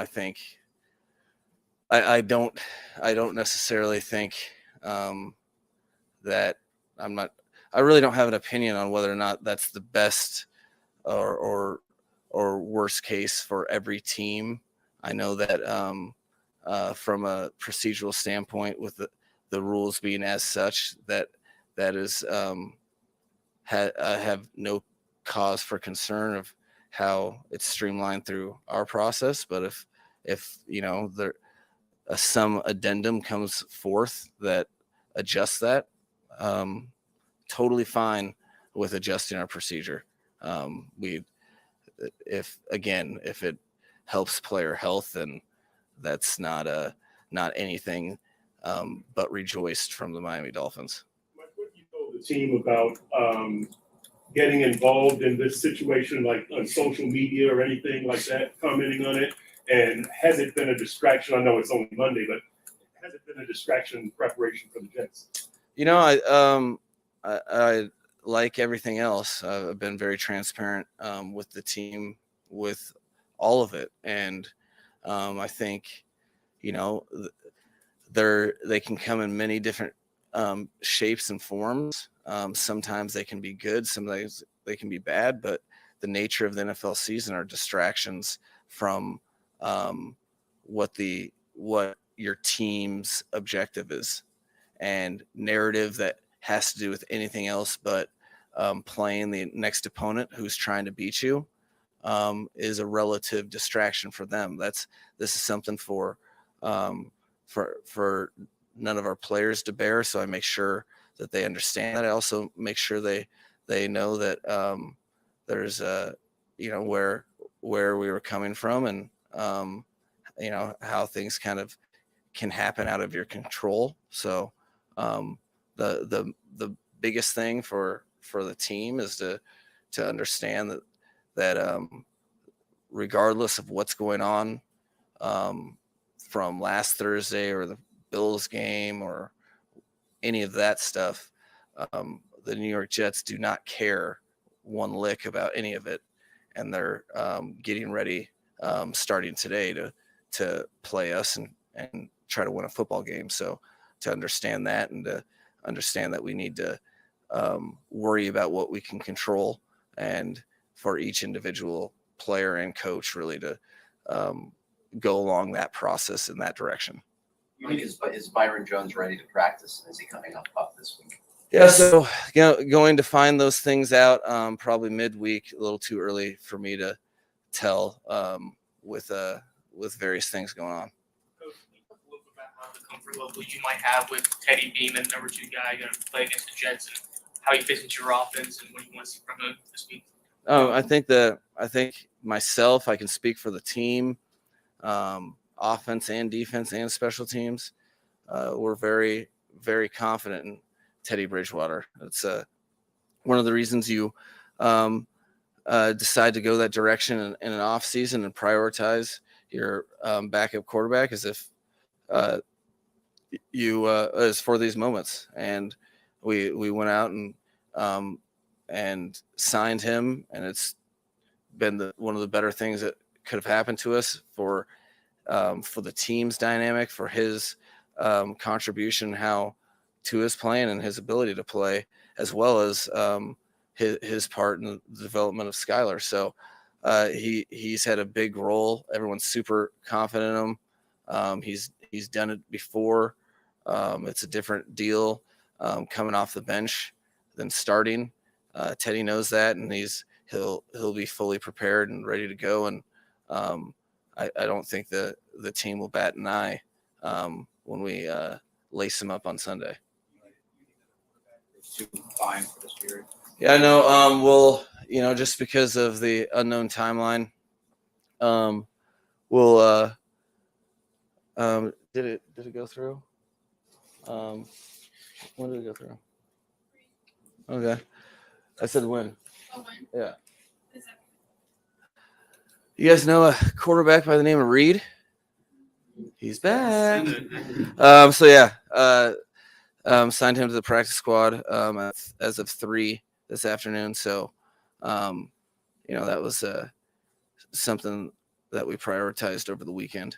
think I don't necessarily think that I really don't have an opinion on whether or not that's the best or worst case for every team. I know that from a procedural standpoint, with the rules being as such, that is I have no cause for concern of how it's streamlined through our process. But if there some addendum comes forth that adjusts that, totally fine with adjusting our procedure. If it helps player health, then that's not anything but rejoiced from the Miami Dolphins. The team about getting involved in this situation, like on social media or anything like that, commenting on it? And has it been a distraction? I know it's only Monday, but has it been a distraction in preparation for the Jets? I like everything else. I've been very transparent with the team, with all of it. And I think, they can come in many different shapes and forms. Sometimes they can be good, sometimes they can be bad, but the nature of the NFL season are distractions from what your team's objective is, and narrative that has to do with anything else but playing the next opponent who's trying to beat you is a relative distraction for them. This is something for none of our players to bear. So I make sure that they understand that. I also make sure they know that there's where we were coming from, and how things kind of can happen out of your control. So the biggest thing for the team is to understand that regardless of what's going on from last Thursday or the Bills game or any of that stuff, the New York Jets do not care one lick about any of it, and they're getting ready starting today to play us and try to win a football game. So to understand that and to understand that we need to worry about what we can control, and for each individual player and coach really to go along that process in that direction. Is Byron Jones ready to practice? Is he coming up this week? Yeah, so going to find those things out probably midweek. A little too early for me to tell with various things going on. The comfort level you might have with Teddy being the number 2 guy going to play against the Jets, and how he fits into your offense, and what you want to see from him this week. I think myself, I can speak for the team, offense and defense and special teams. We're very, very confident in Teddy Bridgewater. It's one of the reasons you decide to go that direction in an off season and prioritize your backup quarterback as if as for these moments. And we went out and signed him, and it's been one of the better things that could have happened to us for the team's dynamic, for his contribution, how to his playing and his ability to play, as well as his part in the development of Skylar. So he's had a big role. Everyone's super confident in him. He's done it before. It's a different deal coming off the bench than starting. Teddy knows that, and he'll be fully prepared and ready to go. And I don't think the team will bat an eye when we lace him up on Sunday. Fine for this period. Yeah, I know. We'll, just because of the unknown timeline, we'll. Did it go through? When did it go through? Okay, I said when. Oh, when? Yeah. You guys know a quarterback by the name of Reed? He's back. So yeah, signed him to the practice squad as of 3 this afternoon. So, that was something that we prioritized over the weekend.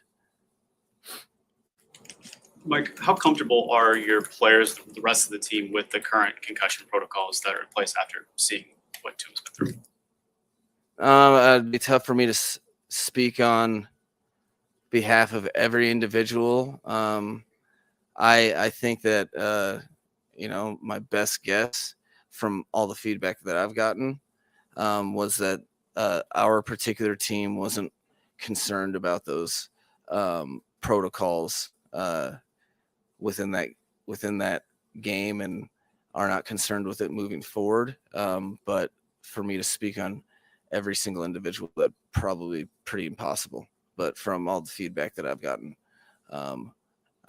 Mike, how comfortable are your players, the rest of the team, with the current concussion protocols that are in place after seeing what Tua's been through? It'd be tough for me to speak on behalf of every individual. I think that my best guess from all the feedback that I've gotten was that our particular team wasn't concerned about those protocols within that game, and are not concerned with it moving forward. But for me to speak on every single individual, that probably pretty impossible. But from all the feedback that I've gotten, I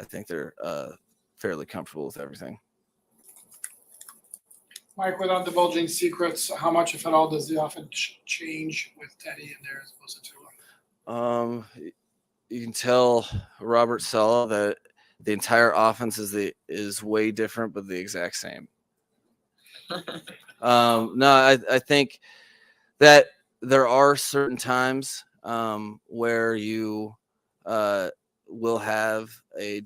think they're fairly comfortable with everything. Mike, without divulging secrets, how much, if at all, does the offense change with Teddy in there as opposed to Tua? You can tell Robert Saleh that the entire offense is way different, but the exact same. No, I think that there are certain times where you will have a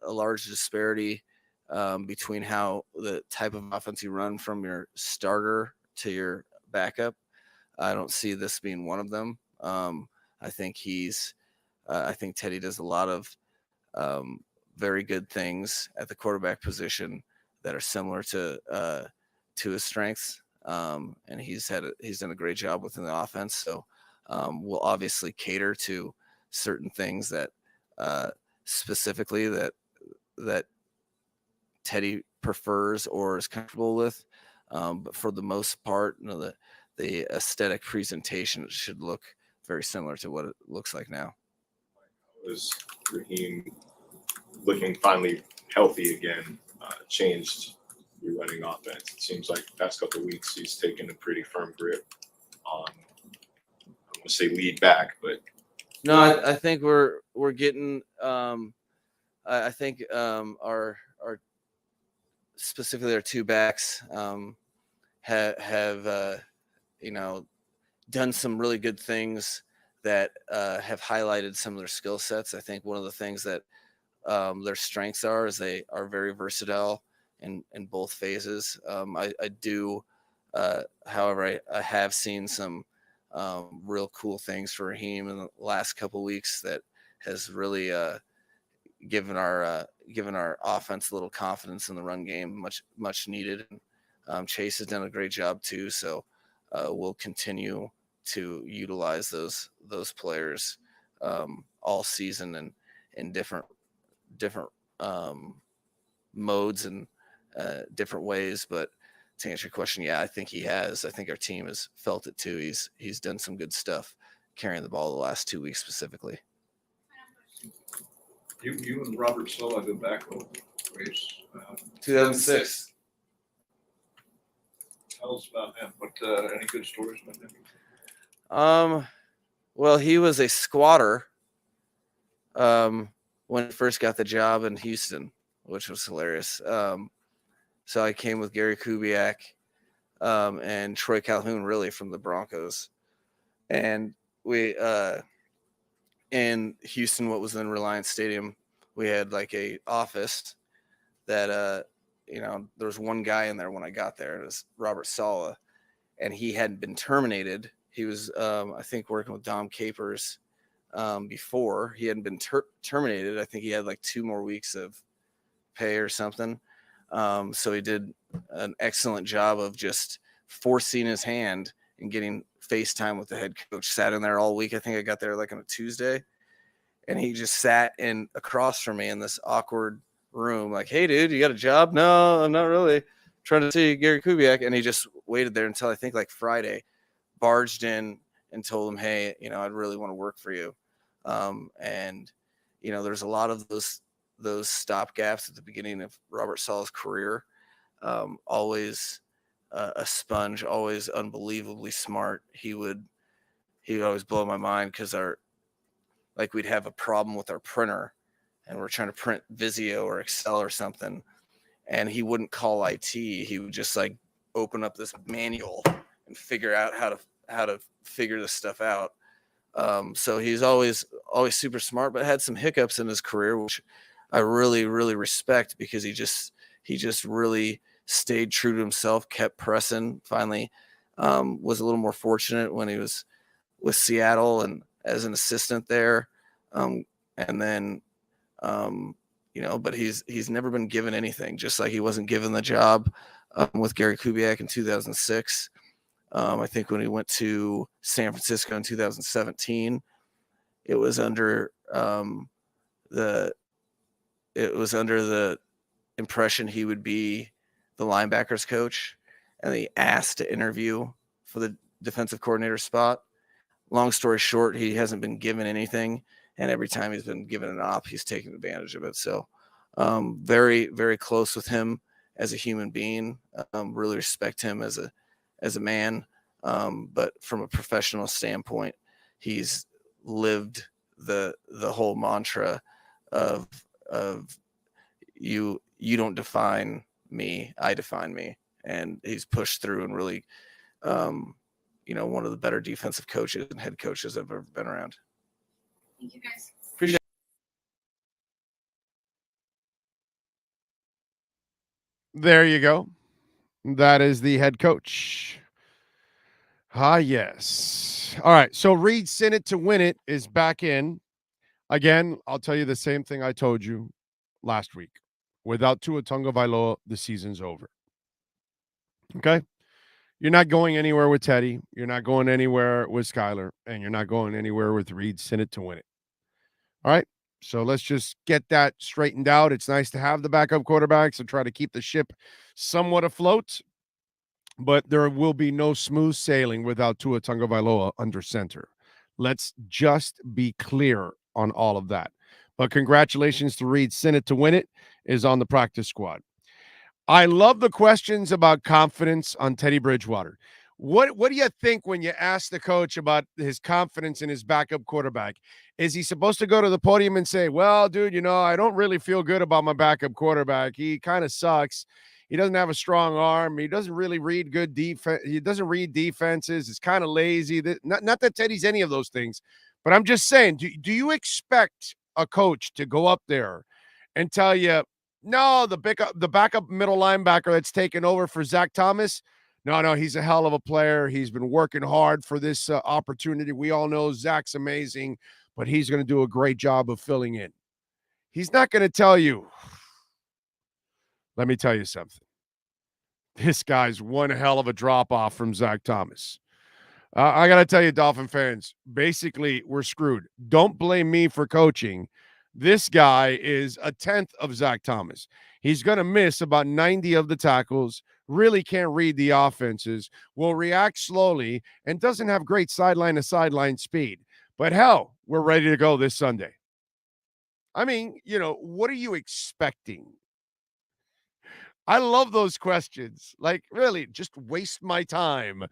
large disparity between how the type of offense you run from your starter to your backup. I don't see this being one of them. I think I think Teddy does a lot of very good things at the quarterback position that are similar to his strengths. And he's done a great job within the offense. So we'll obviously cater to certain things that specifically that Teddy prefers or is comfortable with. But for the most part, the aesthetic presentation should look very similar to what it looks like now. Was Raheem looking finally healthy again, changed your running offense? It seems like the past couple of weeks he's taken a pretty firm grip on, I want to say lead back, but no, I think we're getting. I think our specifically our two backs have you know, done some really good things that have highlighted some of their skill sets. I think one of the things that their strengths are is they are very versatile in both phases. I do, however, I have seen some real cool things for Raheem in the last couple weeks that has really given our offense a little confidence in the run game, much needed. Chase has done a great job too, so we'll continue to utilize those players all season and in different modes and different ways. But to answer your question, yeah, I think he has. I think our team has felt it too. He's done some good stuff carrying the ball the last 2 weeks specifically. You and Robert Sala go back a ways. 2006. Tell us about him. What any good stories about him? Well, he was a squatter when he first got the job in Houston, which was hilarious. So I came with Gary Kubiak and Troy Calhoun, really, from the Broncos. And we in Houston, what was then Reliance Stadium, we had like a office that there was one guy in there when I got there. It was Robert Sala, and he hadn't been terminated. He was I think working with Dom Capers before. He hadn't been terminated. I think he had like 2 more weeks of pay or something. So he did an excellent job of just forcing his hand and getting FaceTime with the head coach. Sat in there all week. I think I got there like on a Tuesday, and he just sat in across from me in this awkward room, like, "Hey, dude, you got a job?" "No, I'm not really. Trying to see Gary Kubiak." And he just waited there until I think like Friday, barged in and told him, "Hey, I'd really want to work for you." And there's a lot of those stopgaps at the beginning of Robert Sala's career. Always a sponge, always unbelievably smart. He would always blow my mind because we'd have a problem with our printer and we're trying to print Visio or Excel or something, and he wouldn't call IT. He would just like open up this manual and figure out how to figure this stuff out. So he's always super smart, but had some hiccups in his career, which I really, really respect, because he just really stayed true to himself, kept pressing. Finally, was a little more fortunate when he was with Seattle and as an assistant there. And then, but he's never been given anything, just like he wasn't given the job with Gary Kubiak in 2006. I think when he went to San Francisco in 2017, it was under the impression he would be the linebackers coach, and he asked to interview for the defensive coordinator spot. Long story short, he hasn't been given anything, and every time he's been given an op, he's taken advantage of it. So very, very close with him as a human being. Really respect him as a man. But from a professional standpoint, he's lived the whole mantra of you don't define me, I define me. And he's pushed through and really, one of the better defensive coaches and head coaches I've ever been around. Thank you, guys. Appreciate it. There you go. That is the head coach. Yes. All right. So Reed Send It to Win It is back in. Again, I'll tell you the same thing I told you last week. Without Tua Tagovailoa, the season's over. Okay? You're not going anywhere with Teddy. You're not going anywhere with Skyler. And you're not going anywhere with Reed Send It to Win It. All right? So let's just get that straightened out. It's nice to have the backup quarterbacks and try to keep the ship somewhat afloat. But there will be no smooth sailing without Tua Tagovailoa under center. Let's just be clear on all of that. But congratulations to Reed Send It to Win It is on the practice squad. I love the questions about confidence on Teddy Bridgewater. What do you think when you ask the coach about his confidence in his backup quarterback? Is he supposed to go to the podium and say, "Well, dude, I don't really feel good about my backup quarterback. He kind of sucks. He doesn't have a strong arm. He doesn't really read good defense. He doesn't read defenses. It's kind of lazy. Not that Teddy's any of those things, but I'm just saying, do you expect a coach to go up there and tell you, no, the backup middle linebacker that's taken over for Zach Thomas? No, he's a hell of a player. He's been working hard for this opportunity. We all know Zach's amazing, but he's going to do a great job of filling in. He's not going to tell you, let me tell you something. This guy's one hell of a drop-off from Zach Thomas. I got to tell you, Dolphin fans, basically, we're screwed. Don't blame me for coaching. This guy is a tenth of Zach Thomas. He's going to miss about 90 of the tackles, really can't read the offenses, will react slowly, and doesn't have great sideline-to-sideline speed. But hell, we're ready to go this Sunday. I mean, what are you expecting? I love those questions. Like, really, just waste my time.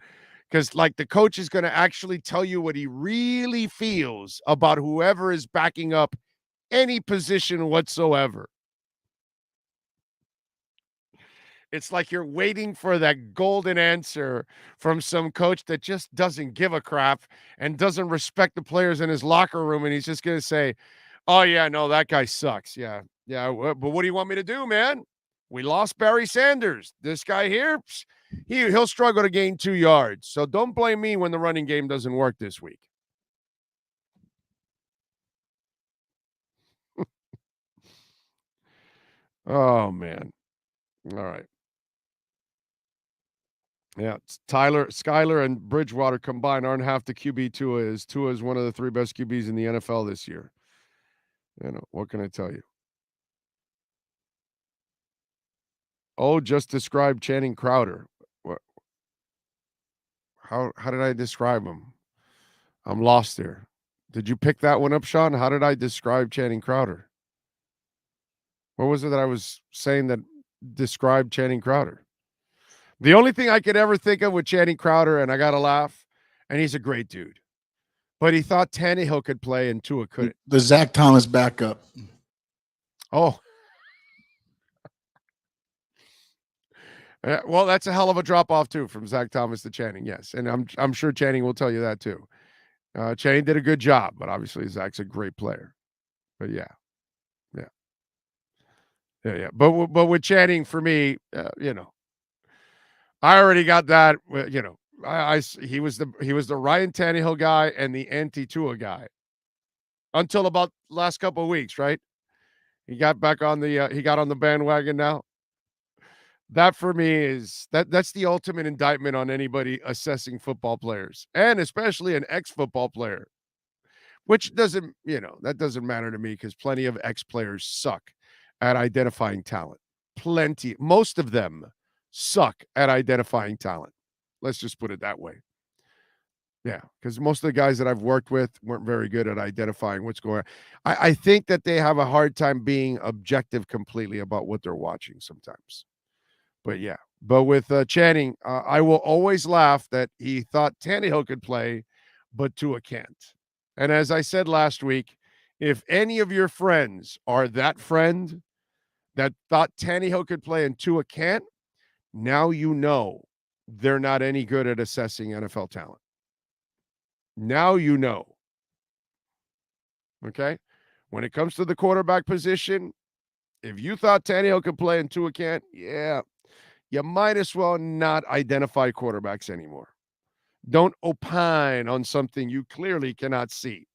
Because, the coach is going to actually tell you what he really feels about whoever is backing up any position whatsoever. It's like you're waiting for that golden answer from some coach that just doesn't give a crap and doesn't respect the players in his locker room. And he's just going to say, oh, yeah, no, that guy sucks. Yeah. But what do you want me to do, man? We lost Barry Sanders. This guy here, he'll struggle to gain 2 yards. So don't blame me when the running game doesn't work this week. Oh, man. All right. Yeah, Skyler, and Bridgewater combined aren't half the QB Tua is. Tua is one of the 3 best QBs in the NFL this year. What can I tell you? Oh, just describe Channing Crowder. What? How did I describe him? I'm lost there. Did you pick that one up, Sean? How did I describe Channing Crowder? What was it that I was saying that described Channing Crowder? The only thing I could ever think of with Channing Crowder, and I got to laugh, and he's a great dude, but he thought Tannehill could play and Tua couldn't. The Zach Thomas backup. Oh. Well, that's a hell of a drop-off, too, from Zach Thomas to Channing, yes. And I'm sure Channing will tell you that, too. Channing did a good job, but obviously Zach's a great player. But, yeah. But with Channing, for me, I already got that. He was the Ryan Tannehill guy and the anti-Tua guy until about last couple of weeks, right? He got back on he got on the bandwagon now. That for me that's the ultimate indictment on anybody assessing football players, and especially an ex-football player, which doesn't, that doesn't matter to me because plenty of ex-players suck at identifying talent. Most of them suck at identifying talent. Let's just put it that way. Yeah, because most of the guys that I've worked with weren't very good at identifying what's going on. I think that they have a hard time being objective completely about what they're watching sometimes. But yeah, but with Channing, I will always laugh that he thought Tannehill could play, but Tua can't. And as I said last week, if any of your friends are that friend that thought Tannehill could play and Tua can't, now you know they're not any good at assessing NFL talent. Now you know. Okay? When it comes to the quarterback position, if you thought Tannehill could play and Tua can't, yeah, you might as well not identify quarterbacks anymore. Don't opine on something you clearly cannot see.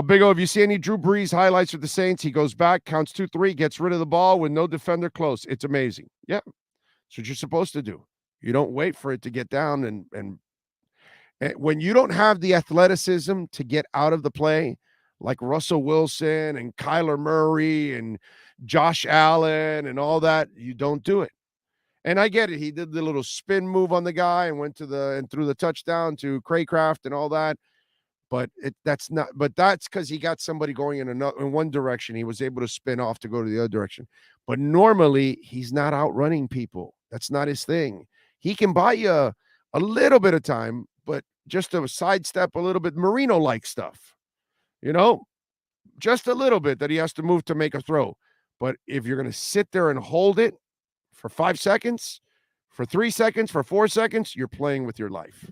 Big O, if you see any Drew Brees highlights with the Saints, he goes back, counts 2-3, gets rid of the ball with no defender close. It's amazing. Yeah, that's what you're supposed to do. You don't wait for it to get down. And when you don't have the athleticism to get out of the play, like Russell Wilson and Kyler Murray and Josh Allen and all that, you don't do it. And I get it. He did the little spin move on the guy and went and threw the touchdown to Craycraft and all that. But that's because he got somebody going in one direction. He was able to spin off to go to the other direction. But normally he's not outrunning people. That's not his thing. He can buy you a little bit of time, but just to sidestep a little bit, Marino-like stuff, just a little bit that he has to move to make a throw. But if you're going to sit there and hold it for 5 seconds, for 3 seconds, for 4 seconds, you're playing with your life.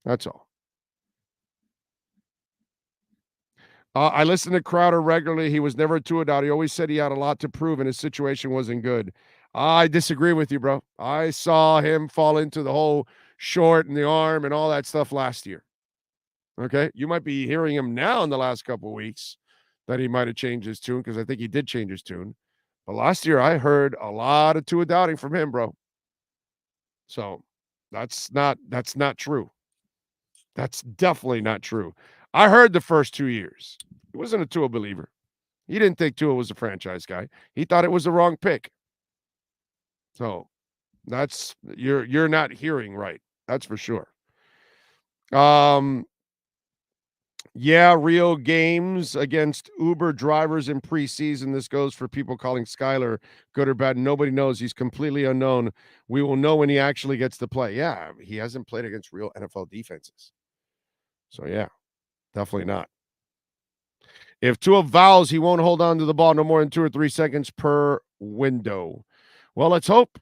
That's all. I listen to Crowder regularly. He was never a Tua doubt. He always said he had a lot to prove and his situation wasn't good. I disagree with you, bro. I saw him fall into the whole short and the arm and all that stuff last year. Okay? You might be hearing him now in the last couple of weeks that he might have changed his tune, because I think he did change his tune. But last year, I heard a lot of Tua doubting from him, bro. So that's not true. That's definitely not true. I heard the first 2 years. He wasn't a Tua believer. He didn't think Tua was a franchise guy. He thought it was the wrong pick. So that's you're not hearing right. That's for sure. Yeah, real games against Uber drivers in preseason. This goes for people calling Skyler good or bad. Nobody knows. He's completely unknown. We will know when he actually gets to play. Yeah, he hasn't played against real NFL defenses. So, yeah, definitely not. If Tua vows he won't hold on to the ball no more than 2 or 3 seconds per window. Well, let's hope.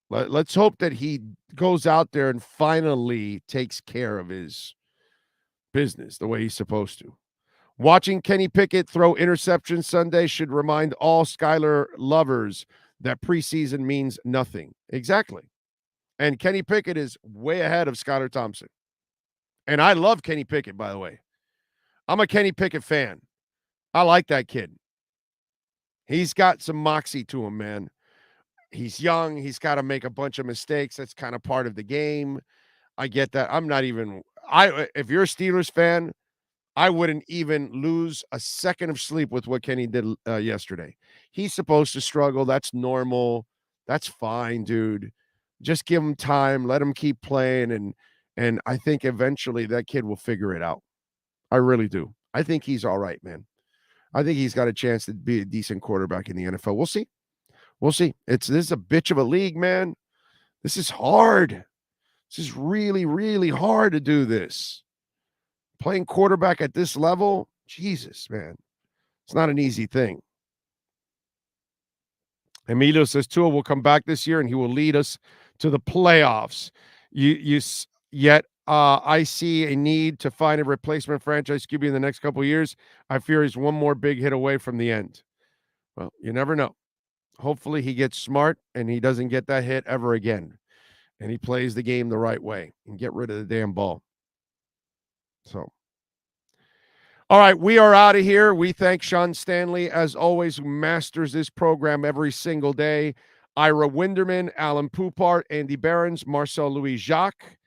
Let's hope that he goes out there and finally takes care of his business the way he's supposed to. Watching Kenny Pickett throw interceptions Sunday should remind all Skyler lovers that preseason means nothing. Exactly. And Kenny Pickett is way ahead of Skylar Thompson. And I love Kenny Pickett, by the way. I'm a Kenny Pickett fan. I like that kid. He's got some moxie to him, man. He's young. He's got to make a bunch of mistakes. That's kind of part of the game. I get that. If you're a Steelers fan, I wouldn't even lose a second of sleep with what Kenny did yesterday. He's supposed to struggle. That's normal. That's fine, dude. Just give him time. Let him keep playing. And I think eventually that kid will figure it out. I really do. I think he's all right, man. I think he's got a chance to be a decent quarterback in the NFL. We'll see. We'll see. This is a bitch of a league, man. This is hard. This is really, really hard to do this. Playing quarterback at this level, Jesus, man. It's not an easy thing. Emilio says Tua will come back this year and he will lead us to the playoffs. Yet I see a need to find a replacement franchise QB in the next couple of years. I fear he's one more big hit away from the end. Well, you never know. Hopefully he gets smart and he doesn't get that hit ever again. And he plays the game the right way and get rid of the damn ball. So, all right, we are out of here. We thank Sean Stanley, as always, who masters this program every single day. Ira Winderman, Alan Poupart, Andy Behrens, Marcel Louis-Jacques.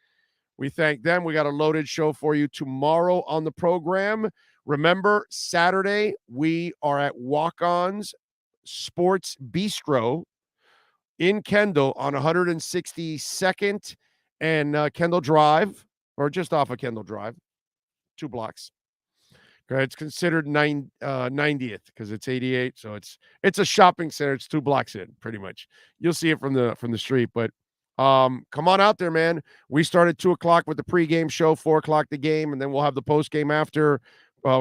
We thank them. We got a loaded show for you tomorrow on the program. Remember, Saturday, we are at Walk-On's Sports Bistro in Kendall on 162nd and Kendall Drive, or just off of Kendall Drive, 2 blocks. Okay, it's considered 90th because it's 88, so it's a shopping center. It's 2 blocks in, pretty much. You'll see it from the street, but come on out there, man. We start at 2:00 with the pregame show, 4:00 the game, and then we'll have the postgame after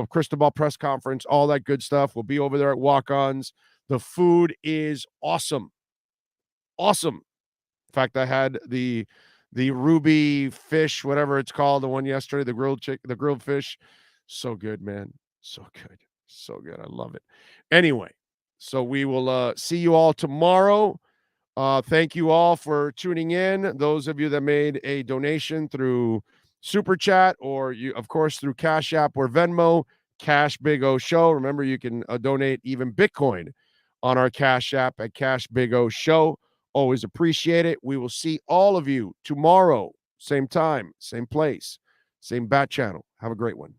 Cristobal press conference, all that good stuff. We'll be over there at Walk-On's. The food is awesome. Awesome. In fact, I had the ruby fish, whatever it's called, the one yesterday, the grilled fish. So good, man. So good. So good. I love it. Anyway, so we will see you all tomorrow. Thank you all for tuning in. Those of you that made a donation through Super Chat or of course, through Cash App or Venmo, Cash Big O Show. Remember, you can donate even Bitcoin on our Cash App at Cash Big O Show. Always appreciate it. We will see all of you tomorrow. Same time, same place, same bat channel. Have a great one.